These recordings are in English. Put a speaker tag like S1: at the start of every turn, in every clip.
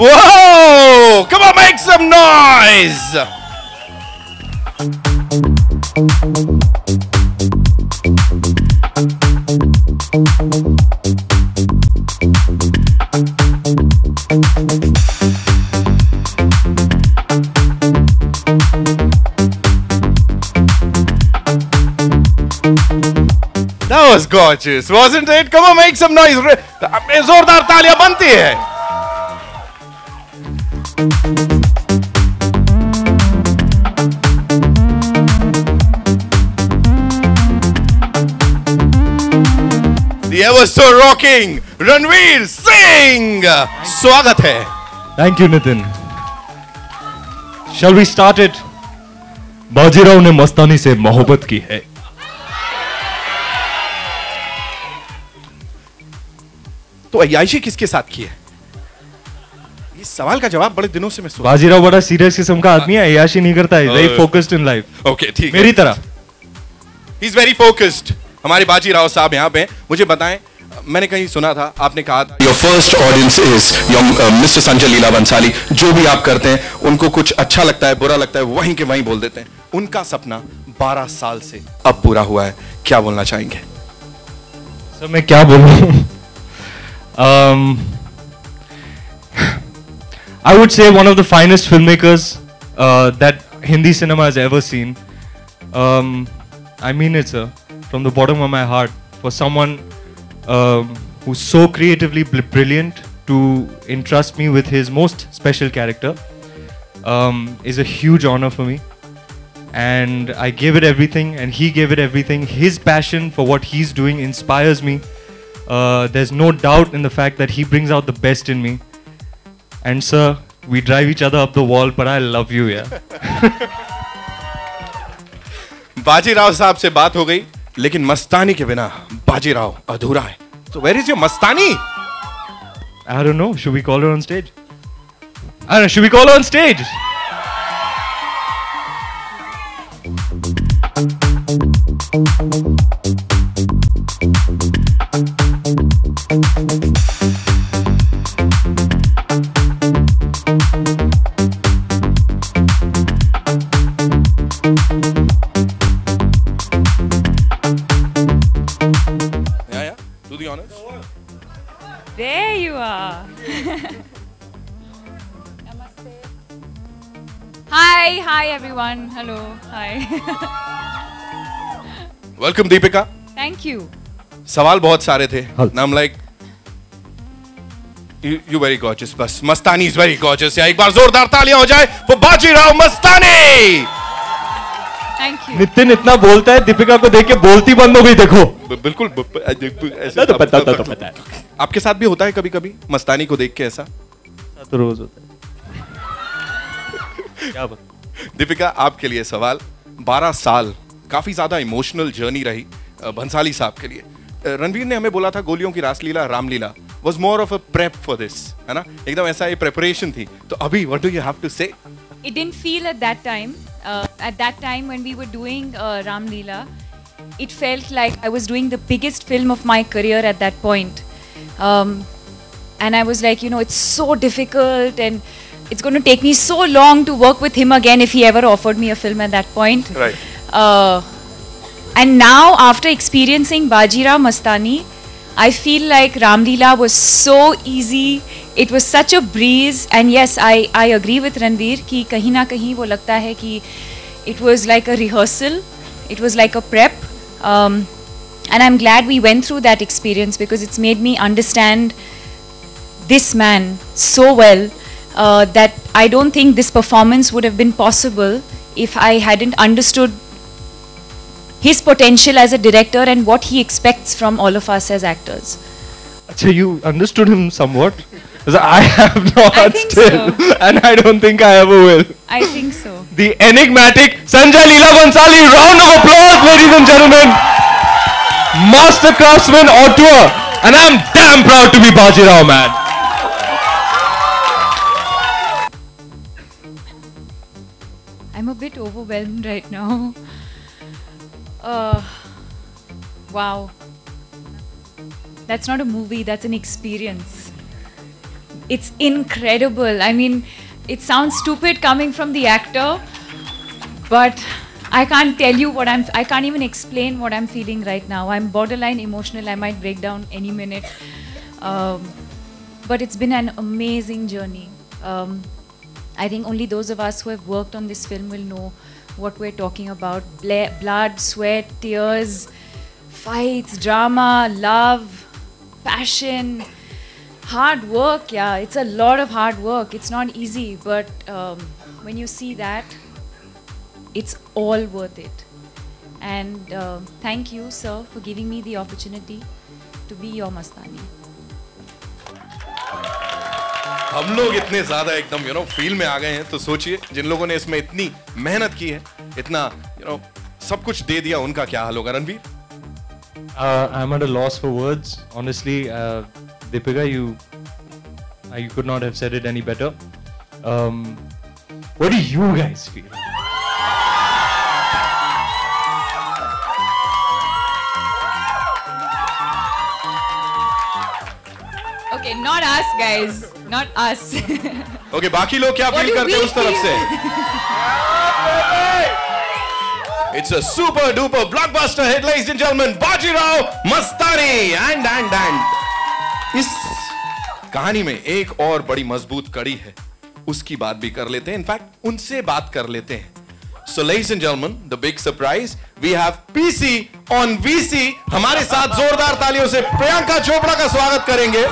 S1: Whoa! Come on, make some noise! That was gorgeous, wasn't it? Come on, make some noise. जोरदार तालियां बनती है. The ever so rocking Ranveer Singh. स्वागत है.
S2: Thank you, Nitin. Shall we start it? Bajirao ने मस्तानी से मोहब्बत की है.
S1: तो अय्याशी किसके साथ की है? इस सवाल का जवाब बड़े दिनों से मैं सोच.
S2: बाजीराव बड़ा सीरियस किस्म का आदमी है, अय्याशी नहीं करता है. Very focused in life.
S1: Okay, ठीक है.
S2: मेरी तरह.
S1: He's very focused. हमारे बाजीराव साहब यहाँ पे. मुझे बताएं, मैंने कहीं सुना था, आपने कहा था
S3: Your first audience is your Mr. Sanjay Leela Bhansali. जो भी आप करते हैं, उनको कुछ अच्छा लगता है, बुरा लगता है, वहीं के वहीं बोल देते हैं. उनका सपना 12 साल से अब पूरा हुआ है. क्या बोलना चाहेंगे?
S2: सर मैं क्या बोलूं? I would say one of the finest filmmakers that Hindi cinema has ever seen. I mean it, sir, from the bottom of my heart. For someone who's so creatively brilliant to entrust me with his most special character is a huge honor for me. And I gave it everything, and he gave it everything. His passion for what he's doing inspires me. There's no doubt in the fact that he brings out the best in me. And sir, we drive each other up the wall, but I love you, yeah.
S1: Bajirao साहब से बात हो गई, लेकिन मस्तानी के बिना बाजीराव अधूरा है. So where is your Mastani?
S2: I don't know. Should we call her on stage? I don't know. Should we call her on stage?
S4: There you are. Namaste. Hi everyone. Hello. Hi.
S1: Welcome Deepika.
S4: Thank you.
S1: सवाल बहुत सारे थे. I'm like, you very gorgeous. बस मस्तानी is very gorgeous. या एक बार जोरदार तालियां हो जाए for Bajirao Mastani.
S4: Thank you.
S2: Nitin इतना बोलता है, दीपिका को देख के बोलती बंद हो गई. देखो.
S1: बिल्कुल
S2: ऐसा तो पता है.
S1: आपके साथ भी होता है कभी-कभी मस्तानी को देख के ऐसा?
S2: तो रोज होता है. क्या बात?
S1: दीपिका, आपके लिए सवाल. 12 साल काफी ज्यादा इमोशनल जर्नी रही भंसाली साहब के लिए. रणवीर ने हमें बोला था गोलियों की रासलीला Ramlila was more of a prep for this, है ना? एकदम ऐसा ये preparation थी. तो अभी what do you have to say?
S4: It didn't feel at that time. At that time when we were doing Ram Leela, it felt like I was doing the biggest film of my career at that point. And I was like, you know, it's so difficult and it's going to take me so long to work with him again if he ever offered me a film at that point.
S1: Right.
S4: And now after experiencing Bajirao Mastani, I feel like Ram Leela was so easy. It was such a breeze. And yes, I agree with Ranveer कि कहीं ना कहीं वो लगता है कि it was like a rehearsal. It was like a prep. And I'm glad we went through that experience because it's made me understand this man so well that I don't think this performance would have been possible if I hadn't understood his potential as a director and what he expects from all of us as actors.
S2: So you understood him somewhat? Because I have not still,
S4: so.
S2: And I don't think I ever will.
S4: I think so.
S2: The enigmatic Sanjay Leela Bhansali, round of applause, ladies and gentlemen. Master craftsman auteur, and I'm damn proud to be Bajirao, man.
S4: I'm a bit overwhelmed right now. Wow. That's not a movie, that's an experience. it's incredible. I mean, it sounds stupid coming from the actor, but I can't tell you what I can't even explain what I'm feeling right now. I'm borderline emotional. I might break down any minute. But it's been an amazing journey. I think only those of us who have worked on this film will know what we're talking about. Blood, sweat, tears, fights, drama, love, passion, hard work. Yeah, it's a lot of hard work. It's not easy, but when you see that, it's all worth it. And thank you, sir, for giving me the opportunity to be your Mastani.
S1: हम लोग इतने ज्यादा एकदम feel में आ गए हैं, तो सोचिए जिन लोगों ने इसमें इतनी मेहनत की है, इतना सब कुछ दे दिया, उनका क्या हाल होगा? Ranveer?
S2: I'm at a loss for words, honestly. Deepika, you could not have said it any better. What do you guys feel?
S4: Okay, not us, guys. Not us.
S1: Okay, बाकी लोग क्या फील करते हैं उस तरफ से? It's a super duper blockbuster hit, ladies and gentlemen. Bajirao Mastani and इस कहानी में एक और बड़ी मजबूत कड़ी है, उसकी बात भी कर लेते हैं. इनफैक्ट उनसे बात कर लेते हैं. So, ladies and gentlemen, the big surprise, we have PC on VC. हमारे साथ जोरदार तालियों से प्रियंका चोपड़ा का स्वागत करेंगे.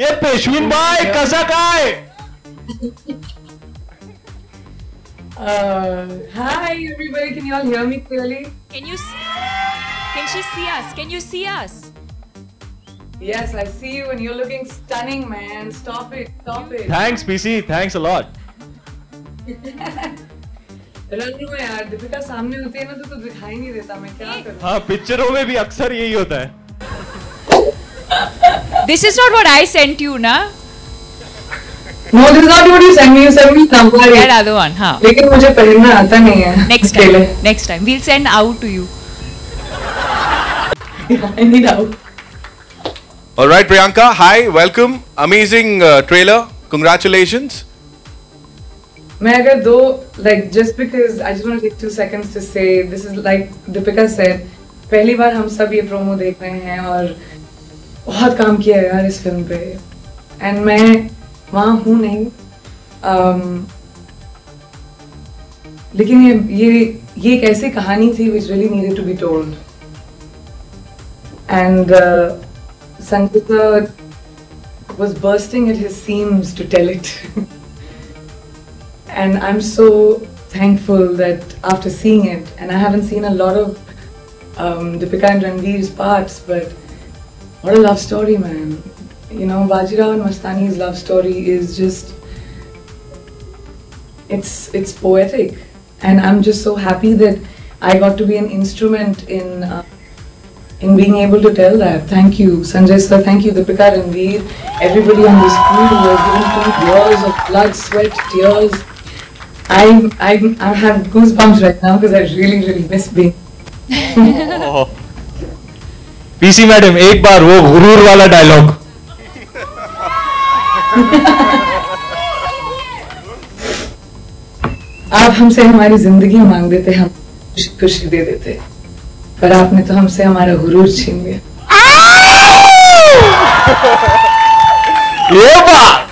S2: ये पेशवीन भाई कसा काय?
S5: Hi everybody, can you all hear me clearly?
S4: Can she see us? Can you see us?
S5: Yes, I see you and you're looking stunning, man. Stop it, stop it.
S2: Thanks PC, thanks a lot.
S5: Run में यार, दीपिका सामने होती है ना तो दिखाई नहीं देता, मैं क्या करूं?
S2: हाँ, पिक्चरों में भी अक्सर यही होता है.
S4: This is not what I sent you, na?
S5: No, this is not what you sent me. You sent me number.
S4: That other one, हाँ.
S5: लेकिन मुझे पहनना आता नहीं है.
S4: Next time, we'll send out to you.
S5: I need out.
S1: All right, Priyanka, hi, welcome. Amazing trailer. Congratulations.
S5: मैं अगर like just because I just want to take 2 seconds to say this is like Deepika said, पहली बार हम सब ये promo देख रहे हैं और बहुत काम किया है यार इस फिल्म पे. And मैं वहाँ हूँ नहीं, लेकिन ये एक ऐसी कहानी थी which really needed to be told. And Sanjay sir was bursting at his seams to tell it. And I'm so thankful that after seeing it, and I haven't seen a lot of Deepika and Ranveer's parts, but what a love story, man. You know, Bajirao and Mastani's love story is just, it's poetic. And I'm just so happy that I got to be an instrument in being able to tell that. Thank you, Sanjay sir, thank you, Deepika, Ranveer, everybody on this crew who has given 2 years of blood, sweat, tears. I have goosebumps right now because I really, really miss being.
S2: PC madam, एक बार वो गुरूर वाला dialogue.
S5: आप हमसे हमारी जिंदगी मांग देते, हम खुशी दे देते, पर आपने तो हमसे हमारा गुरूर छीन लिया.
S2: ये बात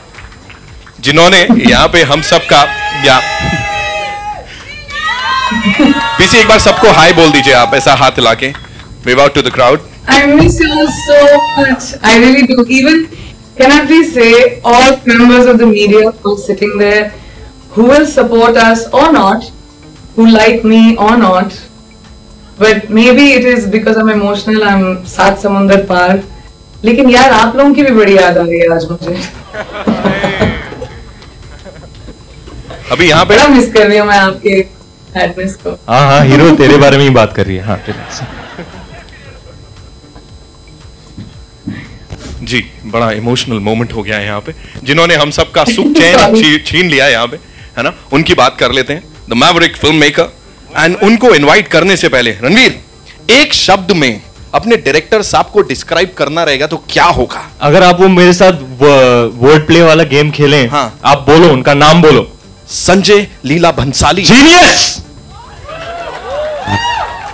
S1: जिन्होंने यहाँ पे हम सब का या पीसी एक बार सबको हाय बोल दीजिए आप, ऐसा हाथ हिला के. Wave out to the crowd.
S5: I miss you so much. I really do. Even, can I please say, all members of the media who are sitting there, who will support us or not, who like me or not, but maybe it is because I'm emotional, I'm सात समुंदर पार, लेकिन यार आप लोगों की भी बड़ी याद आ रही है आज मुझे.
S1: अभी यहाँ पे
S5: बड़ा मिस कर रही हूँ मैं आपके एडमिस को.
S2: हाँ, हीरो तेरे बारे में ही बात कर रही है. हाँ,
S1: जी, बड़ा इमोशनल मोमेंट हो गया है यहाँ पे, जिन्होंने हम सबका सुख चैन छीन लिया यहाँ पे, है ना, उनकी बात कर लेते हैं, the Maverick film maker. And उनको इनवाइट करने से पहले रणवीर, एक शब्द में अपने डायरेक्टर साहब को डिस्क्राइब करना रहेगा तो क्या होगा?
S2: अगर आप वो मेरे साथ वर्ड प्ले वाला गेम खेलें,
S1: हाँ।
S2: आप बोलो, उनका नाम बोलो।
S1: संजय लीला भंसाली।
S2: जीनियस।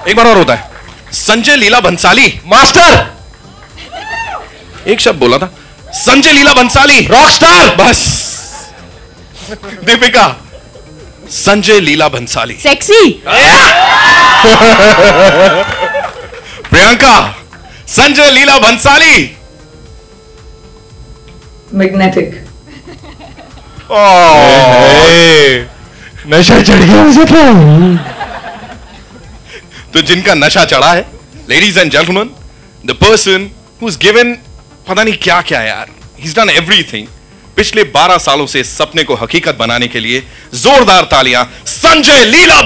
S1: एक बार और होता है, संजय लीला भंसाली।
S2: मास्टर।
S1: एक शब्द बोला था, संजय लीला भंसाली।
S2: रॉकस्टार।
S1: बस। दीपिका, संजय लीला भंसाली।
S4: Sexy.
S1: प्रियंका, संजय लीला भंसाली।
S5: Magnetic.
S2: नशा चढ़ गया मुझे क्या?
S1: तो जिनका नशा चढ़ा है, ladies and gentleman, the person who is given, पता नहीं क्या क्या यार, ही इज डन एवरीथिंग। पिछले 12 सालों से इस सपने को हकीकत बनाने के लिए जोरदार तालियां संजय लीला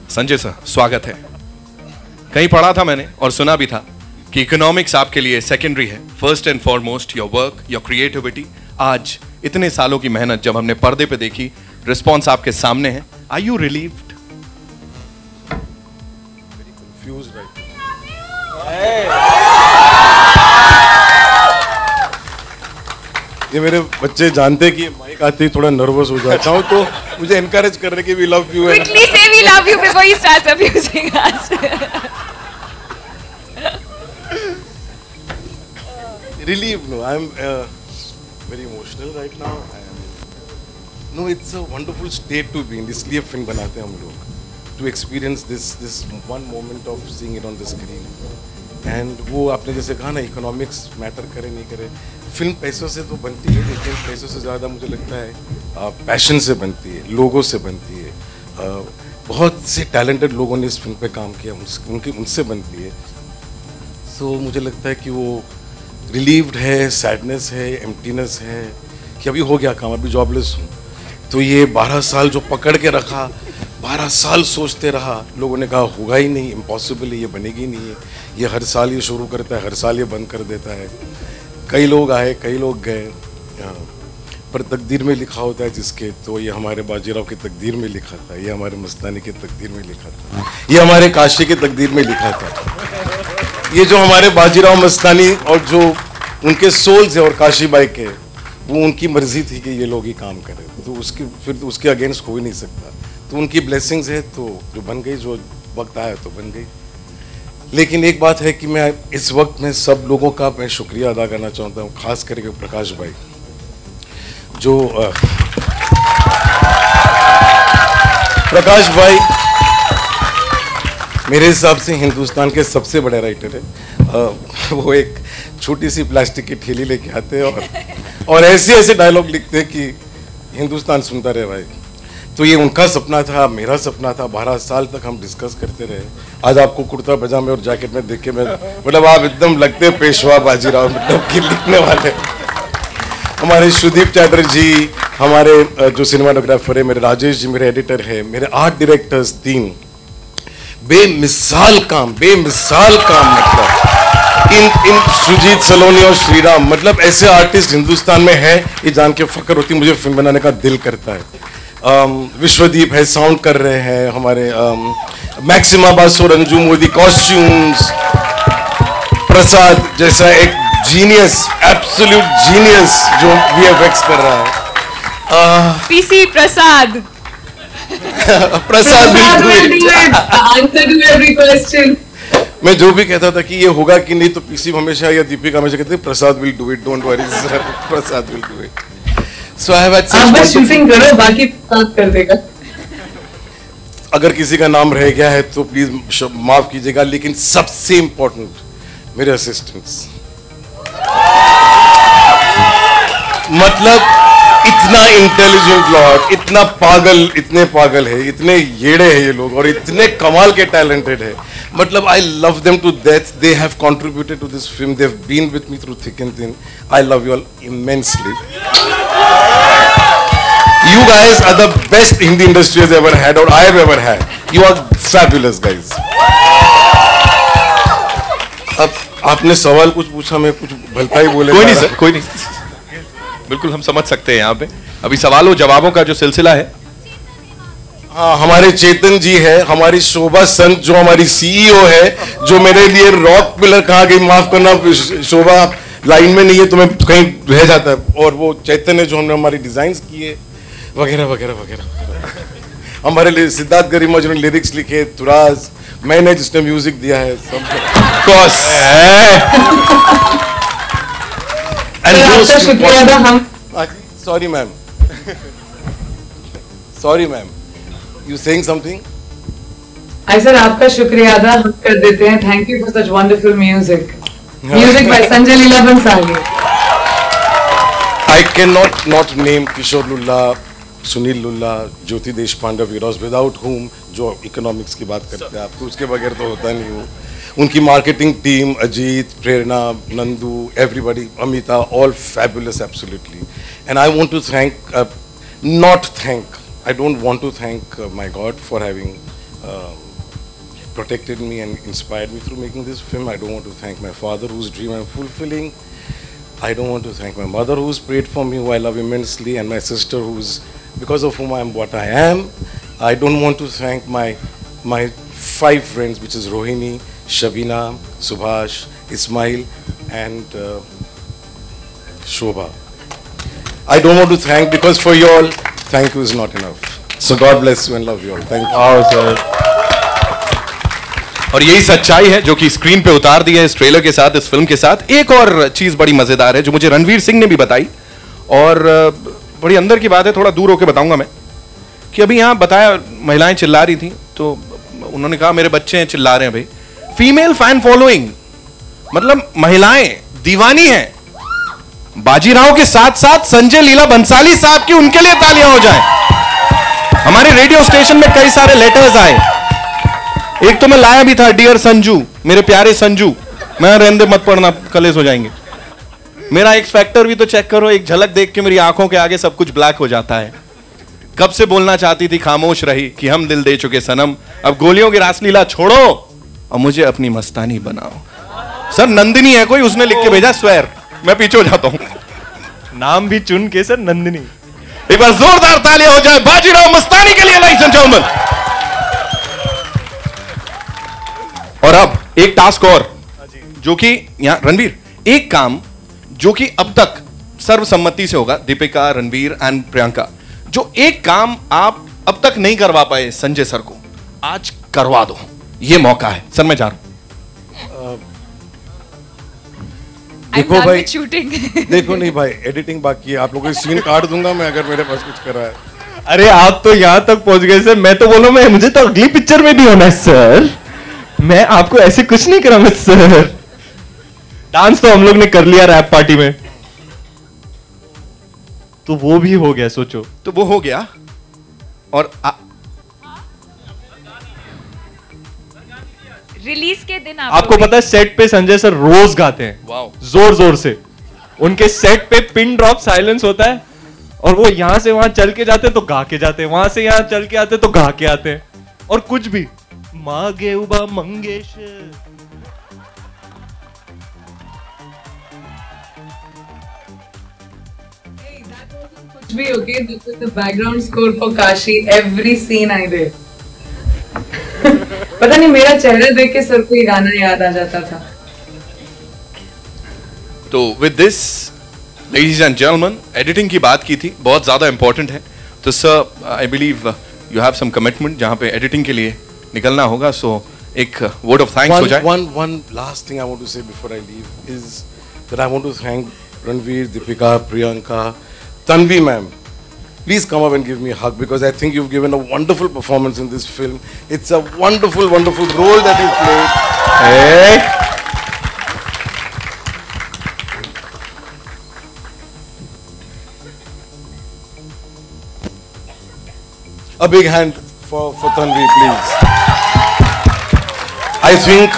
S1: संजय सर, स्वागत है। कहीं पढ़ा था मैंने और सुना भी था कि इकोनॉमिक्स आपके लिए सेकेंडरी है, first and foremost your work, your creativity. आज इतने सालों की मेहनत जब हमने पर्दे पे देखी, रिस्पॉन्स आपके सामने है, आर यू रिलीव्ड?
S6: ये मेरे बच्चे जानते कि माइक आते ही थोड़ा नर्वस हो जाता हूँ, तो मुझे एनकरेज कर रहे कि we love you.
S4: Quickly say we love you before he starts abusing us.
S6: Relieved, no, I am very emotional right now. No, it's a wonderful state to be in. इसलिए film बनाते हैं हम लोग, to experience this one moment of seeing it on the screen. And वो आपने जैसे कहा ना, इकोनॉमिक्स मैटर करे नहीं करे, फिल्म पैसों से तो बनती है, लेकिन पैसों से ज़्यादा मुझे लगता है पैशन से बनती है, लोगों से बनती है। बहुत से टैलेंटेड लोगों ने इस फिल्म पे काम किया, उनसे बनती है। सो मुझे लगता है कि वो रिलीव्ड है, सैडनेस है, एम्प्टीनेस है कि अभी हो गया काम, अभी जॉबलेस हूँ। तो ये 12 साल जो पकड़ के रखा, 12 साल सोचते रहा, लोगों ने कहा होगा ही नहीं, इम्पॉसिबल है, ये बनेगी नहीं है, ये हर साल ये शुरू करता है, हर साल ये बंद कर देता है। कई लोग आए, कई लोग गए, पर तकदीर में लिखा होता है जिसके, तो ये हमारे बाजीराव की तकदीर में लिखा था, ये हमारे मस्तानी की तकदीर में लिखा था, ये हमारे काशी की तकदीर में लिखा था। ये जो हमारे बाजीराव मस्तानी और जो उनके सोल्स है और काशी बाई के, वो उनकी मर्जी थी कि ये लोग ही काम करें, तो फिर उसके अगेंस्ट हो ही नहीं सकता। तो उनकी ब्लेसिंग्स है, तो जो बन गई, जो वक्त आया तो बन गई। लेकिन एक बात है कि मैं इस वक्त में सब लोगों का मैं शुक्रिया अदा करना चाहता हूँ, खास करके प्रकाश भाई, जो प्रकाश भाई मेरे हिसाब से हिंदुस्तान के सबसे बड़े राइटर है। वो एक छोटी सी प्लास्टिक की थैली लेके आते हैं और ऐसे ऐसे डायलॉग लिखते हैं कि हिंदुस्तान सुनता रहे भाई। तो ये उनका सपना था, मेरा सपना था, 12 साल तक हम डिस्कस करते रहे। आज आपको कुर्ता पजामे और जैकेट में देख के मैं मतलब आप एकदम लगते हैं पेशवा बाजीराव, मतलब कि लिखने वाले। हमारे सुदीप चैटर्जी, हमारे जो सिनेमाटोग्राफर है, मेरे राजेश जी मेरे एडिटर है, मेरे आर्ट डायरेक्टर्स 3, बेमिसाल काम मतलब इन सुजीत सलोनी और श्रीराम, मतलब ऐसे आर्टिस्ट हिंदुस्तान में है, ये जान के फक्र होती, मुझे फिल्म बनाने का दिल करता है। विश्वदीप है, साउंड कर रहे हैं हमारे, मैक्सिमा बासो, रंजू मोदी, कॉस्ट्यूम्स, प्रसाद जैसा एक जीनियस, एब्सोल्यूट जीनियस जो वीएफएक्स कर रहा है,
S4: PC Prasad.
S6: Prasad
S5: Answer to every question.
S6: मैं जो भी कहता था कि ये होगा कि नहीं, तो पीसी हमेशा या दीपिका हमेशा कहते Prasad will do it, don't worry sir, Prasad will do it. So I have had such, आप
S5: बस शूटिंग करो, बाकी प्रसाद कर देगा।
S6: अगर किसी का नाम रह गया है तो प्लीज माफ कीजिएगा, लेकिन सबसे इंपॉर्टेंट मेरे असिस्टेंट्स, मतलब इतना इंटेलिजेंट लॉट, इतना पागल, इतने पागल है, इतने येड़े हैं ये लोग और इतने कमाल के टैलेंटेड है. मतलब I love them to death. They have contributed to this film. They've been with me through thick and thin. I love you all immensely. You guys are the best Hindi industry has ever had or I have ever had. You are fabulous guys. अब आपने सवाल कुछ पूछा, मैं कुछ भलता ही बोले.
S3: कोई नहीं सर, कोई नहीं, बिल्कुल हम समझ सकते हैं. यहाँ पे अभी सवालों जवाबों का जो सिलसिला है.
S6: हाँ, हमारे चेतन जी है, हमारी शोभा संत जो हमारी सीईओ है, जो मेरे लिए रॉक पिलर कहा गई, माफ करना शोभा लाइन में नहीं है तो मैं कहीं रह जाता है. और वो चेतन है जो हमने हमारी डिजाइन्स किए वगैरह वगैरह वगैरह. हमारे लिए सिद्धार्थ गरिमा जिन्होंने लिरिक्स लिखे, तुराज मैंने जिसने म्यूजिक दिया है, सब
S5: शुक्रिया. हम
S6: sorry ma'am, sorry ma'am, you saying something.
S5: I sir आपका शुक्रिया अदा हम कर देते हैं. Thank you for such wonderful music. Music by Sanjay Leela Bhansali.
S6: I cannot not name Kishore Lulla, Sunil Lulla, Jyoti Deshpande, वीरोज, विदाउट whom जो इकोनॉमिक्स की बात करते हैं आप, तो उसके बगैर तो होता नहीं हूँ. उनकी marketing team, Ajit, Prerna, Nandu, everybody, Amita, all fabulous absolutely. And I want to thank, not thank, I don't want to thank my God for having protected me and inspired me through making this film. I don't want to thank my father whose dream I'm fulfilling. I don't want to thank my mother who's prayed for me, who I love immensely, and my sister who's, because of whom I am what I am. I don't want to thank my 5 friends, which is Rohini, Shabina, Subhash, Ismail, and Shobha. I don't want to thank, because for you all, thank you is not enough. So God bless you and love you all. Thank you.
S3: Oh, sir. और यही सच्चाई है जो कि screen पे उतार दी है इस ट्रेलर के साथ, इस फिल्म के साथ. एक और चीज बड़ी मजेदार है जो मुझे रणवीर सिंह ने भी बताई, और बड़ी अंदर की बात है, थोड़ा दूर होकर बताऊंगा मैं, कि अभी यहाँ बताया महिलाएं चिल्ला रही थी, तो उन्होंने कहा मेरे बच्चे हैं चिल्ला रहे हैं भाई. फीमेल फैन फॉलोइंग, मतलब महिलाएं दीवानी हैं बाजीराव के साथ साथ संजय लीला बंसाली साहब की. उनके लिए तालियां हो जाएं. हमारे रेडियो स्टेशन में कई सारे लेटर्स आए. एक तो मैं लाया भी था, डियर संजू, मेरे प्यारे संजू. मैं रहने मत पढ़ना, कलेश हो जाएंगे. मेरा एक्स फैक्टर भी तो चेक करो, एक झलक देख के मेरी आंखों के आगे सब कुछ ब्लैक हो जाता है. कब से बोलना चाहती थी, खामोश रही कि हम दिल दे चुके सनम, अब गोलियों की रासलीला छोड़ो और मुझे अपनी मस्तानी बनाओ. सर नंदिनी है कोई, उसने लिख के भेजा स्वेर. मैं पीछे हो जाता हूं.
S2: नाम भी चुन के सर, नंदिनी.
S3: एक बार जोरदार तालियां हो जाए बाजीराव मस्तानी के लिए, लाइस एंड जेंटलमैन. और अब एक टास्क और, जो कि यहां रणवीर, एक काम जो कि अब तक सर्वसम्मति से होगा, दीपिका, रणवीर एंड प्रियंका, जो एक काम आप अब तक नहीं करवा पाए संजय सर को, आज करवा दो. ये मौका है सर, मैं जा रहा हूं.
S6: देखो भाई, देखो नहीं भाई, एडिटिंग बाकी है. आप लोगों को सीन काट दूंगा मैं अगर मेरे पास कुछ करा है.
S2: अरे आप तो यहां तक पहुंच गए सर, मैं तो बोलूं मैं, मुझे तो अगली पिक्चर में भी होना है सर. मैं आपको ऐसे कुछ नहीं करा मैं सर. डांस तो हम लोग ने कर लिया रैप पार्टी में, तो वो भी हो गया. सोचो,
S3: तो वो हो गया. और
S4: रिलीज के दिन
S2: आपको पता है सेट पे संजय सर रोज गाते हैं.
S3: वाओ.
S2: जोर जोर से. उनके सेट पे पिन ड्रॉप साइलेंस होता है, और वो यहां से वहां चल के जाते तो गा के जाते, वहां से यहां चल के आते तो गा के आते. और कुछ भी मागे उबा मंगेश.
S5: कुछ भी okay, this is the background score for Kashi. Every scene I did. पता नहीं मेरा चेहरा देख के सर को ये गाना याद आ जाता था.
S3: तो with this ladies and gentleman, editing की बात की थी, बहुत ज्यादा इंपॉर्टेंट है. तो sir I believe you have some commitment जहां पे एडिटिंग के लिए निकलना होगा. सो एक वर्ड ऑफ थैंक्स हो जाए.
S6: One last thing I want to say before I leave is that I want to thank Ranveer, Deepika, Priyanka, Tanvi ma'am. Please come up and give me a hug, because I think you've given a wonderful performance in this film. It's a wonderful, wonderful role that you played.
S3: Hey.
S6: a big hand for Tanvi, please. I think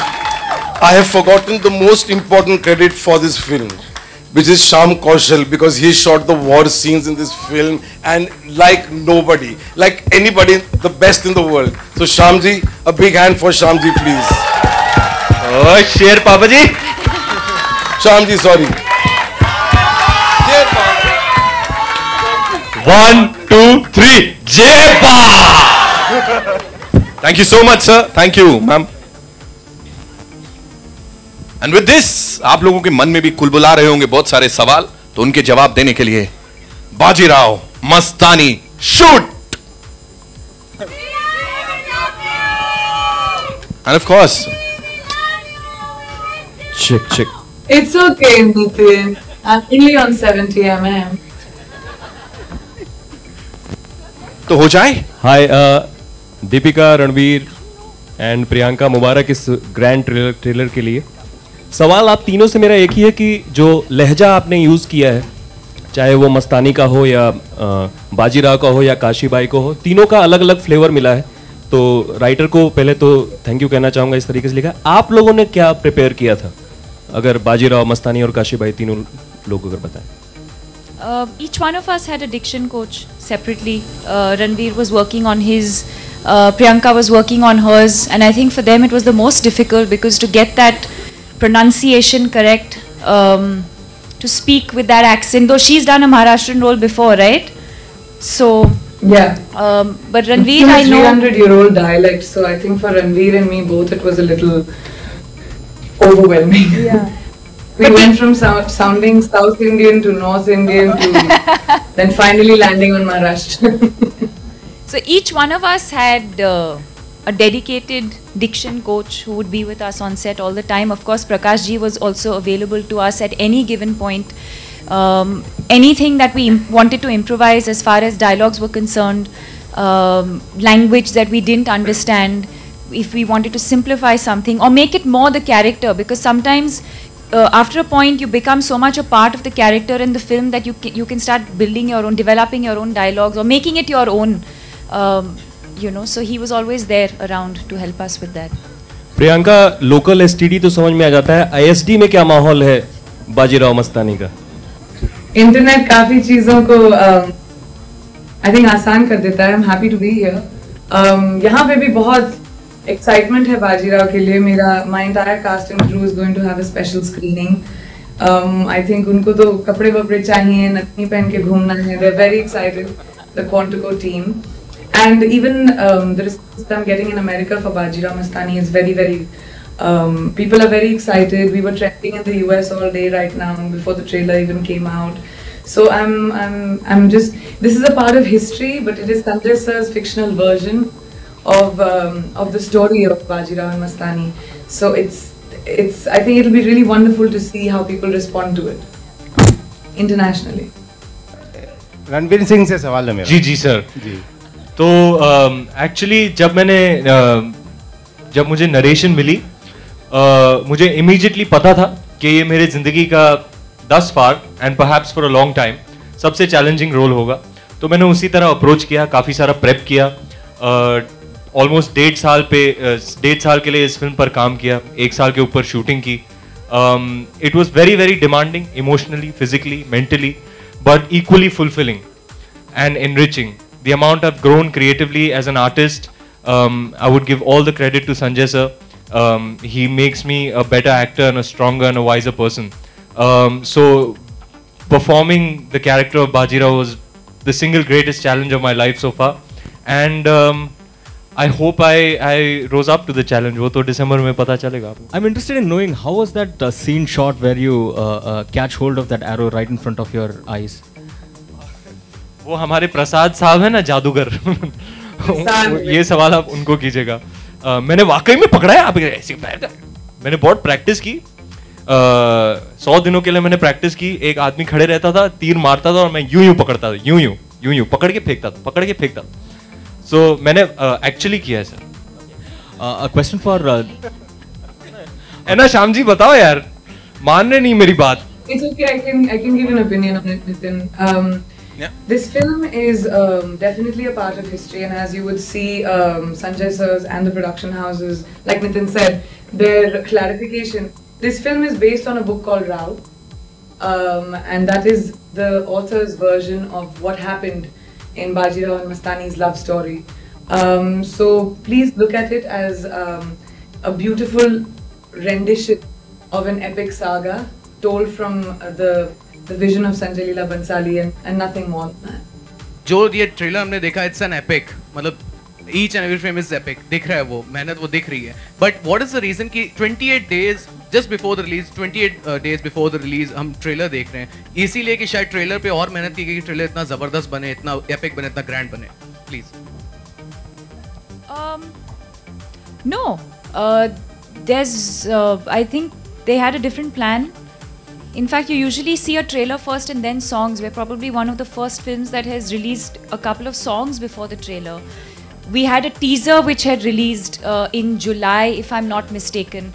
S6: I have forgotten the most important credit for this film, which is Shyam Kaushal, because he shot the war scenes in this film and like nobody, like anybody, the best in the world. So Shyamji, a big hand for Shyamji, please.
S2: Oh, Sher Papa ji.
S6: Shyamji, sorry.
S2: 1, 2, 3, Jai Ba!
S3: Thank you so much, sir. Thank you, ma'am. And with this, आप लोगों के मन में भी कुलबुला रहे होंगे बहुत सारे सवाल, तो उनके जवाब देने के लिए Bajirao Mastani shoot. And of course,
S2: check.
S5: It's okay, Nitin. I'm only on 70 mm.
S3: तो हो जाए.
S7: Hi, दीपिका, रणवीर एंड प्रियंका, मुबारक इस ग्रैंड ट्रेलर के लिए. सवाल आप तीनों से मेरा एक ही है कि जो लहजा आपने यूज़ किया है, चाहे वो मस्तानी का हो या बाजीराव का हो या काशी बाई को हो, तीनों का अलग अलग फ्लेवर मिला है. तो राइटर को पहले तो थैंक यू कहना चाहूँगा, इस तरीके से लिखा. आप लोगों ने क्या प्रिपेयर किया था, अगर बाजीराव, मस्तानी और काशी बाई तीनों लोग अगर बताएं.
S4: Each one of us had a diction coach separately. Ranveer was working on his, Priyanka was working on hers, and I think for them it was the most difficult because to get that pronunciation correct, to speak with that accent, though she's done a Maharashtrian role before, right? So
S5: yeah.
S4: But Ranveer, I know
S5: 300-year-old dialect, so I think for Ranveer and me both it was a little overwhelming.
S4: Yeah.
S5: We went from sounding South Indian to North Indian to then finally landing on Maharashtra.
S4: So each one of us had a dedicated diction coach who would be with us on set all the time. Of course, Prakash ji was also available to us at any given point. Anything that we wanted to improvise as far as dialogues were concerned, language that we didn't understand, if we wanted to simplify something or make it more the character, because sometimes after a point you become so much a part of the character in the film that you can start building your own, developing your own dialogues or making it your own. You know, so he was always there around to help us with that.
S7: Priyanka, local STD तो समझ में आ जाता है, ISD में क्या माहौल है बाजीराव मस्तानी का?
S5: इंटरनेट काफी चीजों को आई थिंक आसान कर देता है. I'm happy to be here. यहाँ पे भी बहुत excitement है बाजीराव के लिए. मेरा my entire cast and crew is going to have a special screening. I think उनको तो कपड़े वपड़े चाहिए, नथनी पहन के घूमना है. They're very excited, the Quantico team. And even the response that I'm getting in America for Bajirao Mastani is very, very. People are very excited. We were trending in the US all day right now before the trailer even came out. So I'm just. This is a part of history, but it is Sanjay sir's fictional version of the story of Bajirao and Mastani. So it's. I think it'll be really wonderful to see how people respond to it internationally.
S8: Ranveer Singh से सवाल है मेरा.
S2: जी sir.
S8: जी.
S2: तो actually जब मुझे narration मिली, मुझे immediately पता था कि ये मेरे ज़िंदगी का thus far and perhaps for a long time सबसे चैलेंजिंग रोल होगा. तो मैंने उसी तरह अप्रोच किया, काफ़ी सारा प्रेप किया, ऑलमोस्ट 1.5 साल के लिए इस फिल्म पर काम किया, 1 साल के ऊपर शूटिंग की. It was very very demanding, emotionally, physically, mentally, but equally fulfilling and enriching. The amount I've grown creatively as an artist, I would give all the credit to Sanjay sir. He makes me a better actor and a stronger and a wiser person. So performing the character of Bajirao was the single greatest challenge of my life so far, and I hope I rose up to the challenge. वो तो दिसंबर में पता चलेगा आपको.
S9: I'm interested in knowing how was that scene shot where you catch hold of that arrow right in front of your eyes.
S2: वो हमारे प्रसाद साहब है ना, जादूगर. ये सवाल आप उनको कीजिएगा. मैंने वाकई में पकड़ा है. आप ऐसे मैंने बहुत प्रैक्टिस की. 100 दिनों के लिए मैंने प्रैक्टिस की. एक आदमी खड़े रहता था, तीर मारता था और मैं यूं पकड़ता था, यूं पकड़ के फेंकता था. So मैंने एक्चुअली किया है सर.
S9: A question for
S2: है ना श्याम जी, बताओ यार, मान रहे नहीं मेरी बात.
S5: It's okay. I can give an opinion on it, Nitin.
S1: Yeah.
S5: This film is definitely a part of history, and as you would see, Sanjay Sir's and the production houses, like Nitin said, their clarification. This film is based on a book called Rao, and that is the author's version of what happened in Bajirao and Mastani's love story. So please look at it as a beautiful rendition of an epic saga told from the vision of Sanjay Leela Bhansali and nothing more.
S10: जो ये trailer हमने देखा, it's an epic, मतलब each and every frame is epic. दिख रहा है वो, मेहनत वो दिख रही है. But what is the reason कि 28 days just before the release, 28 days before the release हम ट्रेलर देख रहे हैं, इसीलिए कि शायद ट्रेलर पे और मेहनत की गई कि ट्रेलर इतना जबरदस्त बने, इतना epic बने, इतना grand बने. Please.
S4: No, there's. I think they had a different plan. In fact, you usually see a trailer first and then songs. We're probably one of the first films that has released a couple of songs before the trailer. We had a teaser which had released in July, if I'm not mistaken.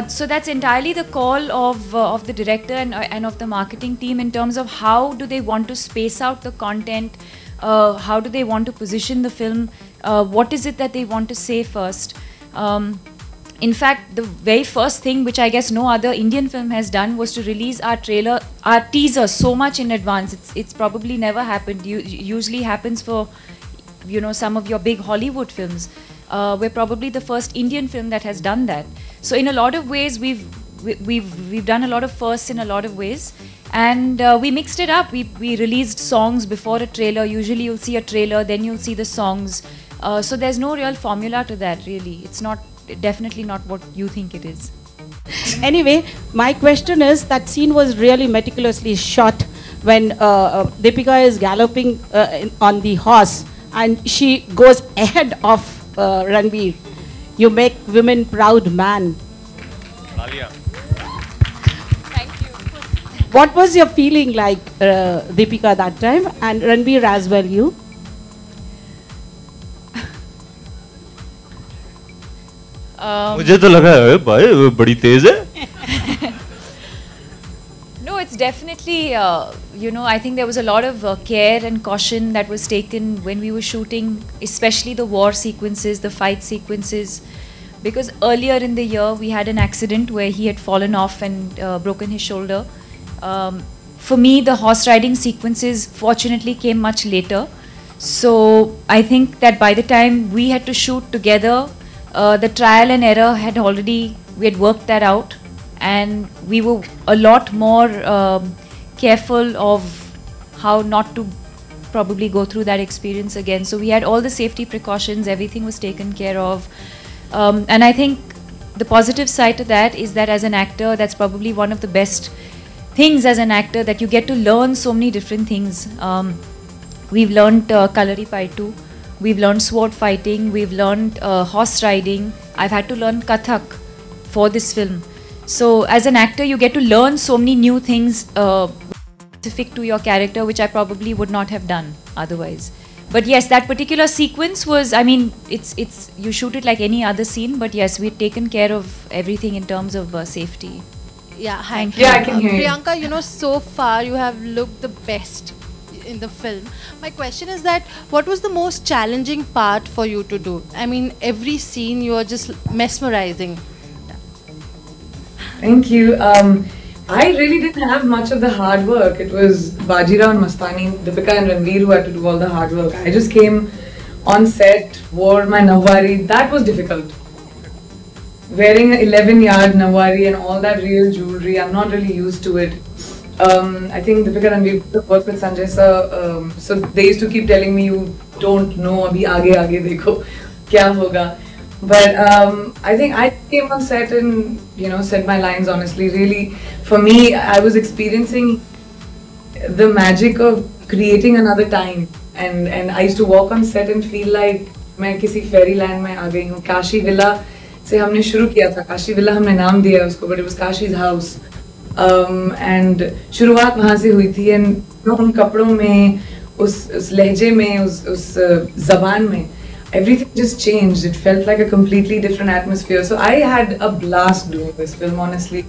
S4: So that's entirely the call of the director and of the marketing team in terms of how do they want to space out the content, how do they want to position the film, what is it that they want to say first. In fact, the very first thing, which I guess no other Indian film has done, was to release our trailer, our teaser so much in advance. It's probably never happened. Usually happens for, you know, some of your big Hollywood films. We're probably the first Indian film that has done that. So in a lot of ways, we've done a lot of firsts in a lot of ways, and we mixed it up. We released songs before a trailer. Usually you'll see a trailer, then you'll see the songs. So there's no real formula to that, really. It's not. Definitely not what you think it is.
S11: Anyway, my question is, that scene was really meticulously shot when Deepika is galloping on the horse and she goes ahead of Ranveer. You make women proud, man.
S4: Thank you.
S11: What was your feeling like, Deepika, that time, and Ranveer as well, you?
S2: मुझे तो लगा है भाई बड़ी तेज है.
S4: No, it's definitely, you know, I think there was a lot of care and caution that was taken when we were shooting, especially the war sequences, the fight sequences, because earlier in the year we had an accident where he had fallen off and broken his shoulder. For me, the horse riding sequences fortunately came much later. So I think that by the time we had to shoot together, the trial and error we had worked that out, and we were a lot more careful of how not to probably go through that experience again. So we had all the safety precautions, everything was taken care of. And I think the positive side to that is that as an actor, that's probably one of the best things as an actor, that you get to learn so many different things. We've learned Kalari Paitu. We've learned sword fighting, we've learned horse riding. I've had to learn Kathak for this film. So as an actor, you get to learn so many new things specific to your character, which I probably would not have done otherwise. But yes, that particular sequence was, I mean, it's you shoot it like any other scene, but yes, we've taken care of everything in terms of safety.
S12: Yeah, hi.
S5: Yeah, I can hear you.
S12: Priyanka, you know, so far you have looked the best in the film. My question is that what was the most challenging part for you to do? I mean, every scene you are just mesmerizing.
S5: Thank you. I really didn't have much of the hard work. It was Bajirao and Mastani, Deepika and Ranveer who had to do all the hard work. I just came on set, wore my nawari. That was difficult. Wearing an 11-yard nawari and all that real jewelry, I'm not really used to it. I think Deepika and Ranveer worked with Sanjay sir, so they used to keep telling me, you don't know, abhi aage dekho, kya hoga. But I think I came on set and, you know, said my lines honestly. Really, for me, I was experiencing the magic of creating another time. And I used to walk on set and feel like मैं किसी fairyland में आ गई हूँ. Kashi Villa से हमने शुरू किया था. Kashi Villa हमने नाम दिया उसको, but it was Kashi's house. And शुरुआत वहाँ से हुई थी, and उन कपड़ों में, उस लहजे में, उस ज़बान में, everything just changed. It felt like a completely different atmosphere. So I had a blast doing this film, honestly.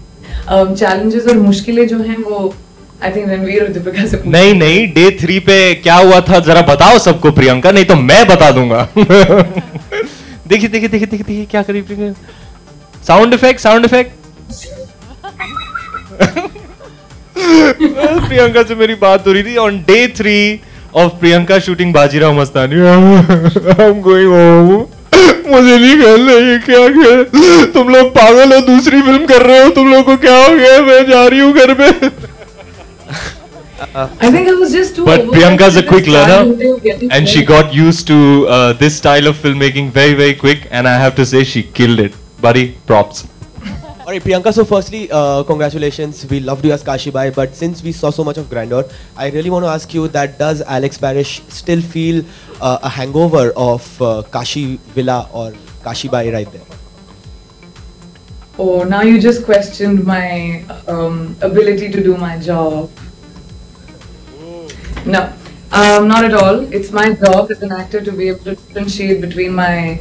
S5: Challenges और मुश्किलें जो हैं वो I think Ranveer और दीपिका से
S2: नहीं नहीं, डे 3 पे क्या हुआ था जरा बताओ सबको प्रियंका, नहीं तो मैं बता दूंगा। देखिए देखिए देखिए देखिए क्या करी प्रियंका। Sound effect. प्रियंका से मेरी बात हो रही थी on day 3 of Priyanka shooting Bajirao Mastani. I'm going home. मुझे नहीं खेलना, ये क्या खेल, तुम लोग पागल हो, दूसरी फिल्म कर रहे हो, तुम लोग को क्या हो गया, मैं जा रही हूँ घर पे।
S5: I think I was just too.
S2: But Priyanka's a quick learner, and she got used to this style of filmmaking very quick, and I have to say she killed it. Buddy, props.
S13: Alright, Priyanka, so firstly, congratulations. We loved you as Kashi Bai, but since we saw so much of grandeur, I really want to ask you that does Alex Parrish still feel a hangover of Kashi Villa or Kashi Bai right there?
S5: Oh, now you just questioned my ability to do my job. No, not at all. It's my job as an actor to be able to differentiate between my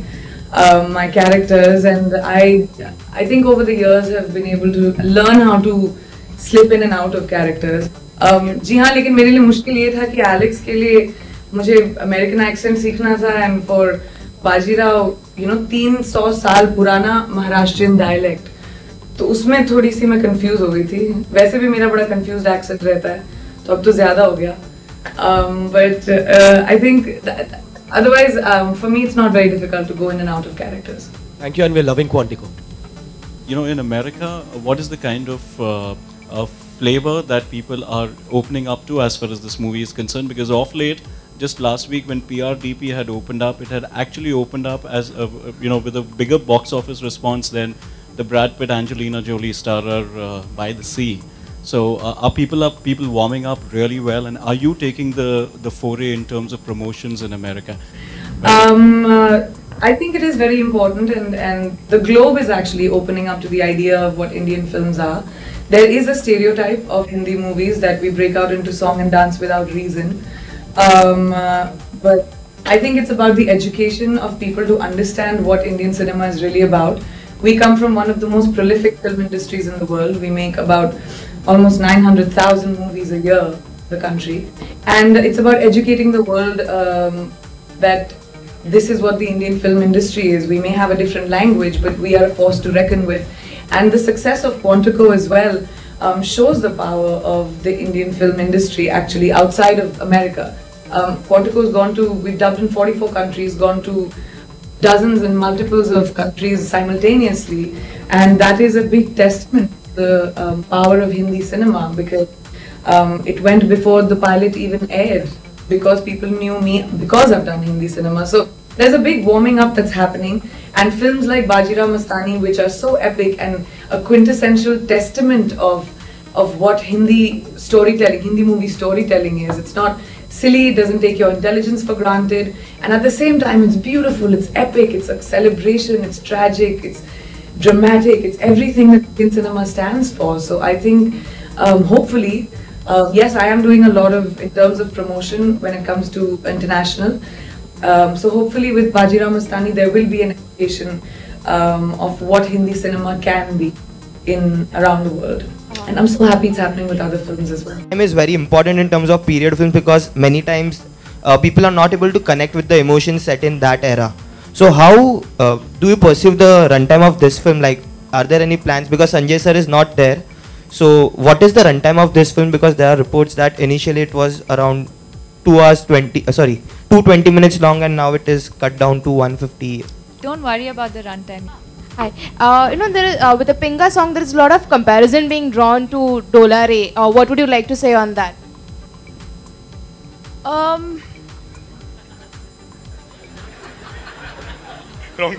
S5: characters, and I think over the years have been able to learn how to slip in and out of characters. जी हाँ, लेकिन मेरे लिए मुश्किल ये था कि Alex के लिए मुझे अमेरिकन एक्सेंट सीखना था, एंड फॉर बाजीराव 300 साल पुराना महाराष्ट्रियन डायलेक्ट, तो उसमें थोड़ी सी मैं कंफ्यूज हो गई थी। वैसे भी मेरा बड़ा कंफ्यूज्ड एक्सेंट रहता है, तो अब तो ज्यादा हो गया। But I think that otherwise, for me, it's not very difficult to go in and out of characters.
S13: Thank you, and we're loving Quantico.
S14: In America, what is the kind of flavor that people are opening up to as far as this movie is concerned? Because of late, just last week when PRDP had opened up, it had actually opened up as with a bigger box office response than the Brad Pitt Angelina Jolie starrer By the Sea. So are people warming up really well, and are you taking the foray in terms of promotions in America?
S5: I think it is very important, and the globe is actually opening up to the idea of what Indian films are. There is a stereotype of Hindi movies that we break out into song and dance without reason, but I think it's about the education of people to understand what Indian cinema is really about. We come from one of the most prolific film industries in the world. We make about almost 900,000 movies a year, the country, and it's about educating the world that this is what the Indian film industry is. We may have a different language, but we are a force to reckon with, and the success of Quantico as well shows the power of the Indian film industry actually outside of America. Quantico's gone to, we've dubbed in 44 countries, gone to dozens and multiples of countries simultaneously, and that is a big testament to the power of Hindi cinema, because it went before the pilot even aired, because people knew me because I've done Hindi cinema. So there's a big warming up that's happening, and films like Bajirao Mastani, which are so epic and a quintessential testament of what Hindi storytelling, Hindi movie storytelling is. It's not silly, it doesn't take your intelligence for granted, and at the same time it's beautiful, it's epic, it's a celebration, it's tragic, it's dramatic, it's everything that Indian cinema stands for. So I think hopefully, yes, I am doing a lot of in terms of promotion when it comes to international. So hopefully with Bajirao Mastani there will be an education of what Hindi cinema can be in around the world. And I'm so happy it's happening with other films as well.
S15: Time is very important in terms of period films, because many times people are not able to connect with the emotions set in that era. So how do you perceive the runtime of this film? Like, are there any plans? Because Sanjay sir is not there. So what is the runtime of this film? Because there are reports that initially it was around 220 minutes long, and now it is cut down to 150.
S4: Don't worry about the runtime.
S16: Hi. There is, with the Pinga song, there is a lot of comparison being drawn to Dola Re. What would you like to say on that?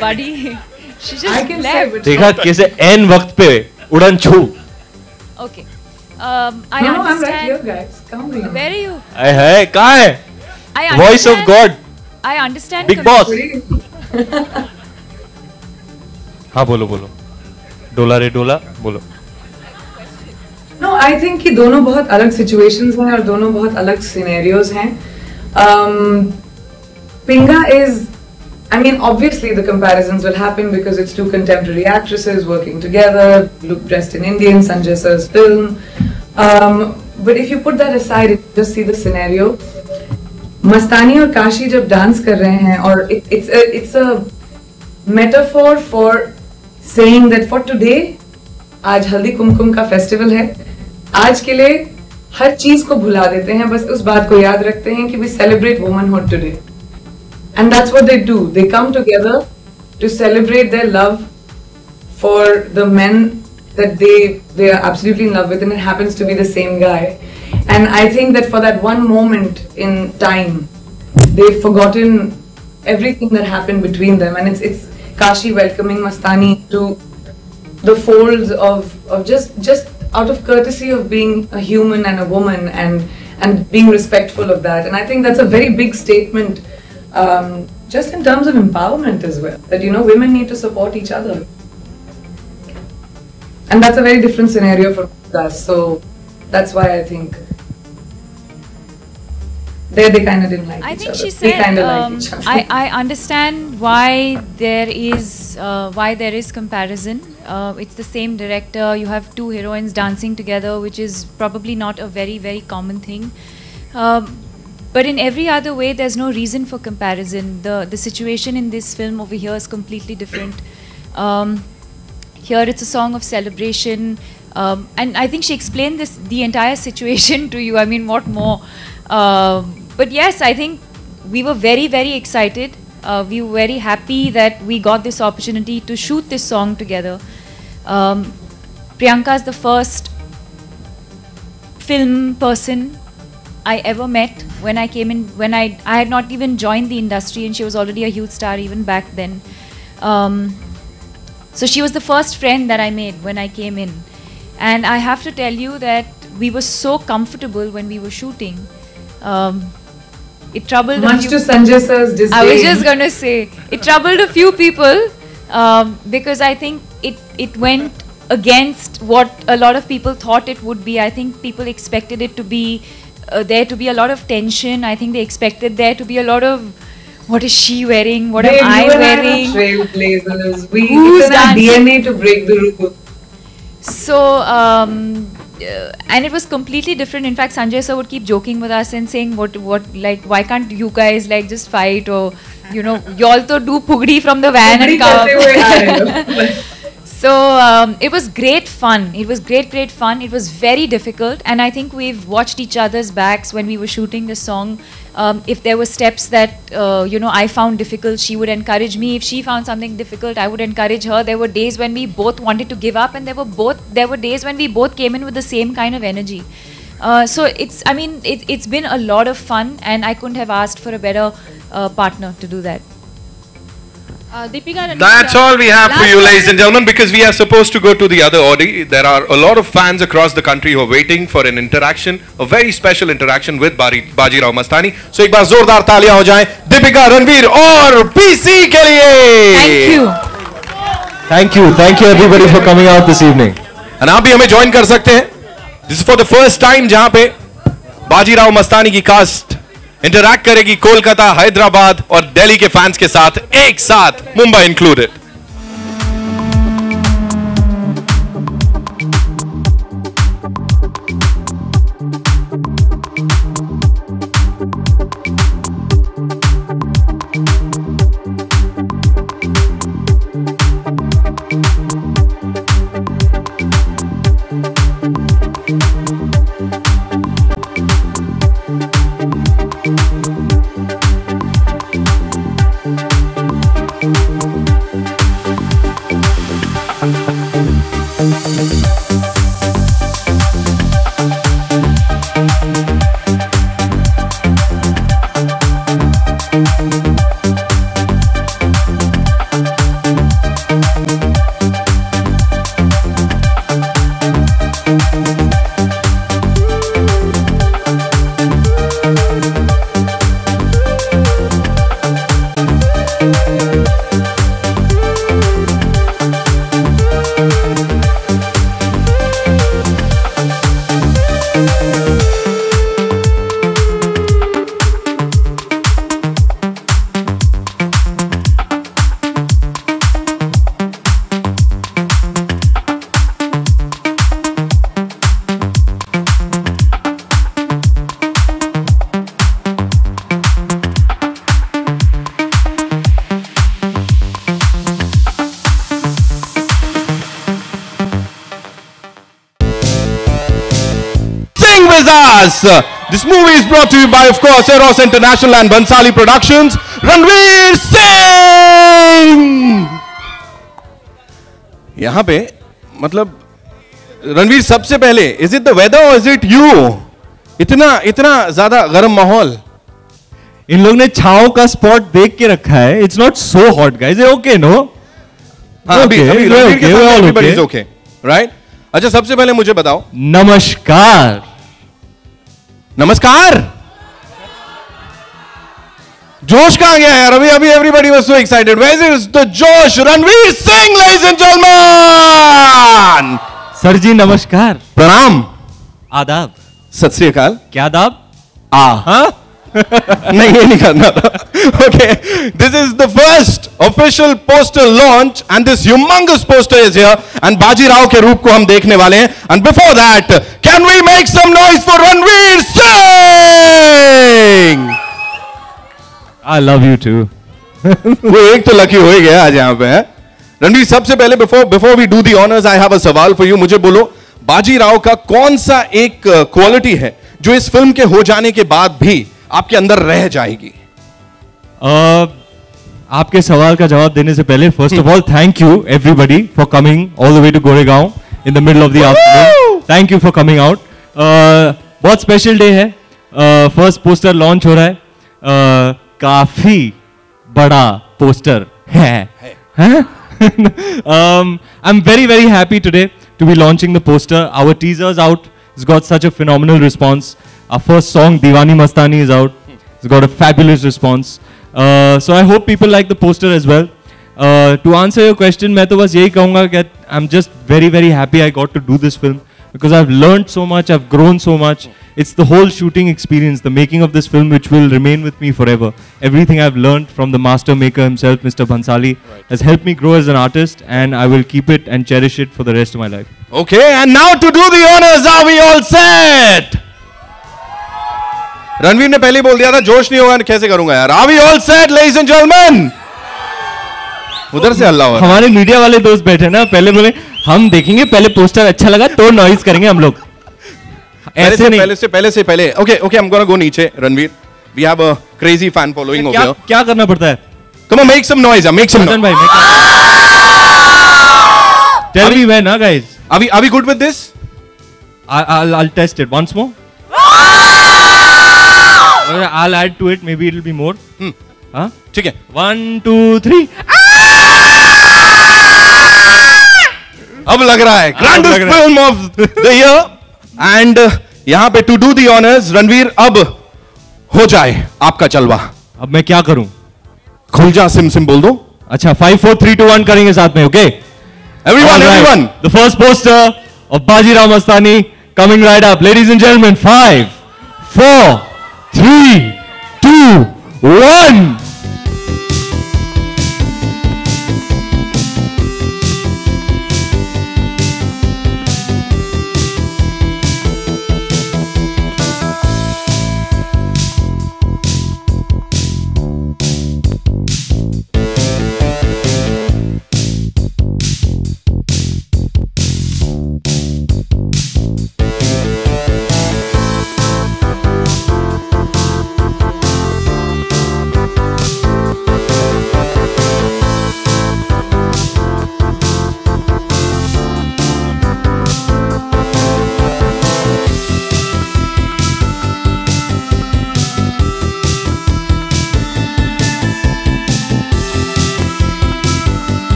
S4: Buddy, she just left.
S2: देखा कैसे N वक्त पे उड़न छू.
S4: Okay. I understand.
S5: I'm right here, guys. Come here.
S4: Where are you?
S2: है कहाँ है?
S4: I
S2: Voice of God.
S4: I understand.
S2: Big boss. हाँ बोलो. डोला रे डोला बोलो.
S5: No, I think कि दोनों बहुत अलग situations हैं और दोनों बहुत अलग scenarios हैं. Pinga is, I mean, obviously the comparisons will happen because it's two contemporary actresses working together, dressed in Indian, Sanjay sir's film. but if you put that aside, just see the scenario. Mastani और काशी जब dance कर रहे हैं, और it's a metaphor for saying that for today, आज हल्दी कुमकुम का festival है, आज के लिए हर चीज को भुला देते हैं, बस उस बात को याद रखते हैं कि we celebrate womanhood today. And that's what they do. They come together to celebrate their love for the men that they are absolutely in love with, and it happens to be the same guy. And I think that for that one moment in time, they've forgotten everything that happened between them, and it's Kashi welcoming Mastani to the folds of just out of courtesy of being a human and a woman, and being respectful of that. And I think that's a very big statement, just in terms of empowerment as well, that women need to support each other. And that's a very different scenario for us, so that's why I think they kind of didn't like
S4: I
S5: each
S4: think
S5: other.
S4: she
S5: They
S4: said,
S5: kind of like each other.
S4: I understand why there is comparison. It's the same director. You have two heroines dancing together, which is probably not a very, very common thing. But in every other way, there's no reason for comparison. The situation in this film over here is completely different. Here it's a song of celebration. And I think she explained the entire situation to you. I mean, what more? But yes, I think we were very, very excited. We were very happy that we got this opportunity to shoot this song together. Priyanka is the first film person I ever met when I came in, when I had not even joined the industry, and she was already a huge star even back then. So she was the first friend that I made when I came in. And I have to tell you that we were so comfortable when we were shooting. It troubled
S5: Much to Sanjay sir's disdain.
S4: I was just going to say, it troubled a few people because I think it went against what a lot of people thought it would be. I think people expected it to be, there to be a lot of tension. I think they expected there to be a lot of, what is she wearing? What am I wearing?
S5: Trailblazers. It's in our DNA to break the rule.
S4: So, and it was completely different. In fact, Sanjay sir would keep joking with us and saying, like, why can't you guys like just fight, or you all to do pugdi from the van and come. So it was great fun. It was great fun. It was very difficult, and I think we've watched each other's backs when we were shooting the song. If there were steps that I found difficult, she would encourage me. If she found something difficult, I would encourage her. There were days when we both wanted to give up, and there were days when we both came in with the same kind of energy. So it's been a lot of fun, and I couldn't have asked for a better partner to do that.
S16: Deepika,
S3: That's all we have for you, ladies and gentlemen, because we are supposed to go to the other Audi. There are a lot of fans across the country who are waiting for an interaction, a very special interaction with Bajirao Mastani. So, एक बार जोरदार तालियां हो जाएं दीपिका, रणवीर और PC के लिए.
S7: Thank you everybody for coming out this evening.
S3: And आप भी हमें join कर सकते हैं. This is for the first time जहाँ पे बाजीराव मस्तानी की कास्ट इंटरैक्ट करेगी कोलकाता, हैदराबाद और दिल्ली के फैंस के साथ एक साथ, Mumbai included. with us. This movie is brought to you by, of course, Eros International and Bhansali Productions. Ranveer Singh. यहां पे मतलब रणवीर सबसे पहले, इज इट द वेदर और इज इट यू? इतना ज्यादा गर्म माहौल.
S2: इन लोग ने छाव का स्पॉट देख के रखा है. It's not so hot guys. Okay no?
S3: अभी रणवीर के साथ एवरीबॉडी इज ओके, राइट? अच्छा, सबसे पहले मुझे बताओ.
S2: नमस्कार.
S3: नमस्कार. जोश कहां गया यार? अभी everybody was so excited. Where is the जोश? Ranveer Singh, ladies and gentleman.
S2: Sir ji नमस्कार.
S3: प्रणाम.
S2: आदाब.
S3: सत श्री अकाल.
S2: क्या आदाब?
S3: हाँ? नहीं, ये नहीं करना था. Okay, this is the first official poster launch and this humongous poster is here and Bajirao के रूप को हम देखने वाले हैं. And before that, can we make some noise for Ranveer Singh?
S2: I love you too.
S3: वो एक तो लकी हो ही गया आज यहाँ पे है. रणवीर, सबसे पहले before we do the honors, I have a सवाल for you. मुझे बोलो, बाजीराव का कौन सा एक क्वालिटी है जो इस फिल्म के हो जाने के बाद भी आपके अंदर रह जाएगी?
S2: आपके सवाल का जवाब देने से पहले first of all thank you everybody for coming all the way to Goregaon in the middle of the afternoon. Thank you for coming out. बहुत स्पेशल डे है. फर्स्ट पोस्टर लॉन्च हो रहा है. काफी बड़ा पोस्टर है. I'm very happy today to be launching the poster. Our teaser's out. It's got such a phenomenal response. Our first song, Diwani Mastani, is out. It's got a fabulous response. So I hope people like the poster as well. To answer your question, मैं तो बस यही कहूँगा कि I'm just very happy I got to do this film because I've learned so much, I've grown so much. It's the whole shooting experience, the making of this film, which will remain with me forever. Everything I've learned from the master maker himself, Mr. Bhansali, has helped me grow as an artist, and I will keep it and cherish it for the rest of my life.
S3: Okay, and now to do the honors, are we all set? Ranveer ने पहले ही बोल दिया था जोश नहीं होगा, कैसे करूंगा यार? Are we all set, ladies and gentlemen? उधर से हल्ला हो रहा है.
S2: हमारे मीडिया वाले दोस्त बैठे ना, पहले बोले हम देखेंगे, पहले पोस्टर अच्छा लगा तो नॉइज करेंगे हम लोग.
S3: ऐसे नहीं. पहले से पहले. Okay, I'm gonna go नीचे. Ranveer, we have a crazy fan following over here.
S2: क्या करना पड़ता है?
S3: Come on, make some noise. Make some noise.
S2: भाई, tell me when, guys.
S3: Are we good with this?
S2: I'll test it once more. I'll add to it. Maybe it'll be more. हाँ?
S3: ठीक है.
S2: 1, 2, 3.
S3: अब लग रहा है grandest film of the year. And यहाँ पे to do the honors, Ranveer, अब हो जाए आपका चलवा.
S2: अब मैं क्या करूं?
S3: खुल जा, सिम बोल दो.
S2: अच्छा, 5, 4, 3, 2, 1 करेंगे साथ में. Okay?
S3: Everyone.
S2: The first poster of Bajirao Mastani coming right up. Ladies and gentlemen, 5, 4, 3, 2, 1.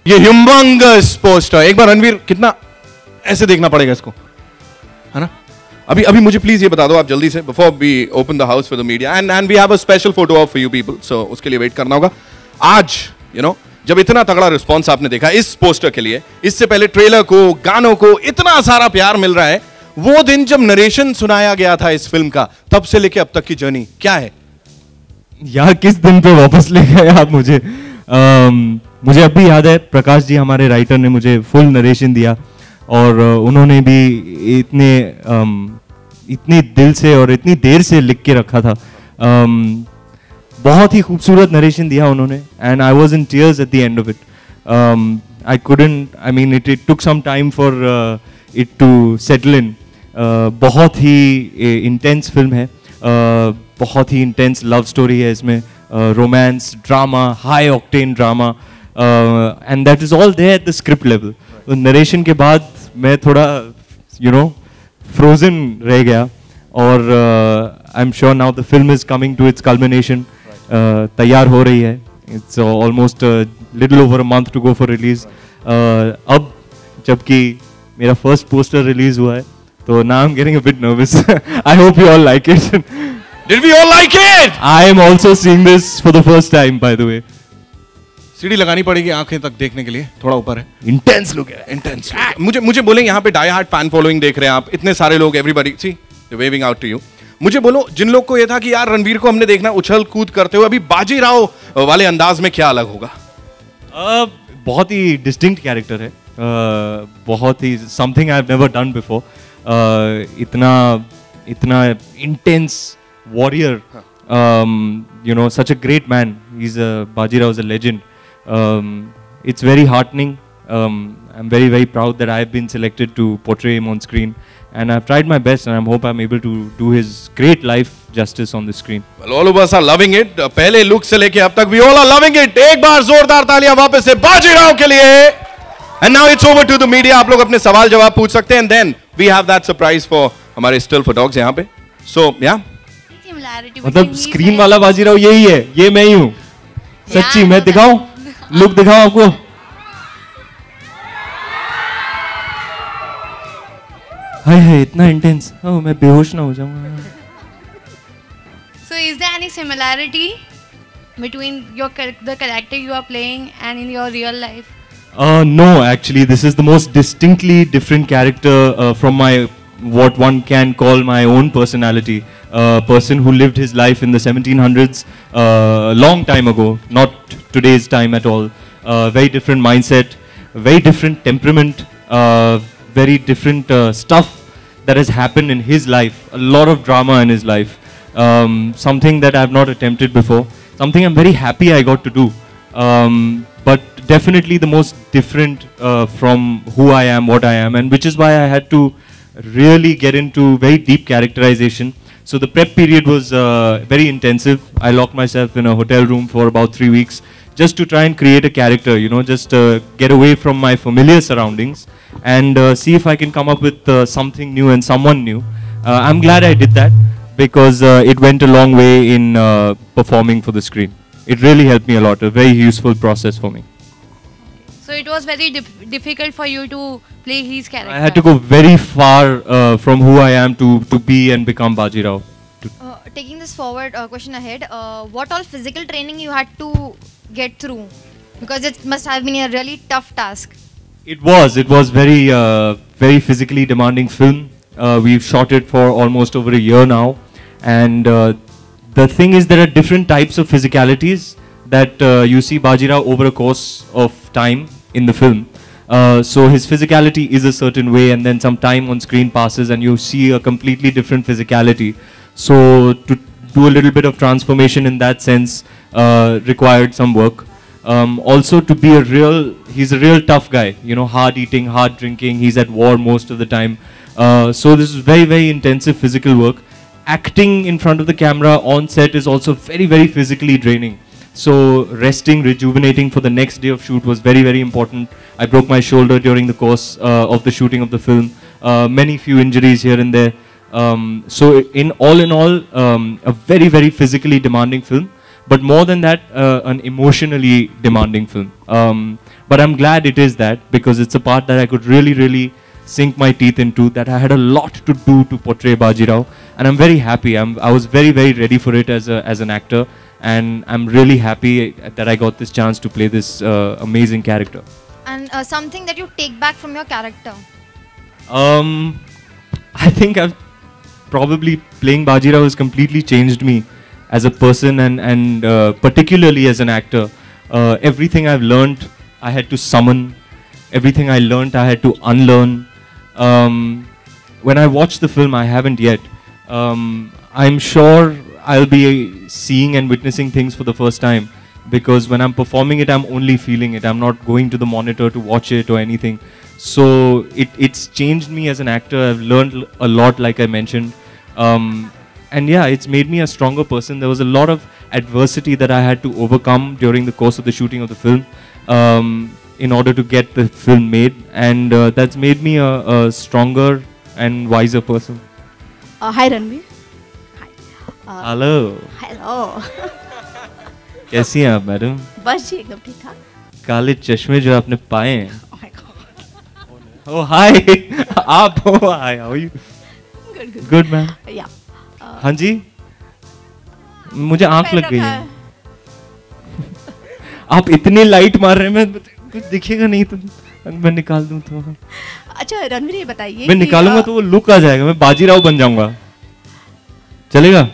S1: ये ह्यूमंगस पोस्टर, एक बार रणवीर कितना ऐसे देखना पड़ेगा इसको, है ना? अभी मुझे प्लीज ये बता दो आप जल्दी से, before we open the house for the media, and we have a special photo of you people, so उसके लिए वेट करना होगा। आज जब इतना तगड़ा रिस्पॉन्स आपने देखा इस पोस्टर के लिए, इससे पहले ट्रेलर को, गानों को इतना सारा प्यार मिल रहा है, वो दिन जब नरेशन सुनाया गया था इस फिल्म का, तब से लेके अब तक की जर्नी क्या है?
S2: यार किस दिन पे वापस ले गए आप मुझे। मुझे अब भी याद है, प्रकाश जी हमारे राइटर ने मुझे फुल नरेशन दिया, और उन्होंने भी इतने दिल से और इतनी देर से लिख के रखा था। बहुत ही खूबसूरत नरेशन दिया उन्होंने, and I was in tears at the end of it. I couldn't, I mean it took some time for it to settle in. बहुत ही इंटेंस फिल्म है, बहुत ही इंटेंस लव स्टोरी है इसमें, romance, drama, high octane drama, and that is all there at the script level. तो narration के बाद मैं थोड़ा फ्रोजन रह गया, और I am sure now the film is coming to its culmination, तैयार हो रही है। It's almost little over a month to go for release. अब जबकि मेरा फर्स्ट पोस्टर रिलीज हुआ है, तो now I'm getting a bit nervous. I hope you all like it.
S1: Did we all like it?
S2: I am also seeing this for the first time, by the way.
S1: सीढ़ी लगानी पड़ेगी आंखें तक देखने के लिए, थोड़ा ऊपर है।
S2: Intense look है,
S1: intense। मुझे बोले यहाँ पे डाई हार्ड फैन फॉलोइंग देख रहे हैं आप, इतने सारे लोग, everybody see waving out to you. मुझे बोलो, जिन लोग को ये था कि यार रणवीर को हमने देखना उछल कूद करते हुए, अभी बाजीराव वाले अंदाज में क्या अलग होगा?
S2: बहुत ही डिस्टिंक्ट कैरेक्टर है, बहुत ही something I have never done before. इतना intense warrior, such a great man. Bajirao is a legend. It's very heartening. I'm very, very proud that I have been selected to portray him on screen, and I've tried my best, and I hope I'm able to do his great life justice on the screen.
S1: Well, all of us are loving it. पहले look से लेके अब तक we all are loving it. एक बार जोरदार तालियां वापस से बाजीराव के लिए। And now it's over to the media. आप लोग अपने सवाल जवाब पूछ सकते हैं, and then we have that surprise for हमारे still for dogs यहाँ पे. So yeah.
S2: मतलब स्क्रीन वाला बाजीराव यही है, ये मैं ही हूँ। सच्ची मैं दिखाऊं, लुक दिखाऊं आपको? हाय इतना इंटेंस, ओह मैं बेहोश ना हो जाऊंगा।
S12: So is there any similarity between the character you are playing and in your real life?
S2: No, actually, this is the most distinctly different character from what one can call my own personality. A person who lived his life in the 1700s, long time ago, not today's time at all. Very different mindset, very different temperament, very different stuff that has happened in his life. A lot of drama in his life. Something that I have not attempted before. Something I'm very happy I got to do. But definitely the most different from who I am, what I am, and which is why I had to really get into very deep characterization. So the prep period was very intensive. I locked myself in a hotel room for about 3 weeks just to try and create a character, just get away from my familiar surroundings and see if I can come up with something new and someone new. I'm glad I did that because it went a long way in performing for the screen. It really helped me a lot, a very useful process for me.
S12: So it was very difficult for you to play his character.
S2: I had to go very far from who I am to be and become Bajirao.
S17: Taking this forward, question ahead, what all physical training you had to get through? Because it must have been a really tough task.
S2: It was very, very physically demanding film. We've shot it for almost over a year now. And the thing is, there are different types of physicalities that you see Bajirao over a course of time in the film. So his physicality is a certain way, and then some time on screen passes and you see a completely different physicality. So to do a little bit of transformation in that sense required some work. Also to be he's a real tough guy, hard eating, hard drinking, he's at war most of the time. So this is very, very intensive physical work. Acting in front of the camera on set is also very, very physically draining. So resting, rejuvenating for the next day of shoot was very, very important. I broke my shoulder during the course of the shooting of the film. Many few injuries here and there. So in all, a very, very physically demanding film. But more than that, an emotionally demanding film. but I'm glad it is that, because it's a part that I could really sink my teeth into, that I had a lot to do to portray Bajirao, and I'm very happy. I was very ready for it as an actor, and I'm really happy that I got this chance to play this amazing character.
S17: And something that you take back from your character?
S2: I think I've probably playing Bajirao has completely changed me as a person, and particularly as an actor. Everything I've learned, I had to summon. Everything I learned, I had to unlearn. When I watched the film, I haven't yet. I'm sure I'll be seeing and witnessing things for the first time, because when I'm performing it, I'm only feeling it. I'm not going to the monitor to watch it or anything. So it's changed me as an actor. I've learned a lot, like I mentioned. And yeah, it's made me a stronger person. There was a lot of adversity that I had to overcome during the course of the shooting of the film, in order to get the film made, and that's made me a stronger and wiser person.
S18: Hi Ranveer. Hi.
S2: Hello.
S18: Hello.
S2: कैसी हैं आप madam?
S18: बस जी एकदम ठीक ठाक.
S2: काले चश्मे जो आपने पाए हैं.
S18: Oh my God.
S2: Oh hi. आप हो? Hi. How are you?
S18: Good.
S2: Good man.
S18: Yeah.
S2: हाँ जी. मुझे आँख लग गई है. आप इतनी लाइट मार रहे हैं, मैं कुछ दिखेगा नहीं तो मैं निकाल दूं तो.
S18: अच्छा रणवीर ये बताइए.
S2: मैं निकालूंगा तो वो लुक आ जाएगा, मैं बाजीराव बन जाऊंगा. चलेगा?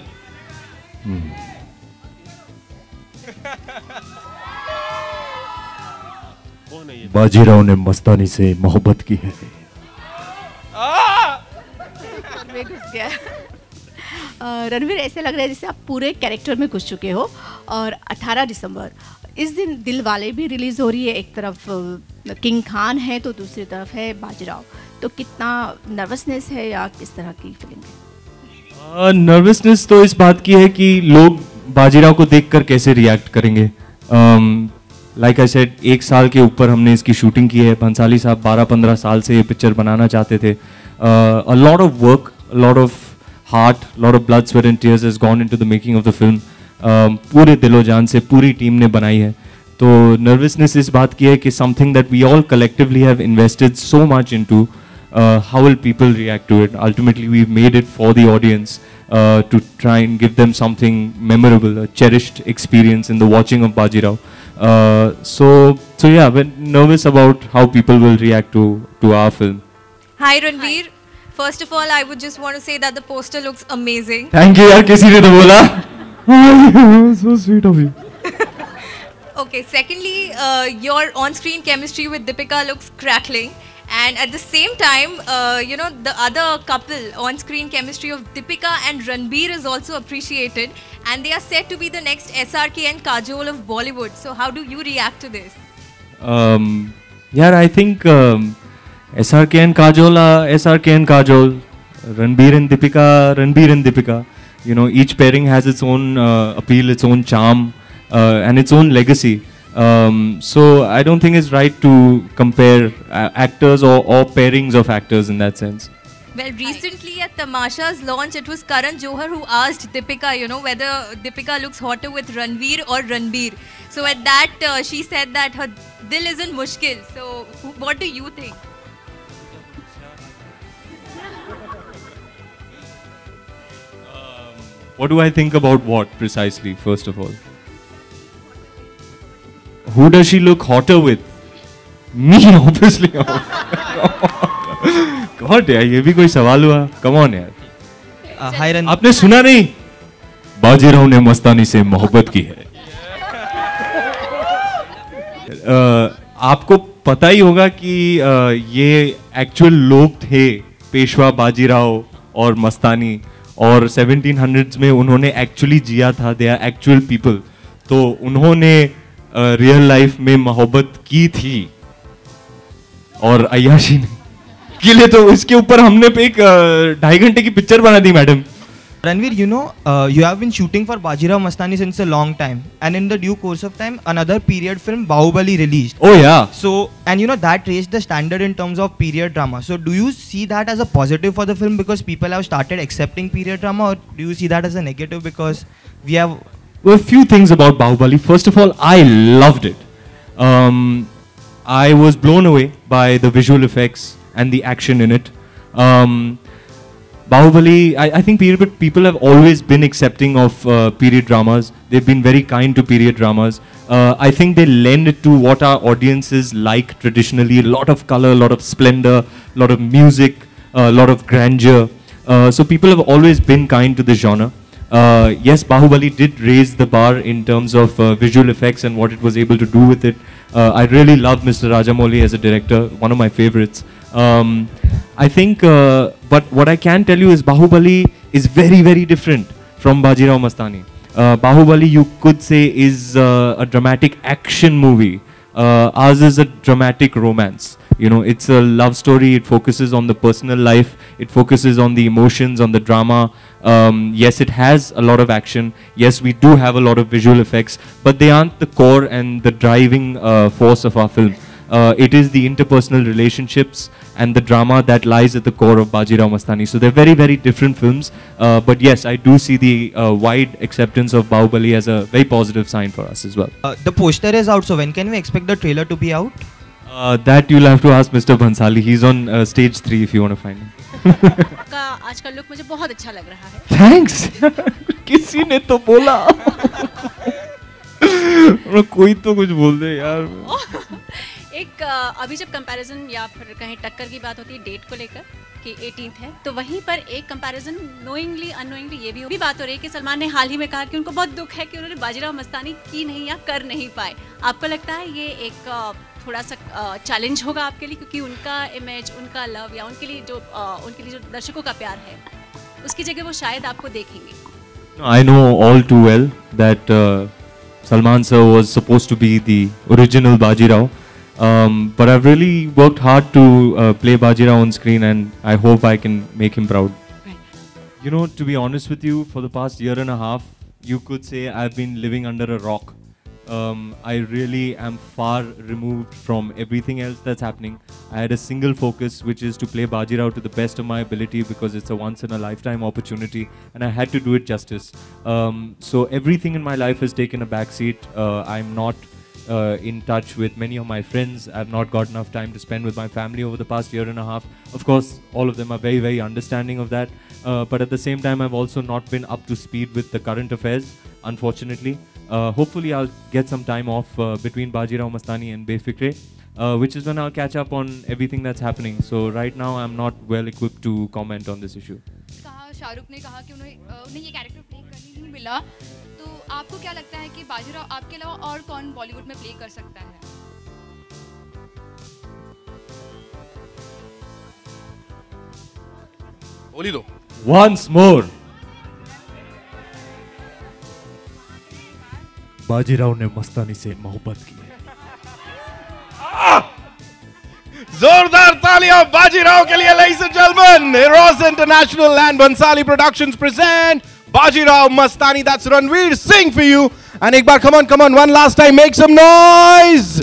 S2: बाजीराव ने मस्तानी से मोहब्बत की है.
S18: रणवीर ऐसे लग रहा है जैसे आप पूरे कैरेक्टर में घुस चुके हो. और 18 दिसंबर इस दिन दिलवाले भी रिलीज हो रही है. एक तरफ किंग खान है तो दूसरी तरफ है बाजीराव. तो कितना नर्वसनेस है या किस तरह की फीलिंग है?
S2: नर्वसनेस तो इस बात की है कि लोग बाजीराव को देखकर कैसे रिएक्ट करेंगे. लाइक आई सेड, 1 साल के ऊपर हमने इसकी शूटिंग की है. भंसाली साहब 12-15 साल से ये पिक्चर बनाना चाहते थे. A lot of work, a lot of heart, a lot of blood, sweat and tears has gone into the making of the film. पूरे दिलो जान से पूरी टीम ने बनाई है. तो नर्वसनेस इस बात की है कि something that we all collectively have invested so much into, how will people react to it? Ultimately, we've made it for the audience, to try and give them something memorable, a cherished experience in the watching of Bajirao. So yeah, we're nervous about how people will react to our film.
S19: Hi Ranveer. First of all, I would just want to say that the poster looks amazing.
S2: Thank you यार, किसी ने तो बोला. So sweet of you.
S19: Okay, secondly, your on-screen chemistry with Deepika looks crackling, and at the same time, the other couple on-screen chemistry of Deepika and Ranveer is also appreciated, and they are said to be the next SRK and Kajol of Bollywood. So how do you react to this?
S2: Yeah, I think SRK and Kajol are SRK and Kajol. Ranveer and Deepika. You know, each pairing has its own appeal, its own charm, and its own legacy. So I don't think it's right to compare actors or pairings of actors in that sense.
S19: Well, recently at Tamasha's launch, it was Karan Johar who asked Deepika, whether Deepika looks hotter with Ranveer or Ranveer. So at that, she said that her dil is in mushkil. So what do you think?
S2: What do I think about what precisely, first of all? Who does she look hotter with? Me, obviously. God यार, ये भी कोई सवाल हुआ? Come on यार. आपने सुना नहीं? बाजीराव ने मस्तानी से मोहब्बत की है. आपको पता ही होगा कि ये एक्चुअल लोग थे, पेशवा बाजीराव और मस्तानी, और 1700s में उन्होंने एक्चुअली जिया था. They are actual people. तो उन्होंने रियल लाइफ में मोहब्बत की थी और अय्याशी ने के लिए. तो इसके ऊपर हमने एक 2.5 घंटे की पिक्चर बना दी madam.
S15: Ranveer, you have been shooting for Bajirao Mastani since a long time, and in the due course of time, another period film, Bahubali, released.
S2: Oh yeah.
S15: So, and that raised the standard in terms of period drama. So, do you see that as a positive for the film because people have started accepting period drama, or do you see that as a negative because we have?
S2: Well, a few things about Bahubali. First of all, I loved it. I was blown away by the visual effects and the action in it. Bahubali, I think people have always been accepting of period dramas. They've been very kind to period dramas. I think they lend it to what our audiences like traditionally. A lot of color, a lot of splendor, a lot of music, a lot of grandeur. So people have always been kind to the genre. Yes, Bahubali did raise the bar in terms of visual effects and what it was able to do with it. I really love Mr. Rajamouli as a director, one of my favorites. I think, but what I can tell you is Bahubali is very, very different from Bajirao Mastani. Bahubali, you could say, is a dramatic action movie. Ours is a dramatic romance. You know, it's a love story. It focuses on the personal life. It focuses on the emotions, on the drama. Yes, it has a lot of action. Yes, we do have a lot of visual effects, but they aren't the core and the driving force of our film. It is the interpersonal relationships and the drama that lies at the core of Bajirao Mastani. So they're very, very different films. But yes, I do see the wide acceptance of Bahubali as a very positive sign for us as well.
S15: The poster is out, so when can we expect the trailer to be out?
S2: That you'll have to ask Mr. Bhansali. He's on stage 3 if you want to find him.
S18: आपका आज का look मुझे बहुत अच्छा लग रहा है.
S2: Thanks. किसी ने तो बोला. कोई तो कुछ बोल दे यार.
S18: एक अभी जब कंपैरिजन या फिर कहीं टक्कर की बात होती है डेट को लेकर कि 18th है, तो वहीं पर एक कंपैरिजन नोइंगली अननोइंगली ये भी बात हो रही है कि सलमान ने हाल ही में कहा कि उनको बहुत दुख है कि उन्होंने बाजीराव मस्तानी की नहीं या कर नहीं पाए. आपको लगता है ये एक थोड़ा सा चैलेंज होगा आपके लिए, क्योंकि उनका इमेज, उनका लव या उनके लिए जो दर्शकों का प्यार है उसकी जगह वो शायद आपको देखेंगे?
S2: I know all too well that Salman sir was supposed to be the original Bajirao. But I've really worked hard to play Bajirao on screen, and I hope I can make him proud.
S18: Right.
S2: You know, to be honest with you, for the past year and a half, you could say I've been living under a rock. I really am far removed from everything else that's happening. I had a single focus, which is to play Bajirao to the best of my ability, because it's a once-in-a-lifetime opportunity, and I had to do it justice. So everything in my life has taken a backseat. I'm not in touch with many of my friends. I've not got enough time to spend with my family over the past year and a half. Of course, all of them are very, very understanding of that. But at the same time, I've also not been up to speed with the current affairs, unfortunately. Hopefully, I'll get some time off between Bajirao Mastani and Befikre, which is when I'll catch up on everything that's happening. So right now, I'm not well equipped to comment on this issue.
S20: Shahrukh ने कहा कि उन्हें ये character play करने नहीं मिला, तो आपको क्या लगता है कि बाजीराव आपके अलावा और कौन बॉलीवुड में प्ले कर सकता है?
S1: बोली दो.
S2: Once more. बाजीराव ने मस्तानी से मोहब्बत की है.
S1: जोरदार तालियां बाजीराव के लिए, ladies and gentlemen. Eros International and Bhansali Productions present Bajirao Mastani. That's Ranveer Singh for you. And ek baar, come on, one last time, make some noise.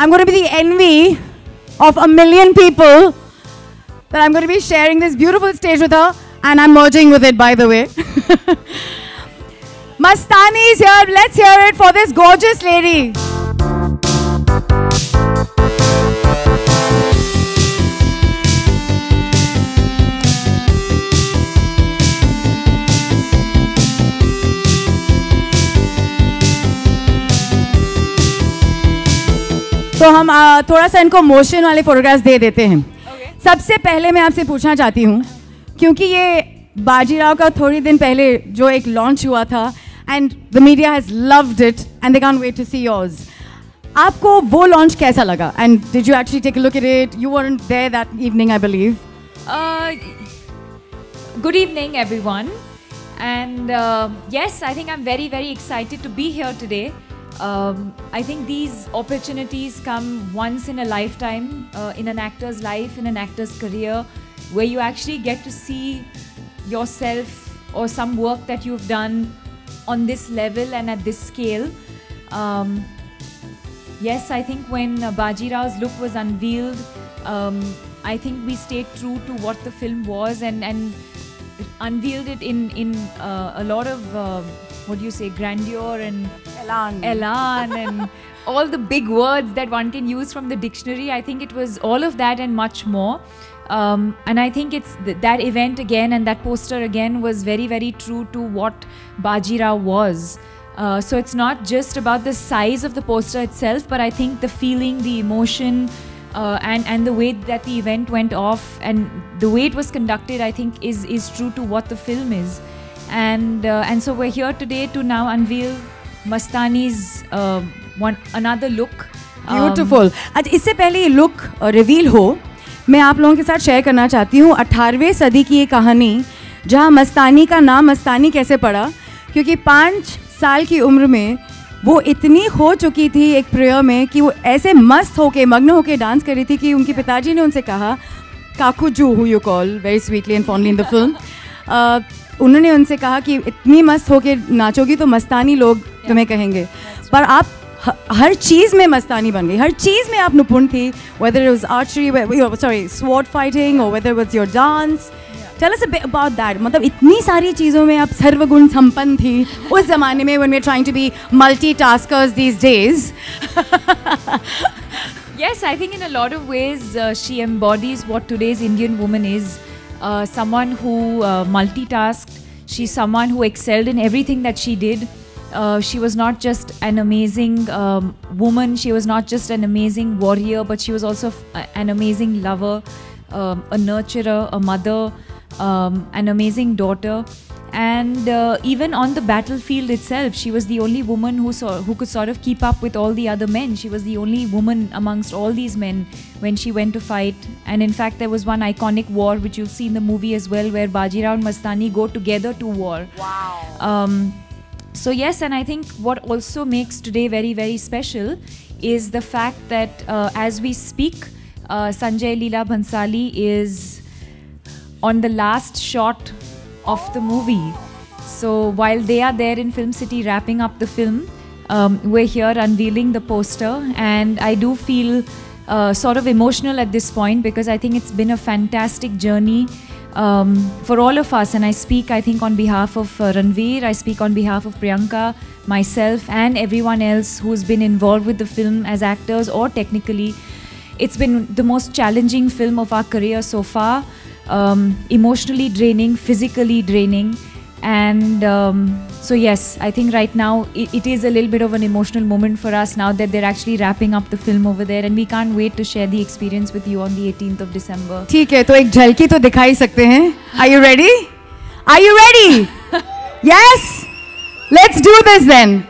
S21: I'm going to be the envy of a million people, that I'm going to be sharing this beautiful stage with her, and I'm merging with it, by the way. Mastani is here. Let's hear it for this gorgeous lady. तो हम थोड़ा सा इनको motion वाले photographs दे देते हैं. सबसे पहले मैं आपसे पूछना चाहती हूँ, क्योंकि ये बाजीराव का थोड़ी दिन पहले जो एक लॉन्च हुआ था, and the media has loved it and they can't wait to see yours. आपको वो लॉन्च कैसा लगा? And did you actually take a look at it? You weren't there that evening, I believe.
S4: Good evening, everyone. And yes, I think I'm very, very excited to be here today. I think these opportunities come once in a lifetime, in an actor's life, in an actor's career, where you actually get to see yourself or some work that you've done on this level and at this scale. Yes, I think when Bajirao's look was unveiled, I think we stayed true to what the film was, and unveiled it in a lot of what do you say, grandeur and elan and all the big words that one can use from the dictionary. I think it was all of that and much more. And I think it's that event again and that poster again was very, very true to what Bajirao was. So it's not just about the size of the poster itself, but I think the feeling, the emotion, and the way that the event went off and the way it was conducted, I think is true to what the film is. And so we're here today to now unveil Mastani's another look.
S21: Beautiful. आज इससे पहले ये look reveal हो, मैं आप लोगों के साथ शेयर करना चाहती हूँ 18वीं सदी की ये कहानी, जहाँ मस्तानी का नाम मस्तानी कैसे पड़ा, क्योंकि 5 साल की उम्र में वो इतनी खो चुकी थी एक प्रेयर में कि वो ऐसे मस्त होके मग्न होके डांस कर रही थी कि उनके पिताजी ने उनसे कहा, काकूजू who you call very sweetly and fondly in the film, उन्होंने उनसे कहा कि इतनी मस्त होके नाचोगी तो मस्तानी लोग तुम्हें कहेंगे. पर आप हर चीज़ में मस्तानी बन गई, हर चीज़ में आप निपुण थी, whether it was archery, sword fighting, or whether it was your dance. Tell us a bit about that. मतलब इतनी सारी चीज़ों में आप सर्वगुण संपन्न थी उस ज़माने में, when we're trying to be multitaskers these days.
S4: Yes, I think in a lot of ways she embodies what today's Indian woman is. Someone who multitasked. She's someone who excelled in everything that she did. She was not just an amazing woman, she was not just an amazing warrior, but she was also an amazing lover, a nurturer, a mother, an amazing daughter. And even on the battlefield itself, she was the only woman who could sort of keep up with all the other men. She was the only woman amongst all these men when she went to fight. And in fact, there was one iconic war, which you'll see in the movie as well, where Bajirao and Mastani go together to war. Wow. So yes, and I think what also makes today very, very special is the fact that as we speak, Sanjay Leela Bhansali is on the last shot of the movie. So while they are there in Film City wrapping up the film, we're here unveiling the poster, and I do feel sort of emotional at this point, because I think it's been a fantastic journey for all of us, and I speak, I think, on behalf of Ranveer, I speak on behalf of Priyanka, myself, and everyone else who's been involved with the film as actors or technically. It's been the most challenging film of our career so far, emotionally draining, physically draining, and so yes, I think right now it is a little bit of an emotional moment for us now that they're actually wrapping up the film over there, and we can't wait to share the experience with you on the 18th of December.
S21: ठीक है, तो एक झलकी तो दिखा ही सकते हैं. Are you ready? Are you ready? Yes? Let's do this then.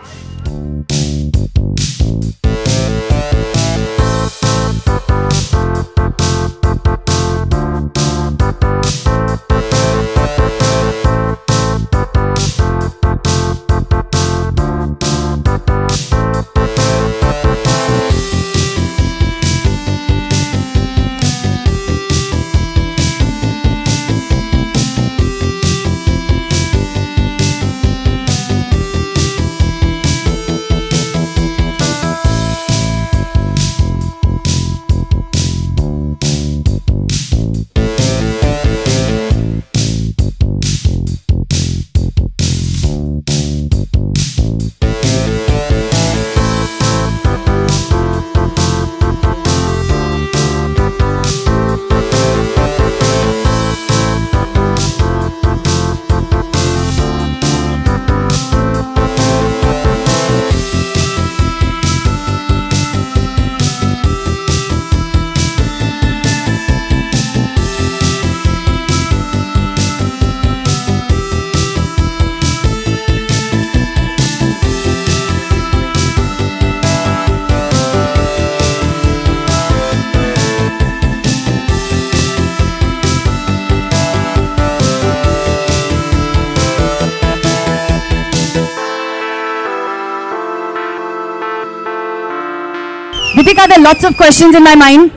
S21: Deepika, there are lots of questions in my mind.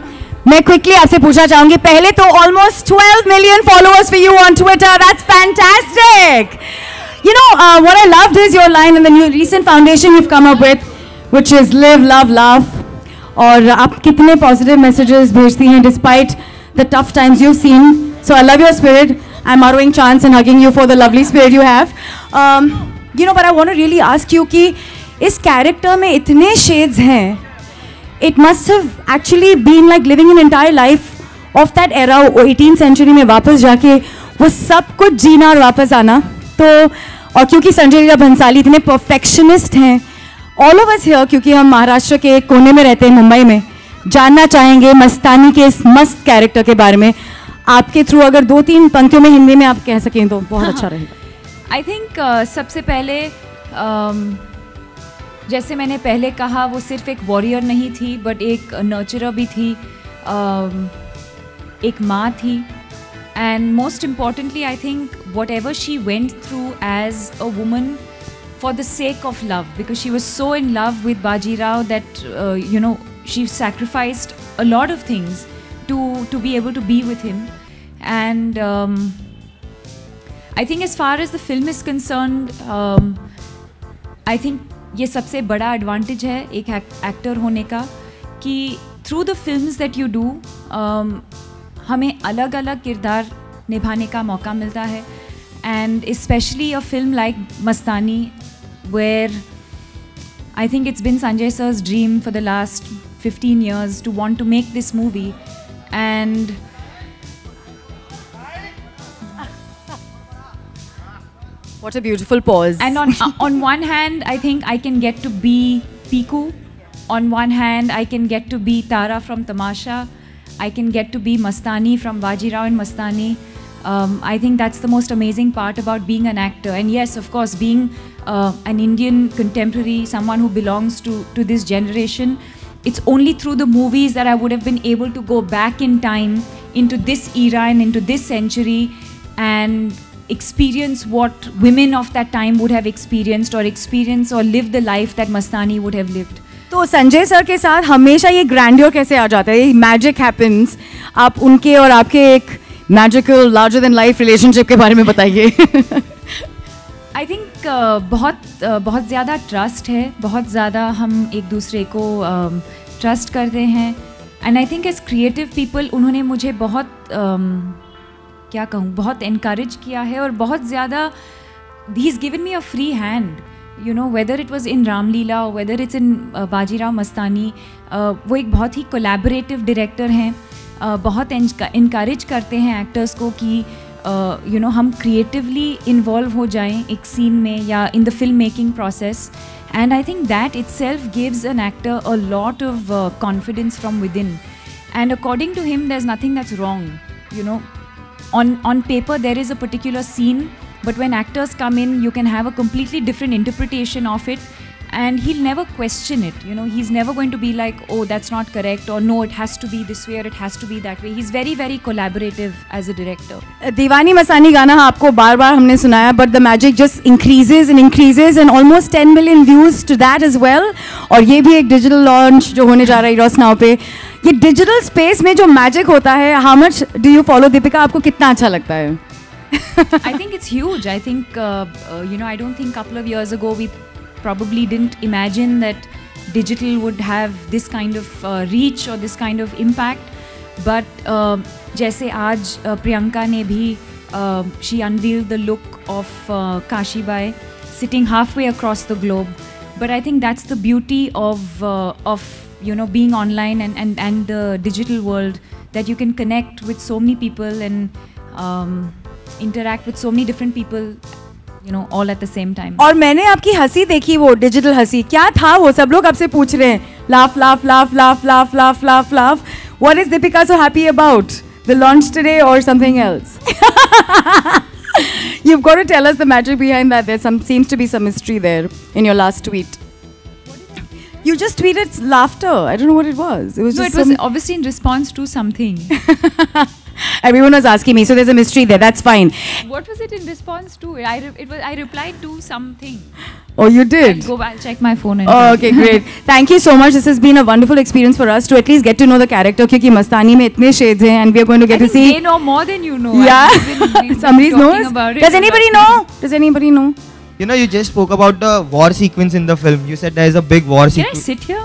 S21: मैं quickly आपसे पूछना चाहूँगी. पहले तो almost 12 million followers for you on Twitter. That's fantastic. You know, what I loved is your line in the new recent foundation you've come up with, which is live, love, laugh. और आप कितने positive messages भेजती हैं despite the tough times you've seen. So I love your spirit. I'm borrowing chance and hugging you for the lovely spirit you have. You know, but I want to really ask you कि इस character में इतने shades हैं. It must have actually been like living an entire life of that era, 18th century में वापस जाके वो सब कुछ जीना और वापस आना. तो और क्योंकि संजय लीला भंसाली इतने perfectionist हैं, all of us here क्योंकि हम महाराष्ट्र के एक कोने में रहते हैं मुंबई में, जानना चाहेंगे मस्तानी के इस मस्त कैरेक्टर के बारे में. आपके थ्रू अगर 2-3 पंक्तियों में हिंदी में आप कह सकें तो बहुत अच्छा रहेगा.
S4: आई थिंक सबसे पहले जैसे मैंने पहले कहा, वो सिर्फ एक वॉरियर नहीं थी बट एक नर्चरर भी थी, एक माँ थी. And most importantly I think whatever she went through as a woman for the sake of love, because she was so in love with Bajirao that you know, she sacrificed a lot of things to be able to be with him. And I think as far as the film is concerned, I think ये सबसे बड़ा advantage है एक actor होने का कि through the films that you do हमें अलग अलग किरदार निभाने का मौका मिलता है. And especially a film like Mastani, where I think it's been Sanjay sir's dream for the last 15 years to want to make this movie. And
S21: what a beautiful pause.
S4: And on one hand, I think I can get to be Piku. On one hand, I can get to be Tara from Tamasha. I can get to be Mastani from Bajirao and Mastani. I think that's the most amazing part about being an actor. And yes, of course, being an Indian contemporary, someone who belongs to this generation, it's only through the movies that I would have been able to go back in time into this era and into this century and experience what women of that time would have experienced, or experience or live the life that Mastani would have lived.
S21: तो Sanjay sir के साथ हमेशा ये grandeur कैसे आ जाता है, magic happens. आप उनके और आपके एक magical larger than life relationship के बारे में बताइए.
S4: आई थिंक बहुत ज़्यादा ट्रस्ट है, बहुत ज़्यादा हम एक दूसरे को ट्रस्ट करते हैं. And I think as creative people उन्होंने मुझे बहुत क्या कहूँ, बहुत इनकरेज किया है और बहुत ज़्यादा he is given me a free hand. You know, whether it was in Ramleela or whether it's in Bajirao Mastani, वो एक बहुत ही collaborative director हैं, बहुत encourage करते हैं actors को कि you know, हम creatively involve हो जाएं एक scene में या in the filmmaking process. And I think that itself gives an actor a lot of confidence from within. And according to him, there's nothing that's wrong. You know, on paper there is a particular scene, but when actors come in, you can have a completely different interpretation of it, and he'll never question it. You know, he's never going to be like, oh, that's not correct, or no, it has to be this way, or it has to be that way. He's very, very collaborative as a director.
S21: दीवानी मस्तानी गाना आपको बार-बार हमने सुनाया, but the magic just increases and increases, and almost 10 million views to that as well. और ये भी एक digital launch जो होने जा रहा है Eros Now पे. ये digital space में जो magic होता है, how much do you follow, Deepika? आपको कितना अच्छा लगता है?
S4: I think it's huge. I think, you know, I don't think a couple of years ago we probably didn't imagine that digital would have this kind of reach or this kind of impact. But जैसे आज Priyanka ने भी she unveiled the look of Kashibai sitting halfway across the globe. But I think that's the beauty of you know, being online and the digital world, that you can connect with so many people and interact with so many different people, you know, all at the same time.
S21: और मैंने आपकी हंसी देखी, वो digital हंसी, क्या था वो? सब लोग आपसे पूछ रहे हैं, laugh laugh laugh laugh laugh laugh laugh laugh. What is Deepika so happy about? The launch today or something else? You've got to tell us the magic behind that. There seems to be some mystery there in your last tweet. You just tweeted laughter. I don't know what it was. It was
S4: no,
S21: just
S4: it was obviously in response to something.
S21: Everyone was asking me, so there's a mystery there. That's fine.
S4: What was it in response to? I replied to something.
S21: Oh, you did?
S4: I'll go back, check my phone. And
S21: Oh, okay, great. Thank you so much. This has been a wonderful experience for us to at least get to know the character. क्योंकि मस्तानी में इतने shades हैं, and we are going to get to see.
S4: They know more than you know.
S21: Yeah. Somebody
S4: talking
S21: knows.
S4: about it.
S21: Does anybody know? Does anybody know?
S15: You know, you just spoke about the war sequence in the film. You said there is a big war
S4: Can I
S15: sequence.
S4: sit here?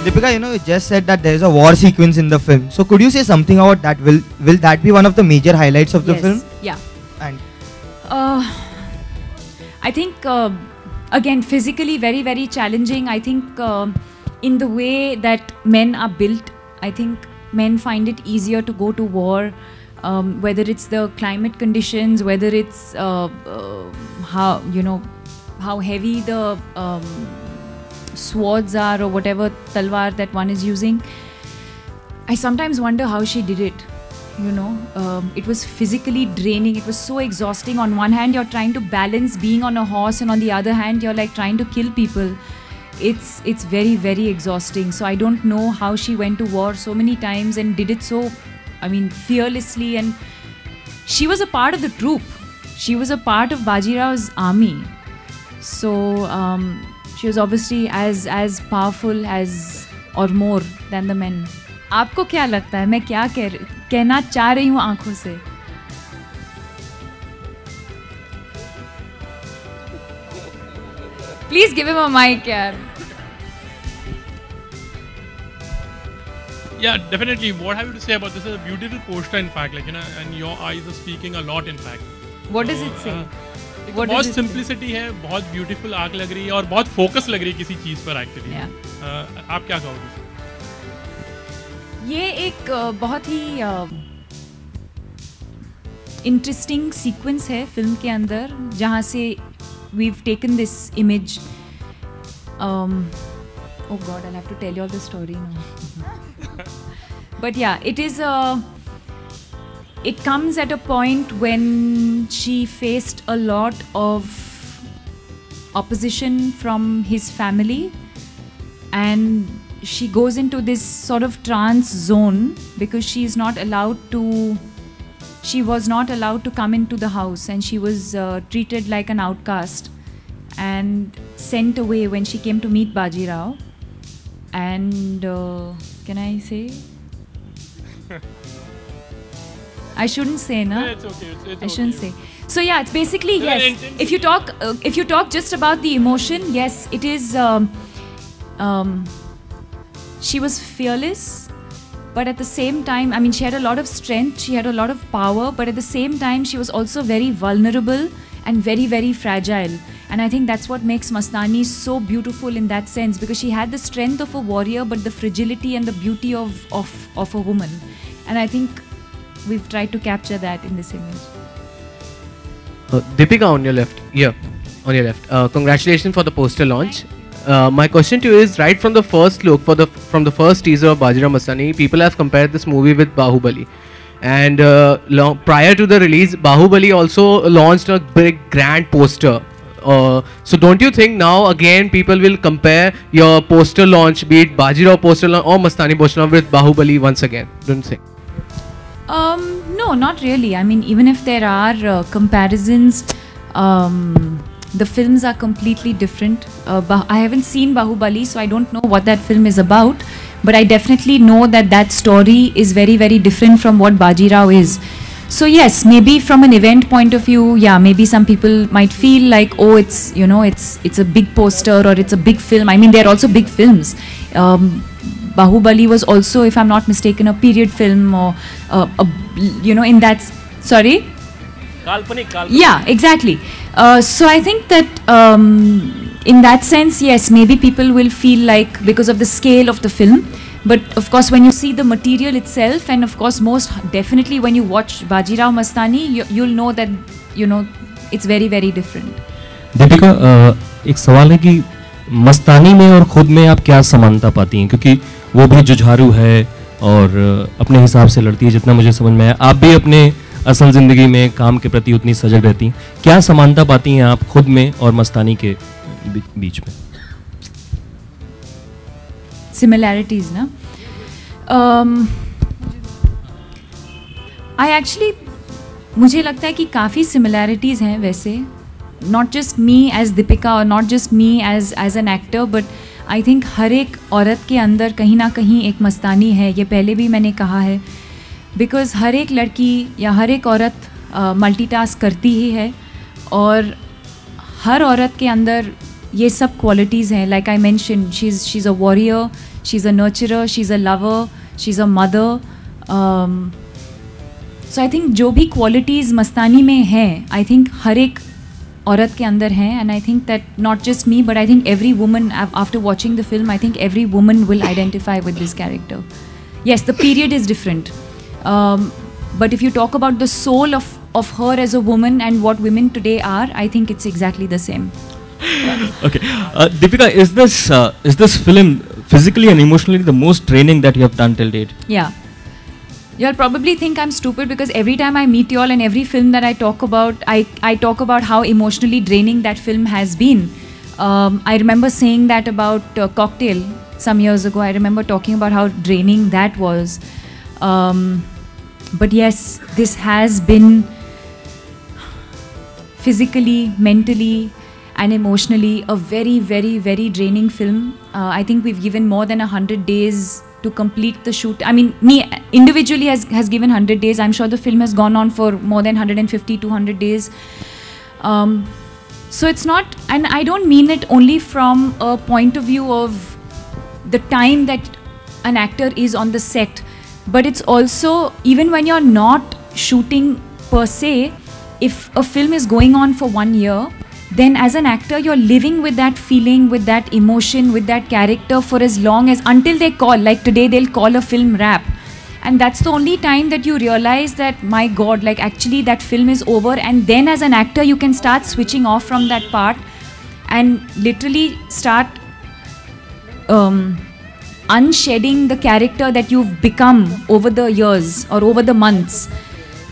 S15: Deepika, you know, you just said that there is a war sequence in the film. So could you say something about that? Will that be one of the major highlights of the film?
S4: Yeah.
S15: And
S4: I think again physically very challenging. I think in the way that men are built, I think men find it easier to go to war, whether it's the climate conditions, whether it's how heavy the swords are or whatever talwar that one is using. I sometimes wonder how she did it. It was physically draining. It was so exhausting. On one hand, you're trying to balance being on a horse, and on the other hand, you're like trying to kill people. It's very exhausting. So I don't know how she went to war so many times and did it so, fearlessly. And she was a part of the troop. She was a part of Bajirao's army. So she was obviously as powerful as or more than the men. आपको क्या लगता है मैं क्या कहना चाह रही हूँ आंखों से? Please give him a mic, यार.
S6: Yeah, definitely. What have you to say about this? Is a beautiful poster, in fact, and your eyes are speaking a lot, in fact.
S4: What does it say?
S6: बहुत simplicity है, बहुत beautiful आग लग रही है और बहुत फोकस लग रही है किसी चीज पर एक्चुअली. आप क्या कहोगे?
S4: ये एक बहुत ही इंटरेस्टिंग सीक्वेंस है फिल्म के अंदर जहाँ से we've taken this image. Oh God, I'll have to tell you all the story now. But yeah, it comes at a point when she faced a lot of opposition from his family, and she goes into this sort of trance zone because she was not allowed to come into the house, and she was treated like an outcast and sent away when she came to meet Bajirao. And can I say? I shouldn't say, no?
S6: Yeah, it's okay.
S4: I shouldn't say. So yeah, it's basically yes. If you talk just about the emotion, yes, it is. She was fearless, but at the same time, she had a lot of strength. She had a lot of power, but at the same time, she was also very vulnerable and very fragile. And I think that's what makes Mastani so beautiful in that sense, because she had the strength of a warrior, but the fragility and the beauty of a woman. And I think we've tried to capture that in this image.
S10: Deepika, on your left. Yeah, on your left. Congratulations for the poster launch. My question to you is, right from the first look, from the first teaser of Bajirao Mastani, people have compared this movie with Bahubali. And prior to the release, Bahubali also launched a big grand poster. So don't you think now again people will compare your poster launch, be it Bajirao poster launch or Mastani poster launch, with Bahubali once again? Don't you think?
S4: No, not really. Even if there are comparisons, the films are completely different. I haven't seen Bahubali, so I don't know what that film is about. But I definitely know that story is very different from what Bajirao is. So yes, maybe from an event point of view, yeah, maybe some people might feel like, oh, it's a big poster or it's a big film. There are also big films. Bahubali was also, if I'm not mistaken, a period film, or in that. Sorry.
S6: Kalpanik.
S4: Yeah, exactly. So I think that in that sense, yes, maybe people will feel like because of the scale of the film. But of course, when you see the material itself, and of course, most definitely when you watch Bajirao Mastani, you'll know that it's very different.
S7: Deepika, एक सवाल है कि मस्तानी में और खुद में आप क्या समानता पाती हैं, क्योंकि वो भी जुझारू है और अपने हिसाब से लड़ती है जितना मुझे समझ में आया, आप भी अपने असल ज़िंदगी में काम के प्रति उतनी सजग रहती हैं। क्या समानता पाती हैं आप खुद में और मस्तानी के बीच में?
S4: Similarities, ना? मुझे लगता है कि काफ़ी similarities हैं वैसे, not just me as Deepika or not just me as an actor, but I think हर एक औरत के अंदर कहीं ना कहीं एक मस्तानी है। ये पहले भी मैंने कहा है, because हर एक लड़की या हर एक औरत मल्टीटास्क करती ही है, और हर औरत के अंदर ये सब क्वालिटीज़ हैं. Like I mention, she is a warrior, she is a नर्चरर, she is a lover, she is a mother. So I think जो भी क्वालिटीज़ मस्तानी में हैं, आई थिंक हर एक औरत के अंदर हैं. And I think that not just me, but I think every woman, after watching the film, I think every woman will identify with this character. Yes, the period is different. But if you talk about the soul of her as a woman and what women today are, I think it's exactly the same.
S7: Okay. Deepika, is this film physically and emotionally the most training that you have done till date?
S4: Yeah. You'll probably think I'm stupid because every time I meet y'all and every film that I talk about, I talk about how emotionally draining that film has been. I remember saying that about Cocktail some years ago. I remember talking about how draining that was. But yes, this has been physically, mentally and emotionally a very, very, very draining film. I think we've given more than 100 days to complete the shoot. I mean, me individually has given 100 days. I'm sure the film has gone on for more than 150, 200 days. So it's not, and I don't mean it only from a point of view of the time that an actor is on the set, but it's also, even when you're not shooting per se, if a film is going on for 1 year, then as an actor you're living with that feeling, with that emotion, with that character for as long as, until they call, like today they'll call a film wrap, and that's the only time that you realize that, my god, like actually that film is over. And then as an actor you can start switching off from that part and literally start unshedding the character that you've become over the years or over the months.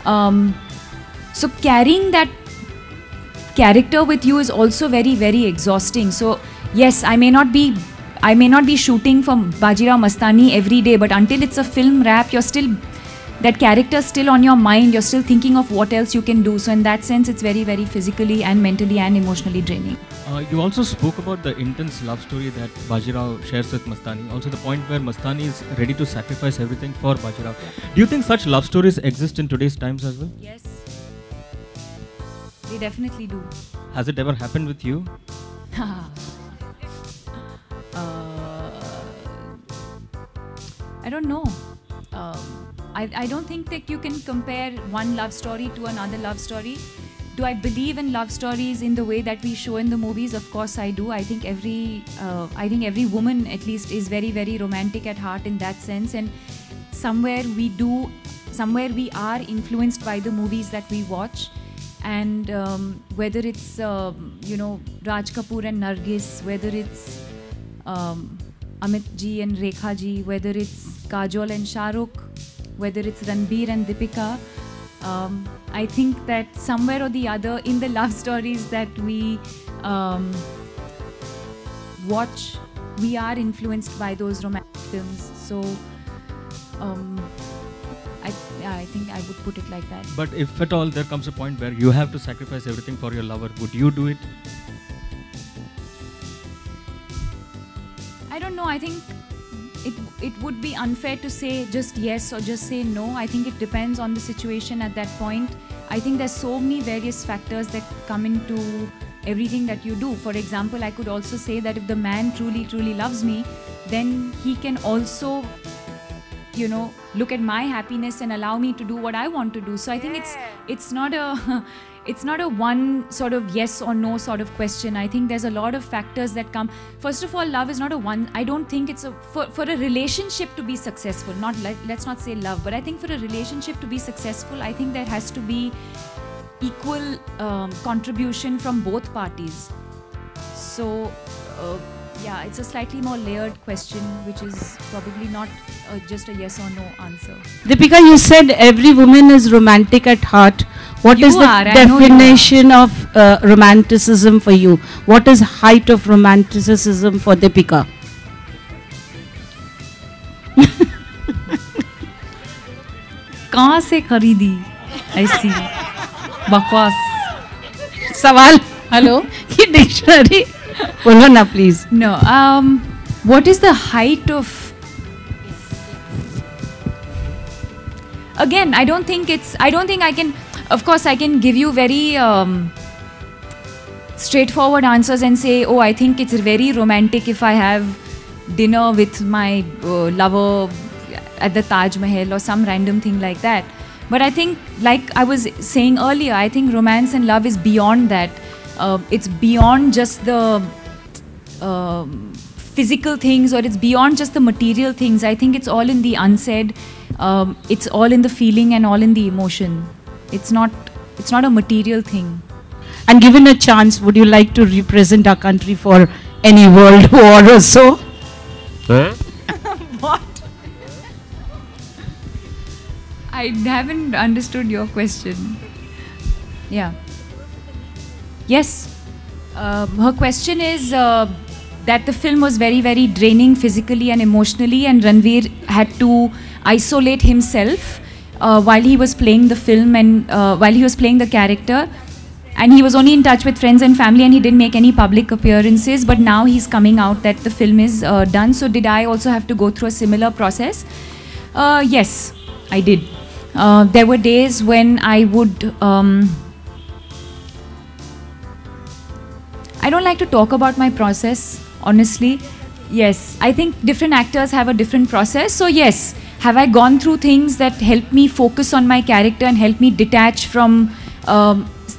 S4: So carrying that character with you is also very, very exhausting. So yes, I may not be shooting for Bajirao Mastani every day, but until it's a film wrap, you're still, that character's still on your mind, you're still thinking of what else you can do. So in that sense, it's very, very physically and mentally and emotionally draining.
S9: You also spoke about the intense love story that Bajirao shares with Mastani. Also the point where Mastani is ready to sacrifice everything for Bajirao. Do you think such love stories exist in today's times as well?
S4: Yes. They definitely do.
S9: Has it ever happened with you?
S4: I don't know. I don't think that you can compare one love story to another love story. Do I believe in love stories in the way that we show in the movies? Of course I do. I think every woman at least is very, very romantic at heart in that sense, and somewhere we are influenced by the movies that we watch. And whether it's Raj Kapoor and Nargis, whether it's Amit ji and Rekha ji, whether it's Kajol and Shahrukh, whether it's Ranveer and Deepika, I think that somewhere or the other in the love stories that we watch, we are influenced by those romantic films. So I think I would put it like that.
S9: But if at all there comes a point where you have to sacrifice everything for your lover, would you do it?
S4: I don't know. I think it would be unfair to say just yes or just say no. I think it depends on the situation at that point. I think there's so many various factors that come into everything that you do. For example, I could also say that if the man truly, truly loves me, then he can also, look at my happiness and allow me to do what I want to do. So I think it's not a one sort of yes or no sort of question. I think there's a lot of factors that come. First of all, love is not a one. I don't think it's for a relationship to be successful. Not like, let's not say love, but I think for a relationship to be successful, I think there has to be equal contribution from both parties. So Yeah, it's a slightly more layered question, which is probably not just a yes or no answer.
S11: Deepika, you said every woman is romantic at heart. What
S4: You
S11: is the
S4: are, I know you
S11: definition of romanticism for you? What is height of romanticism for Deepika?
S4: कहाँ से खरीदी ऐसी बकवास
S11: सवाल hello ये dictionary बोलो ना please
S4: No, what is the height of? Again, I don't think I can. Of course, I can give you very straightforward answers and say, oh, I think it's very romantic if I have dinner with my lover at the Taj Mahal or some random thing like that. But I think, like I was saying earlier, I think romance and love is beyond that. It's beyond just the physical things, or it's beyond just the material things. I think it's all in the unsaid. It's all in the feeling and all in the emotion. It's not a material thing.
S11: And given a chance, would you like to represent our country for any world war or so?
S4: What? I haven't understood your question. Yeah. Yes. Her question is that the film was very, very draining physically and emotionally, and Ranveer had to isolate himself while he was playing the film and while he was playing the character. And he was only in touch with friends and family, and he didn't make any public appearances. But now he's coming out that the film is done. So did I also have to go through a similar process? Yes, I did. There were days when I would... I don't like to talk about my process, honestly. Yes, I think different actors have a different process. So yes, have I gone through things that help me focus on my character and help me detach from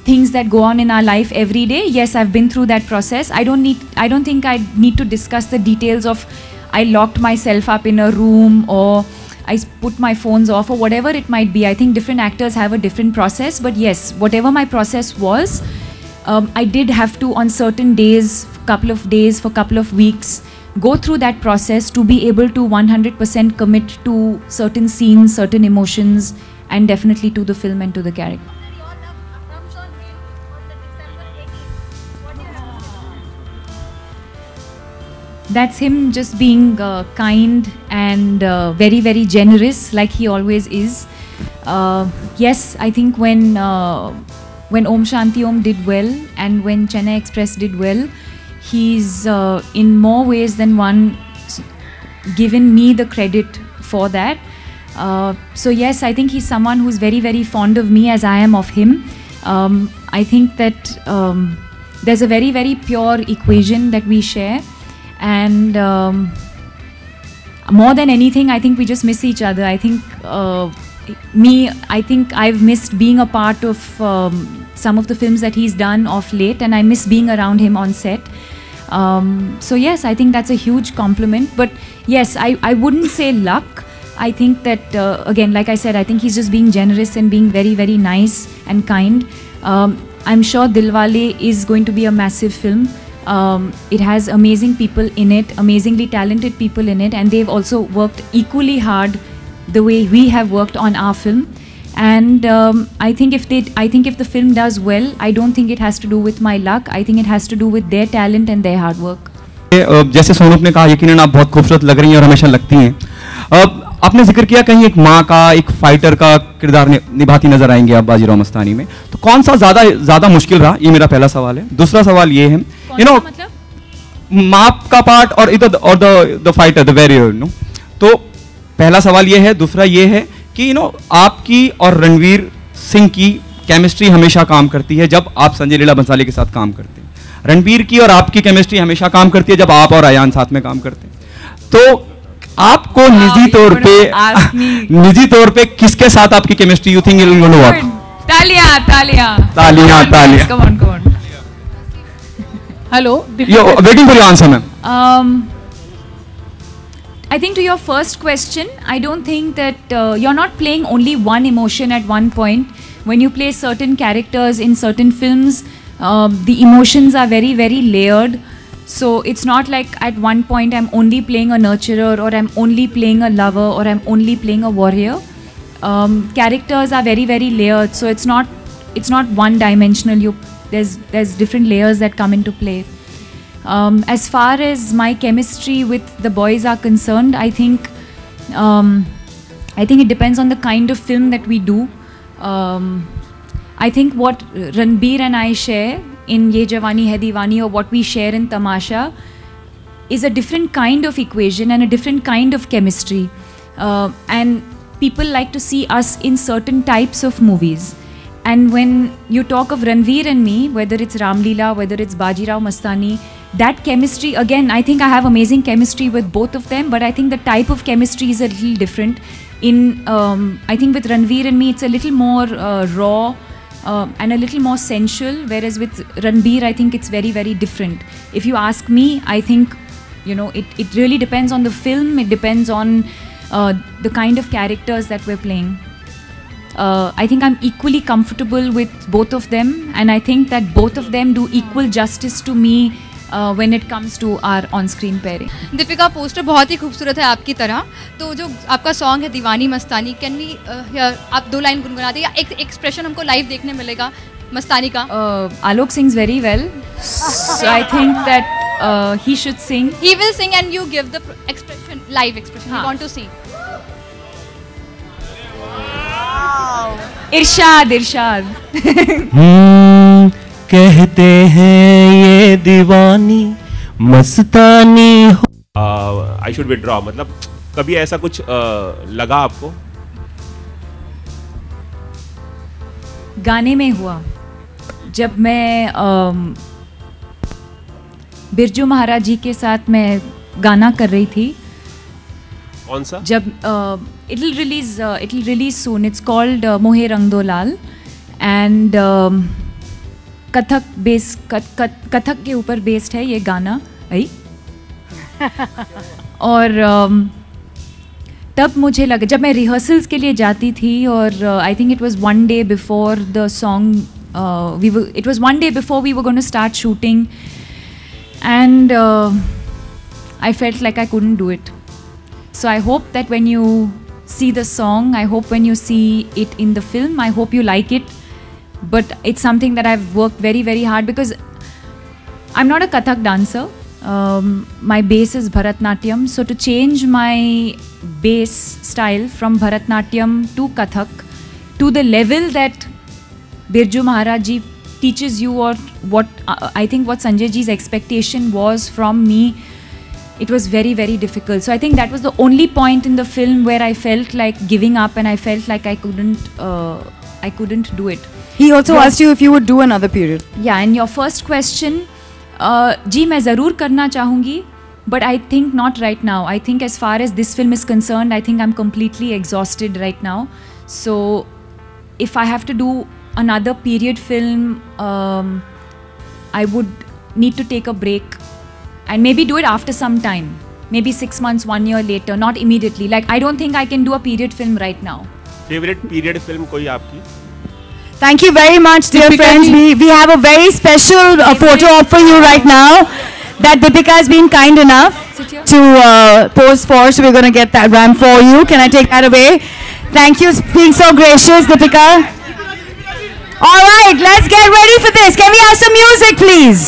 S4: things that go on in our life every day? Yes, I've been through that process. I don't think I need to discuss the details of I locked myself up in a room or I put my phones off or whatever it might be. I think different actors have a different process. But yes, whatever my process was, I did have to, on certain days, couple of days, for couple of weeks, go through that process to be able to 100% commit to certain scenes, certain emotions, and definitely to the film and to the character. That's him just being kind and very, very generous, like he always is. Yes, I think when Om Shanti Om did well and when Chennai Express did well, he's in more ways than one given me the credit for that. So yes, I think he's someone who's very, very fond of me as I am of him. I think that there's a very, very pure equation that we share. And more than anything, I think we just miss each other. I think I think I've missed being a part of some of the films that he's done of late, and I miss being around him on set. So yes, I think that's a huge compliment. But yes, I wouldn't say luck. I think that, again, like I said, I think he's just being generous and being very, very nice and kind. I'm sure Dilwale is going to be a massive film. It has amazing people in it, amazingly talented people in it, and they've also worked equally hard the way we have worked on our film. And I think if the film does well, I don't think it has to do with my luck. I think it has to do with their talent and their hard work.
S8: जैसे सोनूप ने कहा, यकीनन आप बहुत खूबसूरत लग रही हैं और हमेशा लगती हैं. आपने जिक्र किया कहीं एक माँ का, एक फाइटर का किरदार निभाती नजर आएंगे आप बाजीराव मस्तानी में. तो कौन सा ज्यादा मुश्किल रहा? ये मेरा पहला सवाल है. दूसरा सवाल ये है, माँ का पार्ट और द फाइटर, द वेरियर, तो पहला सवाल ये है. दूसरा ये है कि आपकी और रणवीर सिंह की केमिस्ट्री हमेशा काम करती है जब आप संजय लीला भंसाली के साथ काम करते हैं. रणवीर की और आपकी केमिस्ट्री हमेशा काम करती है जब आप और अयान साथ में काम करते हैं. तो आपको निजी तौर पे किसके साथ आपकी chemistry you think it will work?
S4: तालियां तालियां
S8: तालियां तालियां.
S4: Come on, come on.
S11: Hello.
S8: You're waiting for your answer, ma'am.
S4: I think to your first question, I don't think that you're not playing only one emotion at one point. When you play certain characters in certain films, the emotions are very, very layered. So it's not like at one point I'm only playing a nurturer, or I'm only playing a lover, or I'm only playing a warrior. Characters are very, very layered, so it's not one dimensional. There's different layers that come into play. As far as my chemistry with the boys are concerned, I think it depends on the kind of film that we do. I think what Ranbir and I share in Ye Jawani Hai Deewani, or what we share in Tamasha, is a different kind of equation and a different kind of chemistry. And people like to see us in certain types of movies. And when you talk of Ranveer and me, whether it's Ramleela, whether it's Bajirao Mastani, that chemistry, again, I think I have amazing chemistry with both of them, but I think the type of chemistry is a little different. I think with Ranveer and me, it's a little more raw and a little more sensual, whereas with Ranbir, I think it's very, very different. If you ask me, I think, it really depends on the film, it depends on the kind of characters that we're playing. I think I'm equally comfortable with both of them, and I think that both of them do equal justice to me when it comes to our on-screen pairing.
S20: Deepika, poster बहुत ही खूबसूरत है आपकी तरह. तो जो आपका song है दीवानी मस्तानी, can we आप 2 लाइन गुनगुना दें, या एक एक्सप्रेशन हमको लाइव देखने मिलेगा मस्तानी का?
S4: Alok sings very well, so I think that he should sing.
S20: He will sing and you give the expression, live expression. We want to see.
S4: इरशाद
S7: कहते हैं ये दीवानी मस्तानी हो.
S13: आई शुड विड्रॉ, मतलब कभी ऐसा कुछ लगा आपको?
S4: गाने में हुआ, जब मैं बिरजू महाराज जी के साथ मैं गाना कर रही थी.
S13: कौन सा?
S4: जब it'll release soon. It's called मोहे रंग दो लाल, and कथक के ऊपर बेस्ड है ये गाना. और तब मुझे लगा, जब मैं रिहर्सल्स के लिए जाती थी, और I think it was one day before the song, it was one day before we were going to start shooting, and I felt like I couldn't do it. So I hope that when you see the song, I hope when you see it in the film, I hope you like it. But it's something that I've worked very, very hard, because I'm not a Kathak dancer. My base is Bharatnatyam. So to change my base style from Bharatnatyam to Kathak to the level that Birju Maharaj ji teaches you, or what I think what Sanjay ji's expectation was from me, it was very, very difficult. So I think that was the only point in the film where I felt like giving up, and I felt like I couldn't do it.
S21: He also asked you if you would do another period.
S4: Yeah, and your first question, जी मैं ज़रूर करना चाहूँगी, but I think not right now. I think as far as this film is concerned, I think I'm completely exhausted right now. So if I have to do another period film, I would need to take a break and maybe do it after some time, maybe 6 months, 1 year later, not immediately. Like, I don't think I can do a period film right now.
S13: Favorite period film कोई आपकी?
S21: Thank you very much, dear friends. We have a very special photo op for you right now that Deepika has been kind enough to pose for. So we're going to get that ramp for you. Can I take that away? Thank you for being so gracious, Deepika. All right, let's get ready for this. Can we have some music, please?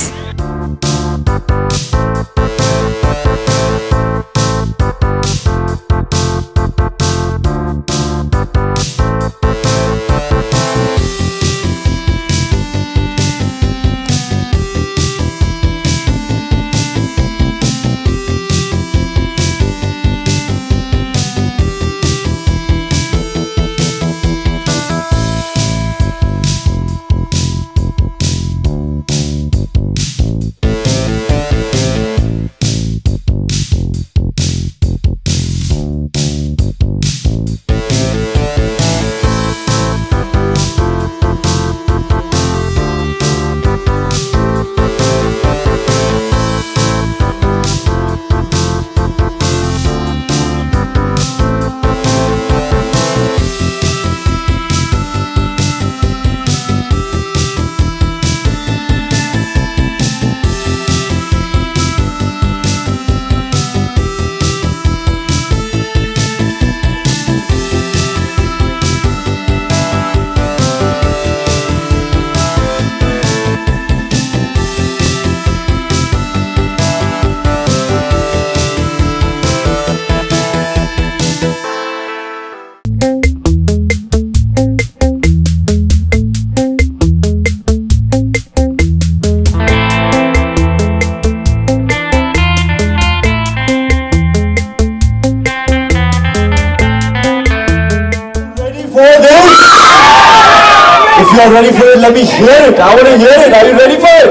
S14: ready for it? Let me hear it. I want to hear it. Are you ready for it?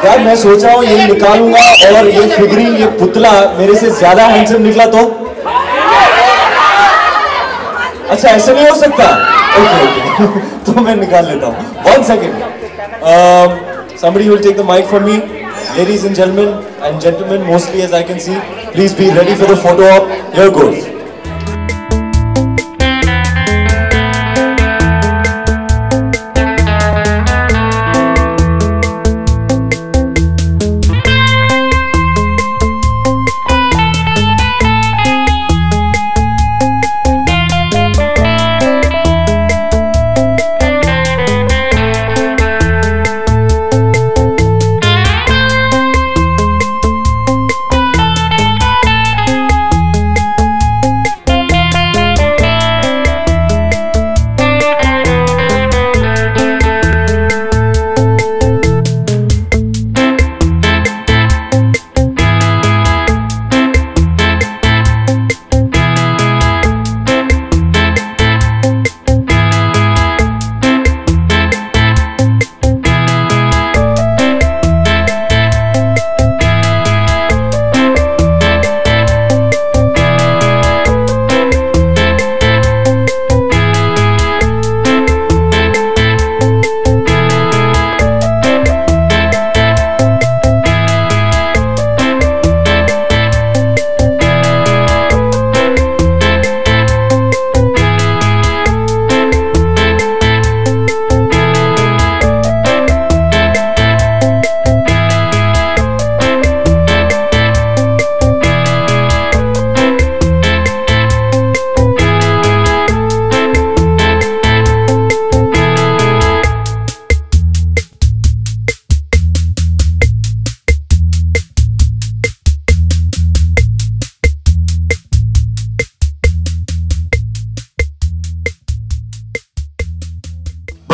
S14: यार मैं सोच रहा हूँ ये निकालूंगा और ये figuring, ये पुतला मेरे से ज्यादा हैंडसम निकला तो अच्छा ऐसे नहीं हो सकता. ओके तो मैं निकाल लेता हूँ. 1 second. Somebody will take the mic from me. Ladies and gentlemen, mostly as I can see, please be ready for the photo op. Here goes.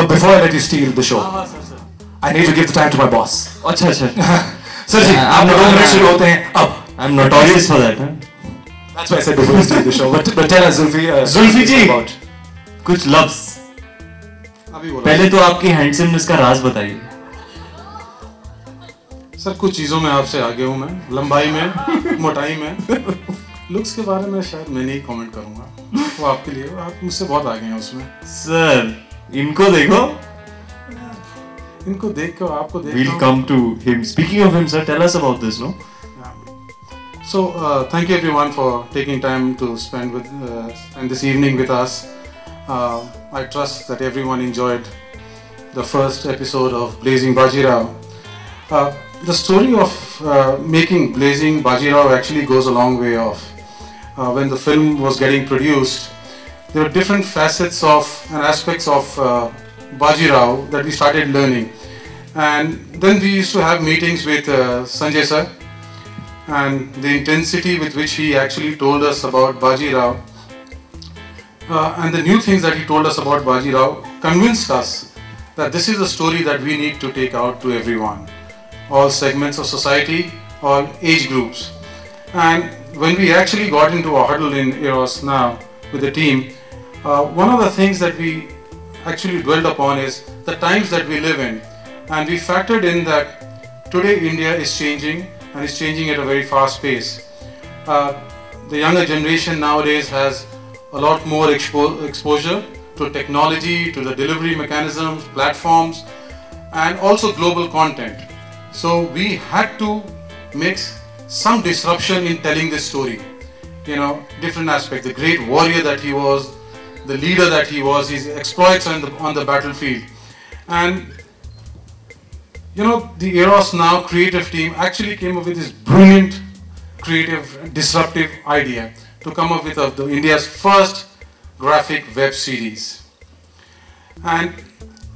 S22: Before I let you steal the show, I need to give the time to my boss.
S9: अच्छा
S22: Sir जी, आप 2 minute शुरू होते हैं अब.
S9: I'm notorious for that.
S22: That's why I said before you steal the show. But tell us, Zulfi.
S9: Zulfi जी, कुछ लफ्ज. पहले तो आपकी हैंडसमनेस का राज बताइए.
S23: सर कुछ चीजों में आपसे आगे हूँ मैं, लंबाई में, मोटाई में. लुक्स के बारे में शायद मैं नहीं कमेंट करूंगा, वो आपके लिए, आप मुझसे बहुत आगे हैं उसमें.
S9: सर इनको देखो.
S23: इनको देख के आपको देख.
S9: We'll come to him. Speaking of him, sir, tell us about this, no?
S23: So thank you everyone for taking time to spend this evening with us. I trust that everyone enjoyed the first episode of Blazing Bajirao. The story of making Blazing Bajirao actually goes a long way off. When the film was getting produced, there were different facets of and aspects of Bajirao that we started learning, and then we used to have meetings with Sanjay sir, and the intensity with which he actually told us about Bajirao and the new things that he told us about Bajirao convinced us that this is a story that we need to take out to everyone, all segments of society, all age groups. And when we actually got into a huddle in Eros now with the team, one of the things that we actually dwelled upon is the times that we live in, and we factored in that today India is changing, and is changing at a very fast pace. The younger generation nowadays has a lot more exposure to technology, to the delivery mechanisms, platforms, and also global content. So we had to make some disruption in telling this story. You know, different aspects, the great warrior that he was, the leader that he was, his exploits on the battlefield. And you know, the Eros Now creative team actually came up with this brilliant, creative, disruptive idea to come up with India's first graphic web series. And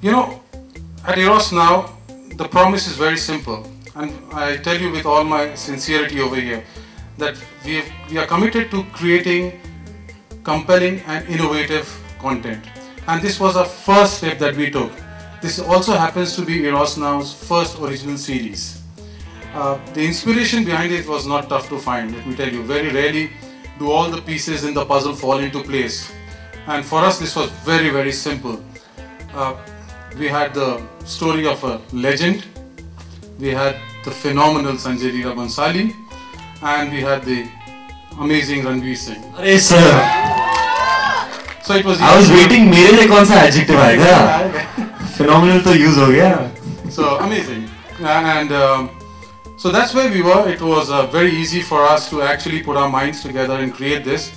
S23: you know, at Eros Now, the promise is very simple, and I tell you with all my sincerity over here that we are committed to creating compelling and innovative content, and this was our first step that we took. This also happens to be Eros Now's first original series. The inspiration behind it was not tough to find, let me tell you. Very rarely do all the pieces in the puzzle fall into place, and for us this was very, very simple. We had the story of a legend. We had the phenomenal Sanjay Leela Bhansali, and we had the amazing Ranveer Singh.
S14: अरे sir,
S23: So it was.
S14: I was waiting. मेरे लिए कौन सा adjective आएगा? Phenomenal तो use हो गया.
S23: So amazing, and so that's where we were. It was very easy for us to actually put our minds together and create this.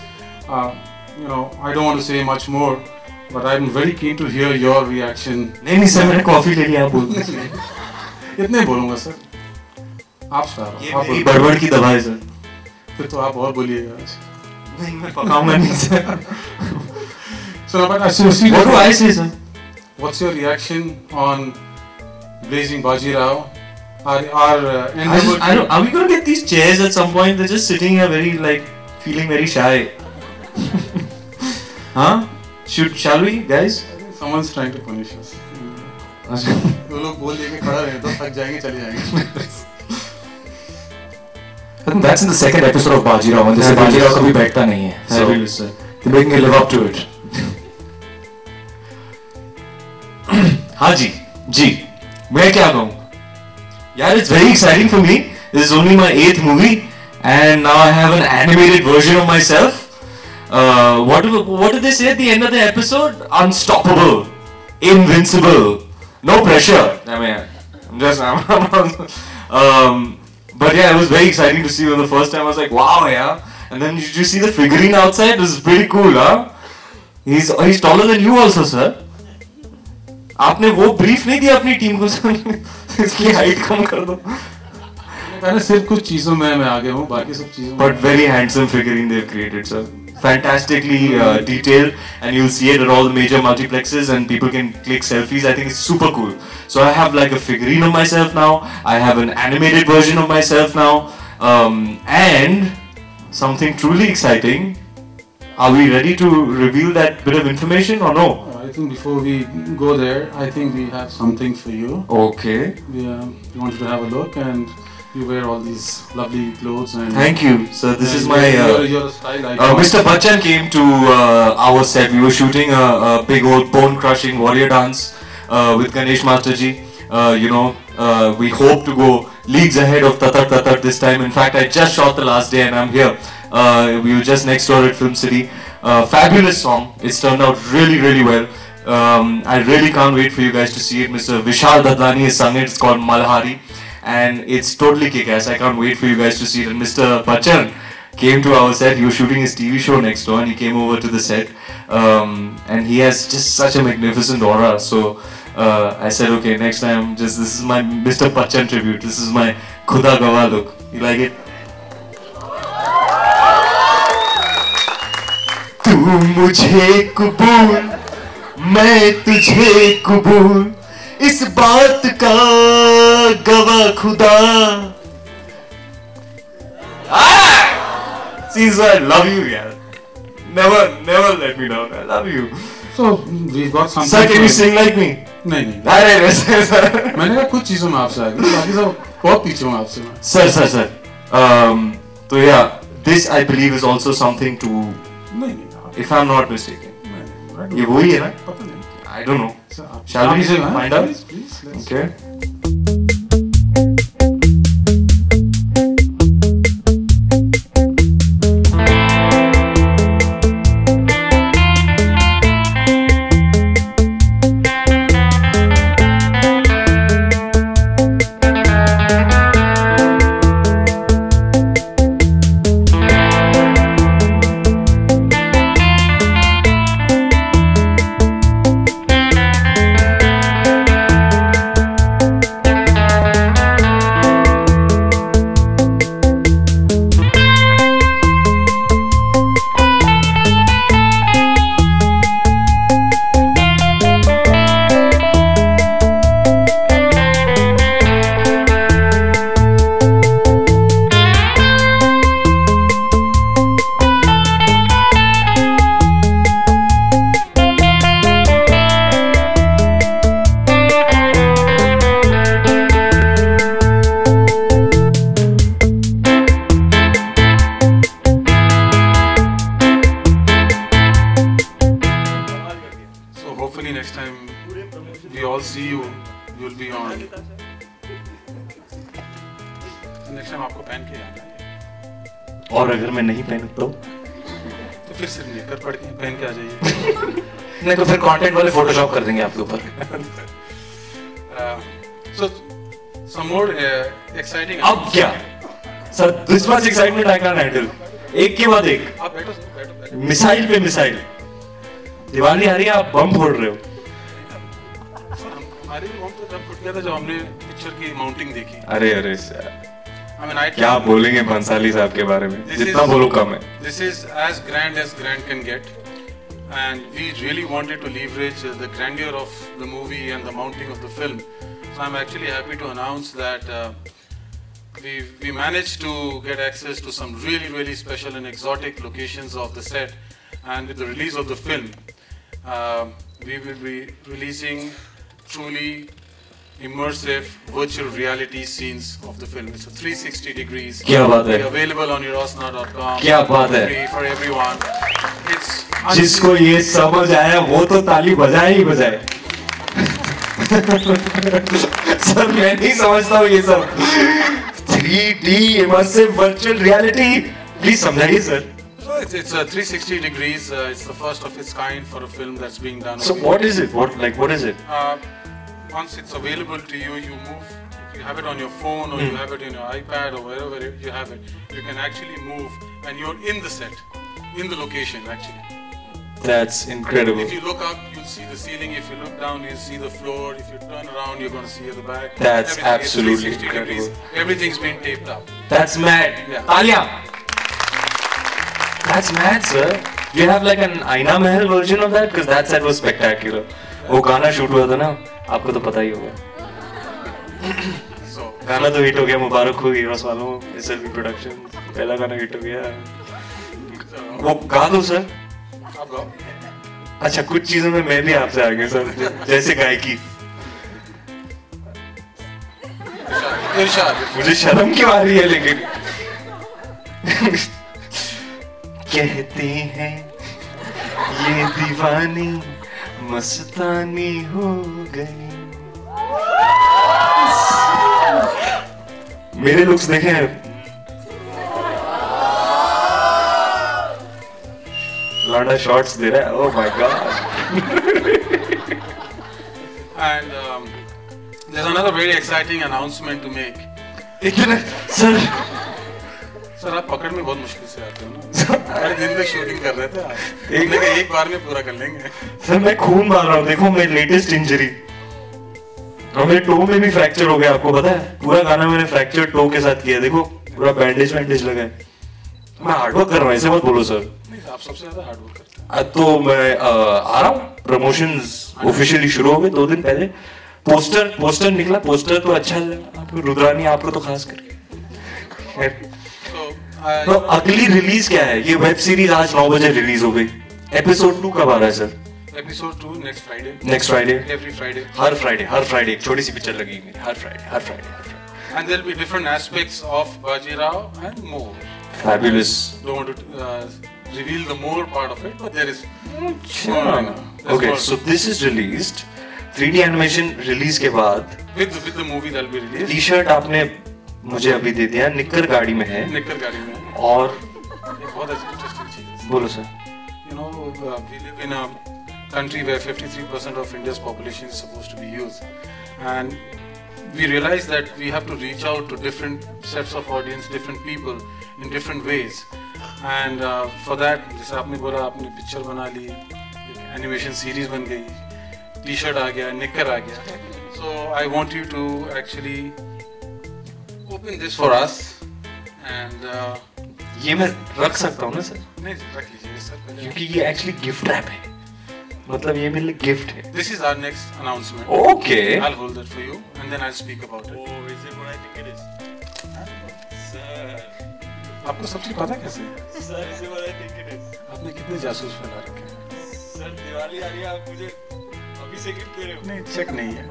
S23: You know, I don't want to say much more, but I'm very keen to hear your reaction.
S14: नहीं sir, मैंने coffee ले लिया, आप बोल.
S23: इतने बोलूँगा sir. आप star.
S14: ये मेरी बड़बड़ की दवा है सर.
S23: फिर तो आप और बोलिएगा.
S14: नहीं मैं पकाऊंगा नहीं sir.
S23: So, but seriously,
S14: what do I say, sir?
S23: What's your reaction on Blazing Bajirao? Are
S14: are we gonna get these chairs at some point? They're just sitting here, very like feeling very shy. Huh? Shall we, guys?
S23: Someone's trying to punish us. दो लोग बोल लेके खड़ा रहे तो थक जाएंगे चले जाएंगे.
S22: I think that's in the second episode of Bajirao. when they say Bajirao कभी बैठता नहीं है.
S14: Fabulous, sir.
S22: They're making it live up to it.
S14: हाँ जी, मैं क्या कहूँ? यार, it's very exciting for me. This is only my 8th movie, and now I have an animated version of myself. What did they say at the end of the episode? Unstoppable, invincible, no pressure. I mean, but yeah, it was very exciting to see for the first time. I was like, wow, yeah. And then did you see the figurine outside? This is pretty cool, huh? He's taller than you also, sir. आपने वो brief नहीं दिया अपनी team को इसकी height कम कर दो.
S23: मैंने सिर्फ कुछ चीजों में मैं आगे हूँ, बाकी सब चीजों.
S14: But very handsome figurine they've created, sir. Fantastically detailed, and you'll see it at all the major multiplexes, and people can click selfies. I think it's super cool. So I have like a figurine of myself now. I have an animated version of myself now, and something truly exciting. Are we ready to reveal that bit of information or no?
S23: I think before we go there, I think we have something for you.
S14: Okay.
S23: We wanted to have a look, and you wear all these lovely clothes. And
S14: thank you. So this is my.
S23: You're a style icon.
S14: Mr. Bachchan came to our set. We were shooting a big old bone-crushing warrior dance with Ganesh Masterji. We hope to go leagues ahead of Tatar Tatar this time. In fact, I just shot the last day, and I'm here. We were just next door at Film City. Fabulous song. It's turned out really, really well. I really can't wait for you guys to see it. Mr. Vishal Dadlani has sung it. It's called Malhari, and it's totally kick-ass. I can't wait for you guys to see it. And Mr. Bachchan came to our set. He was shooting his TV show next door, and he came over to the set. And he has just such a magnificent aura. So I said, okay, next time, this is my Mr. Bachchan tribute. This is my Khuda Gawah look. You like it? तू मुझे कबूल, मैं तुझे कबूल, इस बात का गवाह खुदा. See, sir, I love you, yeah. Never let me down. I love you.
S23: So we've got something.
S14: Sir, can you sing like me?
S23: नहीं.
S14: अरे sir.
S23: मैंने कहा कुछ चीजों में आपसे आगे, बाकी सब बहुत पीछे हूँ आपसे मैं.
S14: Sir. So yeah, this I believe is also something to.
S23: नहीं.
S14: If I'm not mistaken. ये वही है ना? I don't know. Shall we find out?
S23: Please,
S14: okay.
S23: we all see you, you'll be on. Next time आपको पहन के आना है.
S3: और अगर मैं नहीं पहनूं तो
S23: फिर सिर्फ निकर पड़ के पहन के आ जाइए.
S3: नहीं तो फिर कंटेंट वाले फोटोशॉप कर देंगे आपके ऊपर.
S23: So some more exciting.
S3: अब क्या? Sir, this much excitement I can't handle. एक के बाद एक.
S23: आप बैठो.
S3: मिसाइल पे मिसाइल. दिवाली आ रही है, आप बम फोड़ रहे हो.
S23: हमारी बम तो जब फट गया था जब हमने पिक्चर की माउंटिंग देखी.
S3: अरे क्या बोलेंगे बंसाली साहब के बारे में? जितना बोलो कम है.
S23: This is as grand can get, and we really wanted to leverage the grandeur of the movie and the mounting of the film. So I'm actually happy to announce that we managed to get access to some really special and exotic locations of the set, and with the release of the film, we will be releasing truly immersive virtual reality scenes of the film. It's a 360 degrees.
S3: क्या बात है?
S23: Available on eurosnar.com.
S3: क्या बात है?
S23: Free for everyone. It's
S3: जिसको ये समझ आया वो तो ताली बजाए ही बजाए. सर मैं नहीं समझता हूँ ये सब. 3D immersive virtual reality. Please समझाइए sir.
S23: So it's a 360 degrees. It's the first of its kind for a film that's being done.
S3: So what is it? What is it?
S23: Once it's available to you, you move. If you have it on your phone or you have it in your iPad or wherever you have it, you can actually move and you're in the set, in the location actually.
S3: That's incredible.
S23: If you look up, you'll see the ceiling. If you look down, you'll see the floor. If you turn around, you're going to see at the back.
S3: That's
S23: Everything
S3: absolutely
S23: is 360 degrees. Everything's been taped up.
S3: That's mad.
S23: Yeah.
S3: Talia. That's mad, sir. Do you have like an Aina Mahal version of that? Because that set was spectacular. वो गाना shoot हुआ था ना, आपको तो पता ही होगा. गाना तो हिट हो गया, मुबारक हो हीरोस वालों. SLB प्रोडक्शन पहला गाना हिट हो गया. वो गा दो सर.
S23: आप गाओ.
S3: अच्छा कुछ चीजों में मैं भी आपसे आगे सर, जैसे गायकी. मुझे शर्म क्यों आ रही है लेकिन. कहते हैं ये दीवानी मस्तानी हो गई. मेरे लुक्स देखे हैं. लौंडा शॉट्स दे रहा है. Oh my God.
S23: And there's another very exciting announcement to make. Sir आप पकड़ में बहुत मुश्किल से आते हो ना. सारे दिन तक शूटिंग कर रहे थे आप. एक बार में पूरा कर लेंगे.
S3: सर मैं खून मार रहा हूँ. देखो मेरी लेटेस्ट इंजरी और मेरे टो में भी फ्रैक्चर हो गया. आपको पता है पूरा गाना मैंने फ्रैक्चर टो के साथ किया. देखो पूरा बैंडेज लगा है. मैं हार्डवर्क कर रहा हूँ, ऐसे मत बोलो सर.
S23: नहीं आप सबसे ज्यादा हार्डवर्क करते हैं.
S3: तो मैं आ रहा हूँ. प्रमोशंस ऑफिशियली शुरू हो गए 2 दिन पहले. पोस्टर निकला. पोस्टर तो अच्छा लगा. रुद्रानी आपको तो खास करके. तो अगली रिलीज क्या है? ये वेब सीरीज आज 9 बजे रिलीज हो गई. एपिसोड 2 कब आ रहा है sir?
S23: Episode 2 next Friday. Every Friday. हर फ्राइडे एक छोटी सी पिक्चर लगी मेरी. हर Friday. And there'll be different aspects of Bajirao and more.
S3: Fabulous.
S23: Don't want to reveal the more part of it, but there is.
S3: Okay, so this is released. 3D animation release के बाद.
S23: With the movie that'll be released.
S3: T-shirt आपने मुझे अभी दे दिया. निक्कर गाड़ी में है. और
S23: एक बहुत इंटरेस्टिंग चीज.
S3: बोलो sir.
S23: You know, we live in a country where 53% of India's population is supposed to be youth, and we realize that we have to reach out to different sets of audience, different people in different ways, and for that, जैसे आपने बोला आपने picture बना ली, animation series बन गई, T-shirt आ गया, निक्कर आ गया. So I want you to actually open this for us, and
S3: ये मैं रख सकता हूँ ना सर?
S23: नहीं रख लीजिए सर.
S3: क्योंकि ये एक्चुअली गिफ्ट रैप है. मतलब ये मेरे लिए गिफ्ट है.
S23: This is our next announcement.
S3: Okay.
S23: I'll hold that for you, and then I'll speak about it.
S3: Oh, is it what I think it is? Sir.
S23: आपको सब चीज पता कैसे?
S3: Sir, is it what I think it is?
S23: आपने कितने जासूस फैला रखे हैं?
S3: सर दिवाली आ रही है, आप मुझे अभी से गिफ्ट दे रहे हो?
S23: नहीं चेक नहीं है.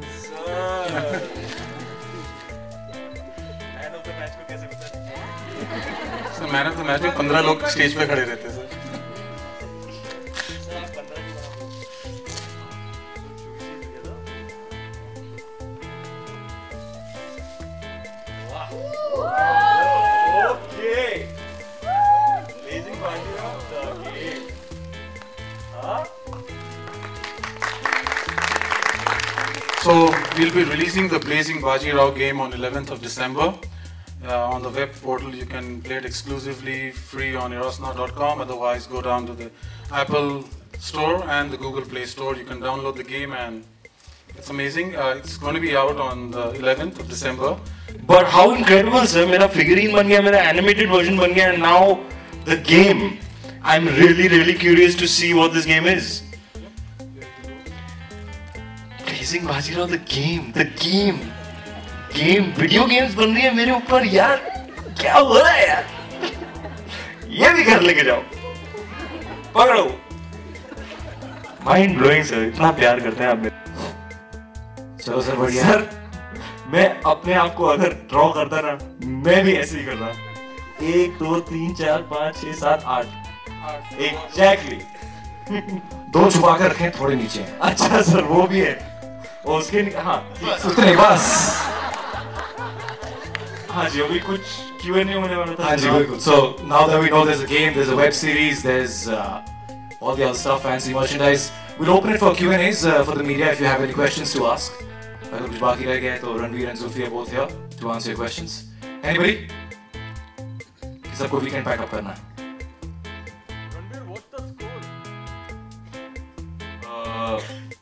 S3: मैन ऑफ द मैच को कैसे बता?
S23: Sir man of the match में 15 लोग स्टेज पे खड़े रहते हैं sir. So we'll be releasing the Blazing Bajirao game on 11th of December. On the web portal, you can play it exclusively free on erosna.com. Otherwise, go down to the Apple Store and the Google Play Store. You can download the game, and it's amazing. It's going to be out on the 11th of December.
S5: But how incredible, sir! मेरा figurine बन गया, मेरा animated version बन गया, and now the game. I'm really curious to see what this game is. Blazing Bajirao, the game. Video games बन रही है मेरे ऊपर यार. क्या हो रहा है यार? ये भी घर लेके जाओ. पकड़ो. Mind blowing, sir. इतना प्यार करते हैं आप मेरे. चलो सर बढ़िया. सर, मैं अपने आप को अगर ड्रॉ करता ना, मैं भी ऐसे ही करता. 1 2 3 4 5 6 7 8. Exactly.
S22: 2 छुपा कर रखें थोड़े नीचे.
S5: अच्छा सर, वो भी है. और उसके हाँ.
S22: उतने बस.
S5: हाँ जी, अभी कुछ Q&A होने वाला था.
S22: हाँ जी, बिल्कुल. So now that we know there's a game, there's a web series, there's all the other stuff, fancy merchandise. We'll open it for Q&As for the media if you have any questions to ask. अगर कुछ बाकी रह गया तो Ranveer and Zulfi are both here to answer your questions. Anybody? सबको weekend pack up करना है.
S2: Ranveer, what's the score?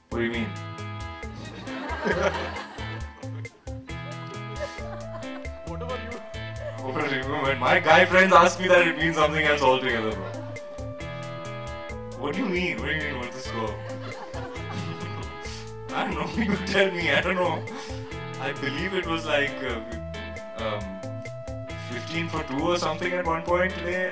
S5: What do you mean? When my guy friends ask me that, it means something else altogether, bro. What do you mean? What do you mean? What's the score? I don't know. You tell me. I don't know. I believe it was like 15 for 2 or something at one point today.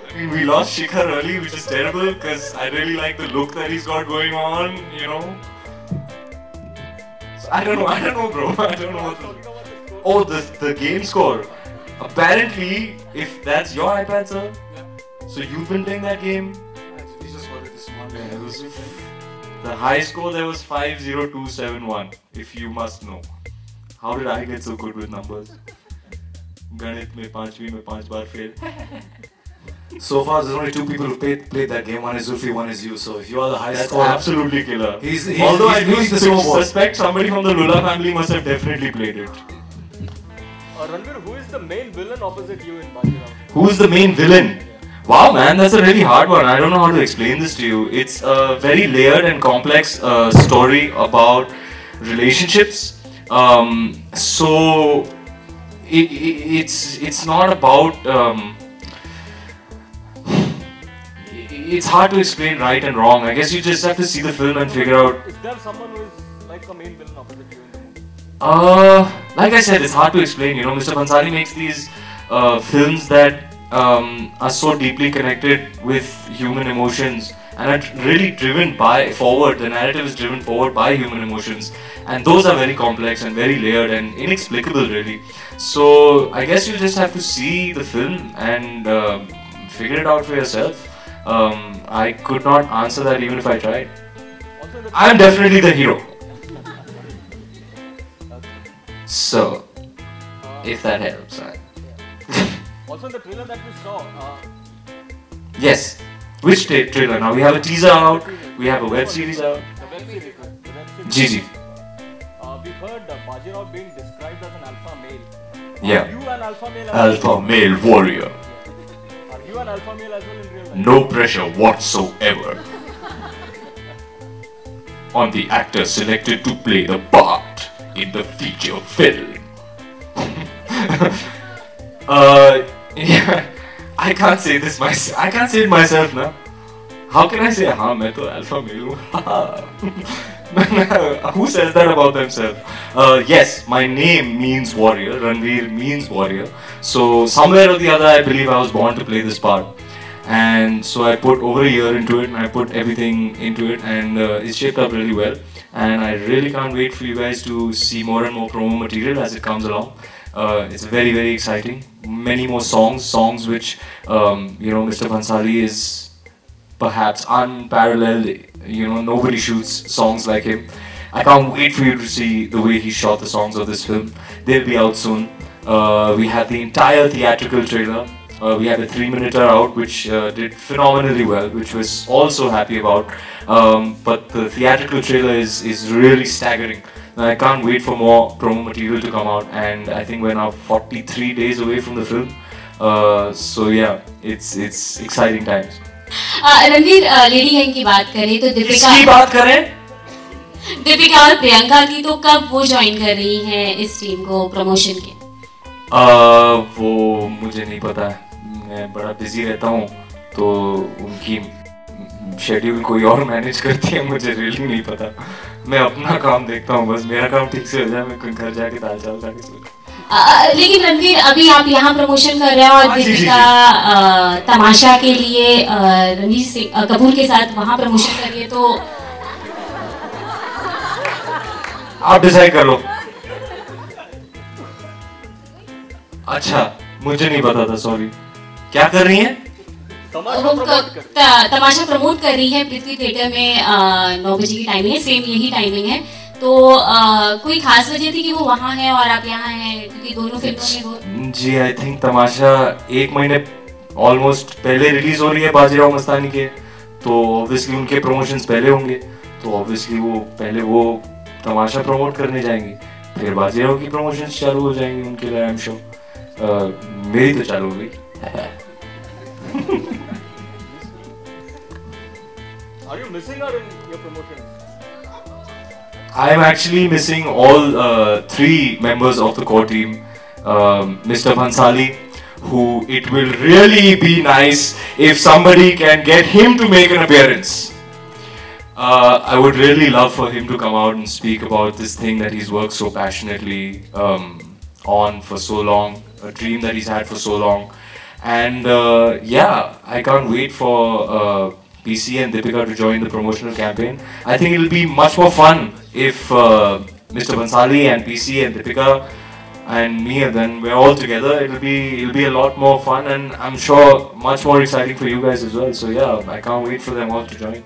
S5: I mean, we lost Shikhar early, which is terrible because I really like the look that he's got going on, you know. So I don't know, bro. I don't know what the... Oh, the game score. Apparently, if that's your iPad, sir, so you've been playing that game.
S23: We just got it this morning.
S5: Yeah, it was the high score there was 50271, if you must know. How did I get so good with numbers? Ganit mein 5वीं में 5 बार fail.
S22: So far, there's only 2 people who played that game. One is Zulfi, one is you. So if you are the highest
S5: That's
S22: score,
S5: absolutely killer.
S22: Although I do
S5: suspect somebody from the Lula family must have definitely played it.
S2: Ranveer, who is the main villain opposite you in Bajirao?
S5: Who is the main villain? Wow, man, that's a really hard one. I don't know how to explain this to you. It's a very layered and complex story about relationships. So it's not about. It's hard to explain right and wrong. I guess you just have to see the film and figure out.
S2: Is there someone who is like a main villain opposite you in the movie?
S5: Like I said, it's hard to explain. You know, Mr. Bhansali makes these films that are so deeply connected with human emotions and are really driven forward. The narrative is driven forward by human emotions, and those are very complex and very layered and inexplicable, really. So I guess you just have to see the film and figure it out for yourself. I could not answer that even if I tried. I am definitely the hero. So, if that helps, right?
S2: Also, in the trailer that we saw.
S5: Yes. Which trailer? Now we have a teaser out. We have a web series out.
S2: The web series.
S5: Gigi.
S2: We heard Bajirao being described as an alpha male.
S5: Yeah.
S2: Are you an alpha male?
S5: Alpha male warrior.
S2: Are you an alpha male as well in real life?
S5: No pressure whatsoever on the actor selected to play the part in the feature film. Yeah, I can't say this myself. I can't say it myself now. How can I say, हाँ मैं तो alpha male हूँ? Who says that about themselves? Yes, my name means warrior. Ranveer means warrior. So somewhere or the other, I believe I was born to play this part. And so I put over a year into it, and I put everything into it, and it's shaped up really well. And I really can't wait for you guys to see more and more promo material as it comes along. It's very exciting. Many more songs which Mr. Bhansali is perhaps unparalleled. You know, nobody shoots songs like him. I can't wait for you to see the way he shot the songs of this film. They'll be out soon. We have the entire theatrical trailer We had a 3-minute out, which did phenomenally well, which was also happy about. But the theatrical trailer is really staggering. I can't wait for more promo material to come out, and I think we're now 43 days away from the film. So yeah, it's exciting times.
S12: Ranveer, lady gang की बात करें तो दीपिका और प्रियंका की, तो कब वो join कर रही हैं इस टीम को प्रमोशन के?
S5: वो मुझे नहीं पता है, मैं बड़ा बिजी रहता हूँ, तो उनकी शेड्यूल कोई और मैनेज करती है, मुझे रियली नहीं पता। मैं अपना काम देखता हूँ, बस मेरा काम ठीक से हो जाए, मैं घर जाके दाल चावल खा के सो जाऊँ।
S12: लेकिन रणवीर, अभी आप यहाँ प्रमोशन कर रहे हैं और दीपिका तमाशा के लिए रणवीर कपूर के साथ वहाँ प्रमोशन कर रही है, तो
S5: आप डिसाइड कर लो। अच्छा, मुझे नहीं पता था, सॉरी। क्या कर रही हैं?
S12: तमाशा प्रमोट कर रही है पृथ्वी थिएटर में। 9 बजे की टाइमिंग है, सेम यही टाइमिंग है, तो कोई खास वजह थी कि वो वहाँ है और आप यहाँ हैं, क्योंकि दोनों फिल्मों में वो।
S5: जी, आई थिंक तमाशा 1 महीने ऑलमोस्ट पहले रिलीज हो रही है बाजीराव मस्तानी के, तो ऑब्वियसली उनके प्रमोशंस पहले होंगे, तो ऑब्वियसली वो पहले वो तमाशा प्रमोट करने जाएंगे, फिर बाजीराव की प्रमोशंस चालू हो जाएंगे उनके लिए, आई एम श्योर। मेरी तो चालू हो गई।
S7: Are you missing her in your promotion?
S5: I am actually missing all 3 members of the core team. Mr. Bhansali, who it will really be nice if somebody can get him to make an appearance. I would really love for him to come out and speak about this thing that he's worked so passionately on for so long, a dream that he's had for so long. And yeah, I can't wait for PC and Deepika to join the promotional campaign. I think it'll be much more fun if Mr. Bhansali and PC and Deepika and me, and then we're all together. It'll be a lot more fun, and I'm sure much more exciting for you guys as well. So yeah, I can't wait for them all to join.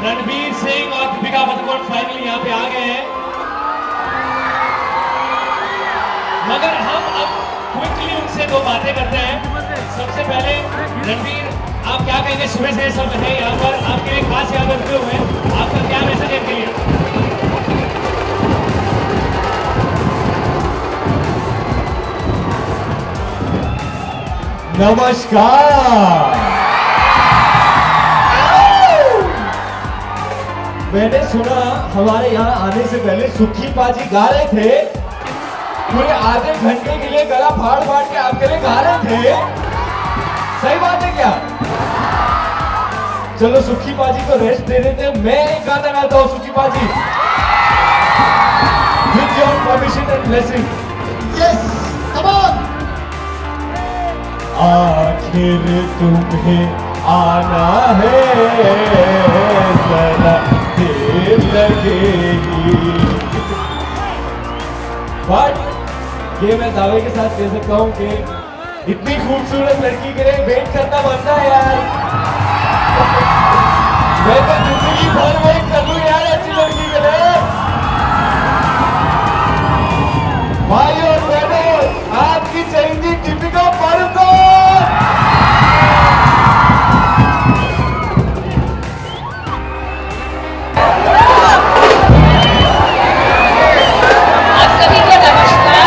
S16: Ranveer Singh और Deepika Padukone finally यहाँ पे आ गए हैं, मगर हम अब quickly उनसे दो बातें करते हैं। सबसे पहले रणवीर, आप क्या कहेंगे? सुबह से सब है यहाँ पर, आपके लिए खास यहाँ पर रुके हुए हैं, आपका क्या मैसेज है इनके लिए?
S17: नमस्कार। मैंने सुना हमारे यहाँ आने से पहले सुखी पाजी गा रहे थे, पूरे आधे घंटे के लिए गला फाड़ फाड़ के आपके लिए गा रहे थे, सही बात है क्या? चलो सुखी पाजी को रेस्ट दे देते हैं, मैं एक गाना गाता हूँ सुखी पाजी, with your permission and blessing. Yes, come on. आखिर तुम्हें आना है, जरा देर लगेगी, बट ये मैं दावे के साथ कह सकता हूँ कि इतनी खूबसूरत लड़की के लिए वेट करना बनता है यार। मैं तो जिंदगी भर वेट कर लूँ यार ऐसी लड़की के लिए। भाई और बहनों, आपकी चाहिए दीपिका पादुकोण।
S4: आप सभी को नमस्कार।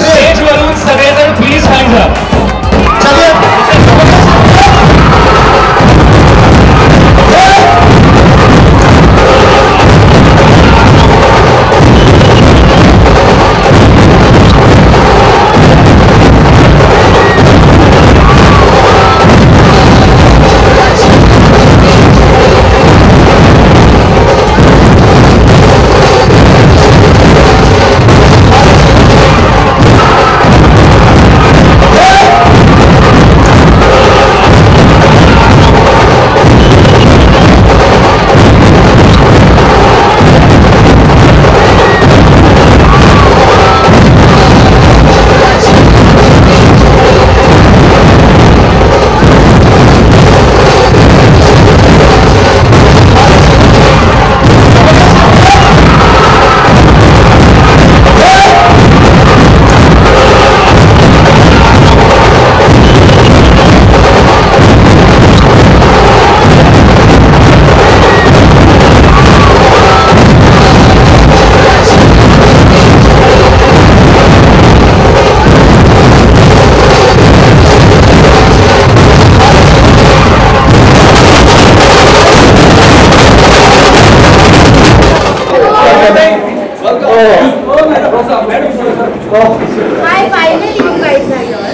S16: Stage balloons, together, please hands up.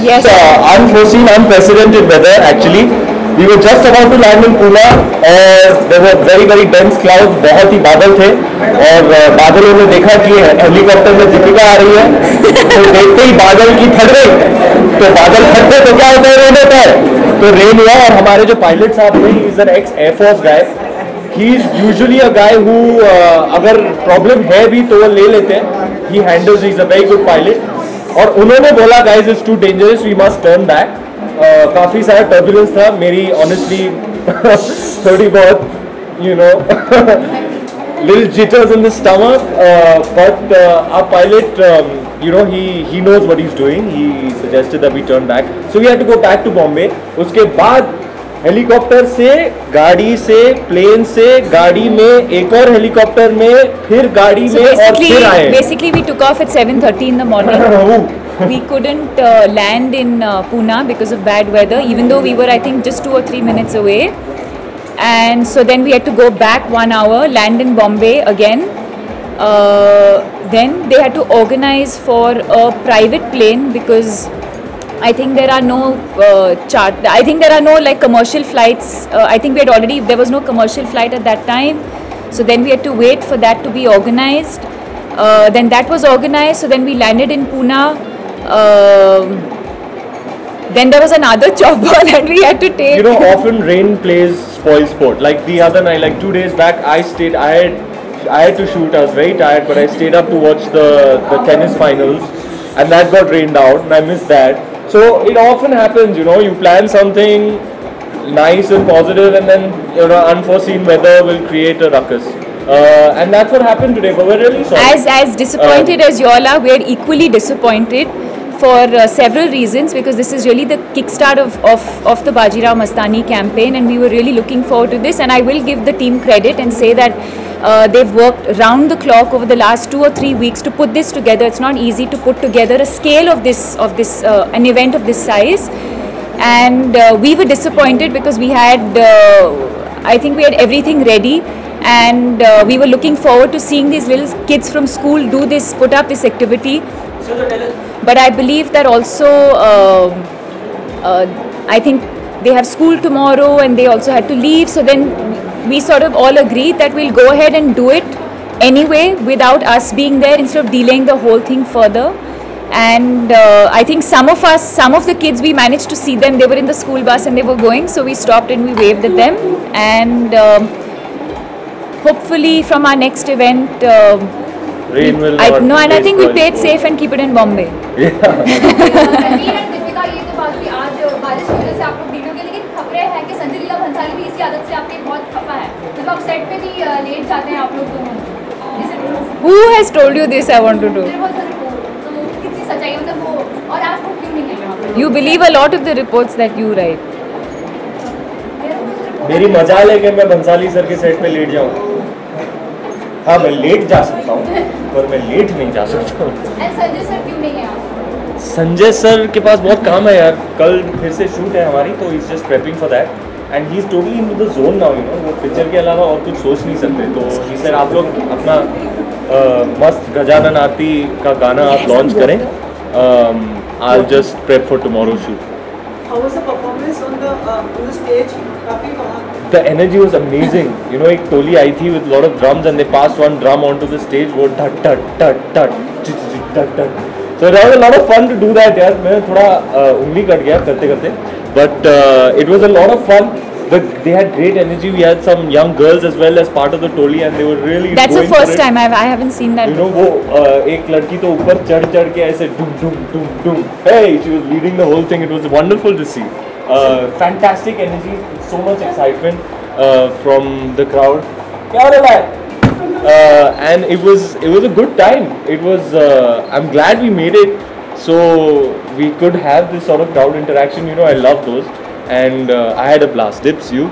S19: Yes. Unforeseen, unprecedented weather actually. We were just about to land in Pune और there were very dense clouds, बहुत ही बादल थे और बादलों ने देखा कि हेलीकॉप्टर में दीपिका आ रही है तो देखते ही बादल की फट गई, तो बादल फटते तो क्या होता है, रेन होता है, तो रेन हुआ। और हमारे जो पायलट साहब थे, he is an ex Air Force guy, he is usually a guy who अगर प्रॉब्लम है भी तो वो ले लेते हैं, he handles, he is a very good pilot। और उन्होंने बोला guys it's too dangerous, we must turn back। काफ़ी सारा टर्बुलेंस था, मेरी ऑनेस्टली थोड़ी बहुत little jitters in the stomach, but our pilot he knows what he's doing, he suggested that we turn back, so we had to go back to Bombay। उसके बाद helicopter से, गाड़ी से, प्लेन से, गाड़ी में, एक और हेलीकॉप्टर में, फिर गाड़ी में और फिर आए।
S4: Basically we took off at 7:30 in the morning। We couldn't land in Pune because of bad weather, even though we were I think just 2 or 3 minutes away, and so then we had to go back 1 hour, land in Bombay again, then they had to organize for a private plane because I think there are no I think there are no like commercial flights, I think we had already, there was no commercial flight at that time, So then we had to wait for that to be organized. Then that was organized, so then we landed in Pune. Then there was another chopper that we had to take.
S7: You know, often rain plays spoil sport. Like the other night, like 2 days back, I had to shoot. I was very tired, but I stayed up to watch the tennis finals, and that got rained out, and I missed that. So it often happens, you know, you plan something nice and positive, and then, you know, unforeseen weather will create a ruckus. And that's what happened today, but we're really sorry.
S4: As disappointed as you all are, we're equally disappointed for several reasons, because this is really the kickstart of the Bajirao Mastani campaign, and we were really looking forward to this. And I will give the team credit and say that they've worked round the clock over the last 2 or 3 weeks to put this together. It's not easy to put together a scale of this an event of this size, and we were disappointed because we had I think we had everything ready, and we were looking forward to seeing these little kids from school put up this activity. But I believe that also, I think they have school tomorrow and they also had to leave. So then we sort of all agreed that we'll go ahead and do it anyway without us being there, instead of delaying the whole thing further. And I think some of the kids, we managed to see them. They were in the school bus and they were going. So we stopped and we waved at them. And hopefully from our next event,
S7: rain will not.
S4: No, and I think we play it safe and keep it in Bombay.
S7: Yeah.
S20: Ranveer and Deepika, ये तो बात हुई आज बारिश की वजह से आप लोग भीगोगे, लेकिन खबरें हैं कि संजय लीला भंसाली भी इसी आदत से आपके बहुत खफा है, मतलब आप सेट पे भी लेट जाते हैं आप लोग दोनों.
S4: Who has told you this? I want to know.
S20: तो कितनी सच्चाई है, मतलब वो, और आज वो क्यों नहीं है यहाँ पे?
S4: You believe a lot of the reports that you write.
S7: मेरी मजाल है कि मैं भंसाली सर के सेट पे लेट जाऊँ. हाँ, मैं लेट जा सकता हूँ, पर मैं लेट नहीं जा सकता हूँ.
S20: संजय सर क्यों नहीं है यहाँ?
S7: संजय सर के पास बहुत काम है यार. कल फिर से शूट है हमारी, तो he is just prepping for that, and he is totally in the zone now. You know, वो पिक्चर के अलावा और कुछ सोच नहीं सकते. तो ही सर, आप लोग अपना मस्त गजानन आरती का गाना आप लॉन्च करें. I will just prep for tomorrow shoot.
S1: How was the performance on the stage?
S7: The energy was amazing. You know, एक टोली आई थी with lot of drums and they passed one drum onto the stage. वो धट धट धट धट धट धट. So it was a lot of fun to do that. यार, मैं थोड़ा उंगली cut गया करते करते. But it was a lot of fun. But they had great energy. We had some young girls as well as part of the toli, and they were really.
S4: That's the first time I haven't seen that.
S7: You know, वो एक लड़की तो ऊपर चढ़ के ऐसे डुम डुम डुम डुम. Hey, she was leading the whole thing. It was wonderful to see. Fantastic energy, so much excitement from the crowd. क्या हो रहा है? And it was a good time. It was. I'm glad we made it, so we could have this sort of crowd interaction. You know, I love those. And I had a blast. Dips, you?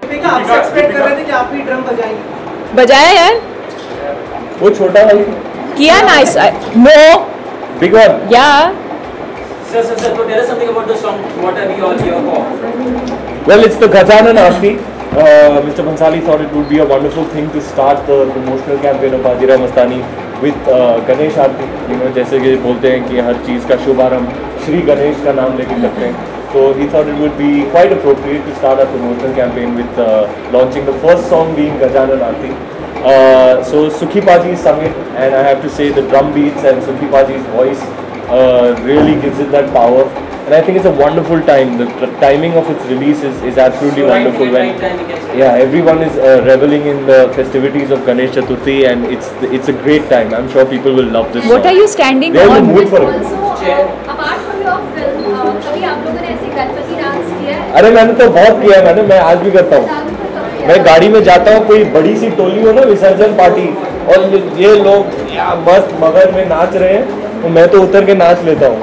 S1: Deepika, आप expect कर रहे थे कि आप भी drum बजाएंगे?
S4: बजाया यार?
S7: वो छोटा वाली?
S4: किया ना इस? No.
S7: Big one?
S4: Yeah.
S15: Sir, so tell us something about the song. What are we all here for?
S7: Well, it's the Gajanan Aarti. Mr. Bhansali thought it would be a wonderful thing to start the promotional campaign of Bajirao Mastani with Ganesh Aarti. You know, जैसे कि बोलते हैं कि हर चीज़ का शुभारंभ श्री गणेश का नाम लेके करते हैं. So he thought it would be quite appropriate to start our promotional campaign with launching the first song being Gajanan Aarti. So Sukhi Paji sung it, and I have to say the drum beats and Sukhi Paji's voice really gives it that power. And I think it's a wonderful time. The timing of its release is absolutely wonderful. When everyone is reveling in the festivities of Ganesh Chaturthi, and it's a great time. I'm sure people will love this.
S4: What
S7: song.
S4: are you standing
S7: They're
S4: on?
S7: in the mood for it.
S20: Apart from your film, कभी आप लोगों ने ऐसे Ganpati dance किया है?
S7: अरे मैंने तो बहुत किया है. मैं आज भी करता हूँ. मैं गाड़ी में जाता हूँ, कोई बड़ी सी टोली हो ना, विसर्जन पार्टी, और ये लोग मस्त मगन में नाच रहे हैं, तो मैं तो उतर के नाच लेता हूँ.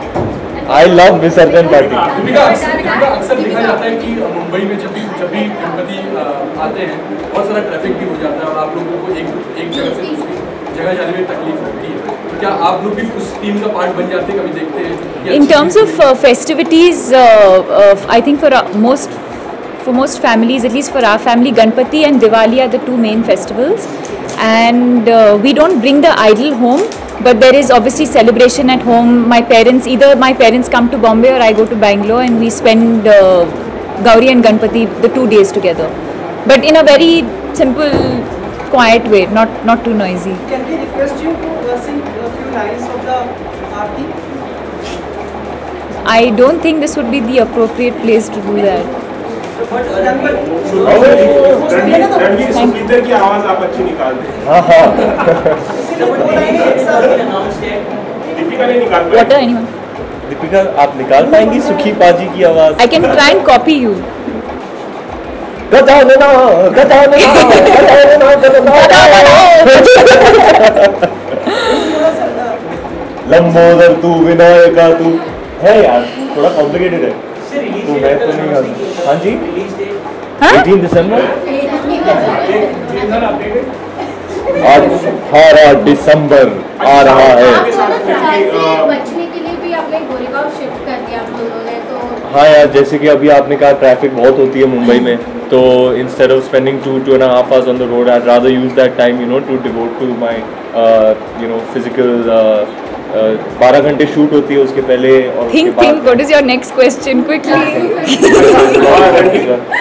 S7: I love विसर्जन पार्टी.
S18: अक्सर देखा जाता है कि मुंबई में जब भी गणपति आते हैं बहुत सारा ट्रैफिक भी हो जाता है और आप लोगों को एक जगह से दूसरी जगह जाने में तकलीफ होती है. तो क्या आप लोग भी उस टीम का पार्ट बन जाते हैं, कभी देखते हैं?
S4: In terms of festivities, I think for most families, at least for our family, Ganpati and Diwali are the two main festivals, and we don't bring the idol home. But there is obviously celebration at home. Either my parents come to Bombay or I go to Bangalore, and we spend Gauri and Ganpati the 2 days together. But in a very simple, quiet way, not too noisy.
S1: Can we request you to sing a few lines of the Aarti?
S4: I don't think this would be the appropriate place to do that.
S13: Ranveer Sukhvinder की आवाज आप अच्छी निकालते हैं।
S19: हाँ हाँ।
S13: दीपिका ने निकाल पाई।
S4: Water, anyone?
S19: दीपिका आप निकाल पाएंगी सुखी पाजी की आवाज?
S4: I can try and copy you.
S19: Lambodar तू विनायका तू है यार, थोड़ा कॉम्प्लिकेटेड है। तो मैं तो नहीं गा। हाँ जी 18 दिसंबर 18 दिसंबर आ रहा है।
S20: बचने के लिए भी आपने गोरेगांव शिफ्ट कर दिया आप दोनों ने, तो
S19: हाँ यार, जैसे कि अभी आपने कहा ट्रैफिक बहुत होती है मुंबई में, तो instead of spending 2.5 hours on the road, I'd rather use that time, you know, to devote to my, you know, physical 12 घंटे शूट होती है उसके पहले और
S4: Think, what is your next question quickly?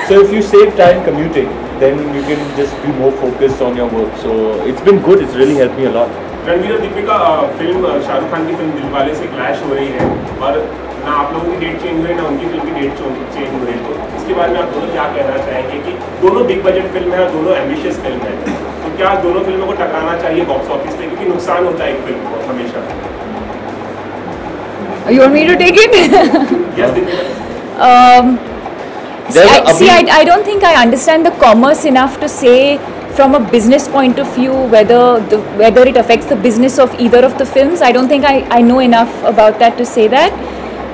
S19: So if you save time commuting, then you can just be more focused on your work. So it's been good. It's really helped me a lot.
S13: Ranveer और Deepika film Shahrukh Khan की film Dilwale से clash हो रही है और ना आप लोगों की डेट चेंज हुई ना उनकी फिल्म की डेट चेंज हो रही है, तो इसके बारे में आप दोनों क्या कहना चाहेंगे कि दोनों बिग बजट फिल्म है और दोनों एम्बिशियस फिल्म है, तो क्या दोनों फिल्मों को टकराना चाहिए बॉक्स ऑफिस पे, क्योंकि नुकसान होता है एक फिल्म को हमेशा।
S4: You want me to take it?
S13: Yes, Dীপিকা।
S4: See, I don't think I understand the commerce enough to say from a business point of view whether it affects the business of either of the films. I don't think I know enough about that to say that.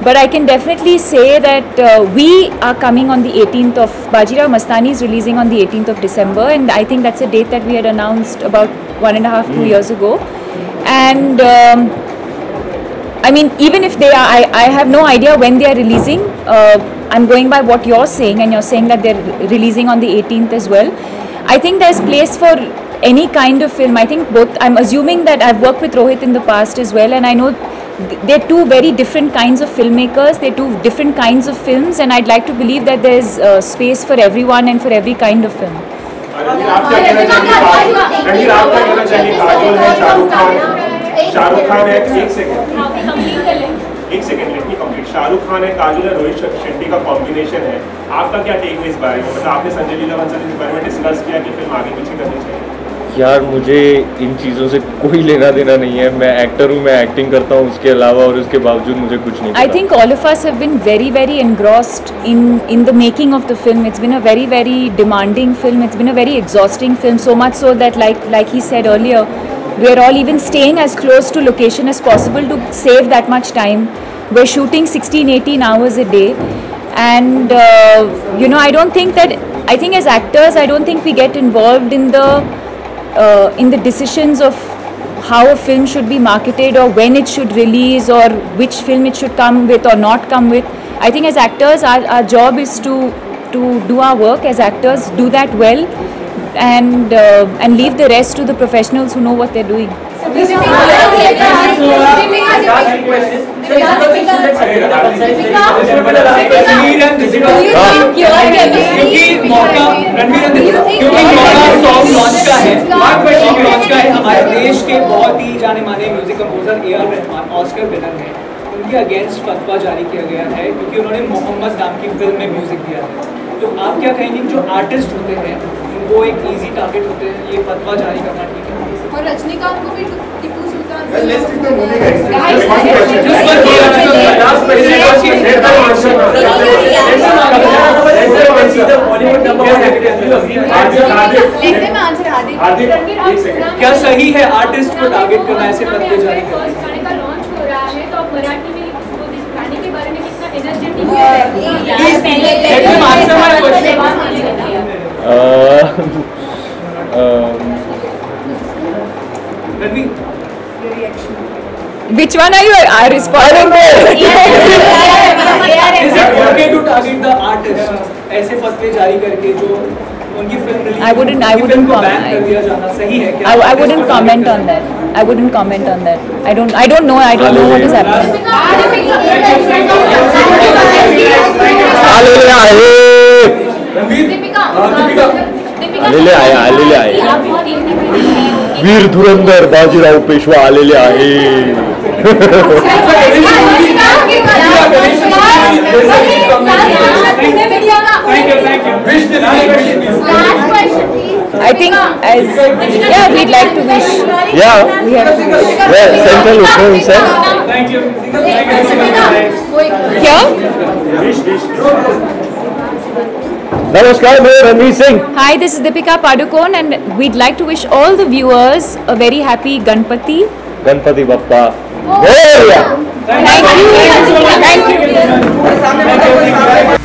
S4: But I can definitely say that we are coming on the 18th of Bajirao Mastani is releasing on the 18th of December, and I think that's a date that we had announced about 1.5-2 years ago. And I mean, even if they are, I have no idea when they are releasing. I'm going by what you're saying, and you're saying that they're releasing on the 18th as well. I think there's place for any kind of film. I think both, I'm assuming that I've worked with Rohit in the past as well, and I know they're two very different kinds of filmmakers. They're two different kinds of films, and I'd like to believe that there's space for everyone and for every kind of film.
S13: Shahrukh Khan है, एक second let me complete. Shahrukh Khan है, काजोल है, रोहित शेट्टी का combination है, आपका क्या take है इस बारे में? मतलब आपने संजय लीला भंसाली इस बारे में डिस्कस किया कि फिल्म आगे पीछे करनी चाहिए?
S19: यार मुझे इन चीज़ों से कोई लेना देना नहीं है, मैं एक्टर हूँ, मैं एक्टिंग करता हूँ उसके अलावा, और उसके बावजूद मुझे कुछ नहीं।
S4: I think all of us have been very engrossed in the making of the film. It's been a very demanding film. It's been a very exhausting film, so much so that like he said earlier, we're all even staying as close to location as possible to save that much time. We're shooting 16-18 hours a day, and you know, I think as actors, I don't think we get involved in the decisions of how a film should be marketed or when it should release or which film it should come with or not come with. I think as actors, our job is to do our work as actors, do that well, and leave the rest to the professionals who know what they're doing.
S1: हमारे देश के बहुत ही जाने माने music composer A R Rahman Oscar winner हैं, उनके against फतवा जारी किया गया है क्योंकि उन्होंने मोहम्मद नाम की फिल्म में म्यूजिक दिया है। तो आप क्या कहेंगे जो आर्टिस्ट होते हैं वो एक इजी टारगेट होते हैं, ये फतवा जारी करना ठीक है?
S20: और रजनीकांत को भी टिप्पू सुल्तान
S1: क्या सही है आर्टिस्ट को टारगेट करना ऐसे फतवे जारी करना?
S20: गाने का लॉन्च हो रहा है तो आप मराठी में गाने के बारे में कितना energetic
S4: Which one are you responding to?
S1: Is it okay to target the artist? ऐसे फतवे जारी करके जो उनकी film release
S4: I wouldn't
S1: ban कर दिया जाना सही है क्या?
S4: I wouldn't comment on that. I wouldn't comment on that. I don't know what is happening.
S19: आलेले आहे, आलेले आहे. वीर धुरंधर बाजीराव पेशवा आलेले आहे.
S4: I think we'd like to wish.
S19: Yeah.
S4: We have to wish.
S19: Yeah, Central Usman himself.
S1: Thank you.
S19: Namaskar, मैं Ranveer Singh.
S4: Hi, this is Deepika Padukone, and we'd like to wish all the viewers a very happy Ganpati.
S19: Ganpati Bappa Morya.
S4: Thank you.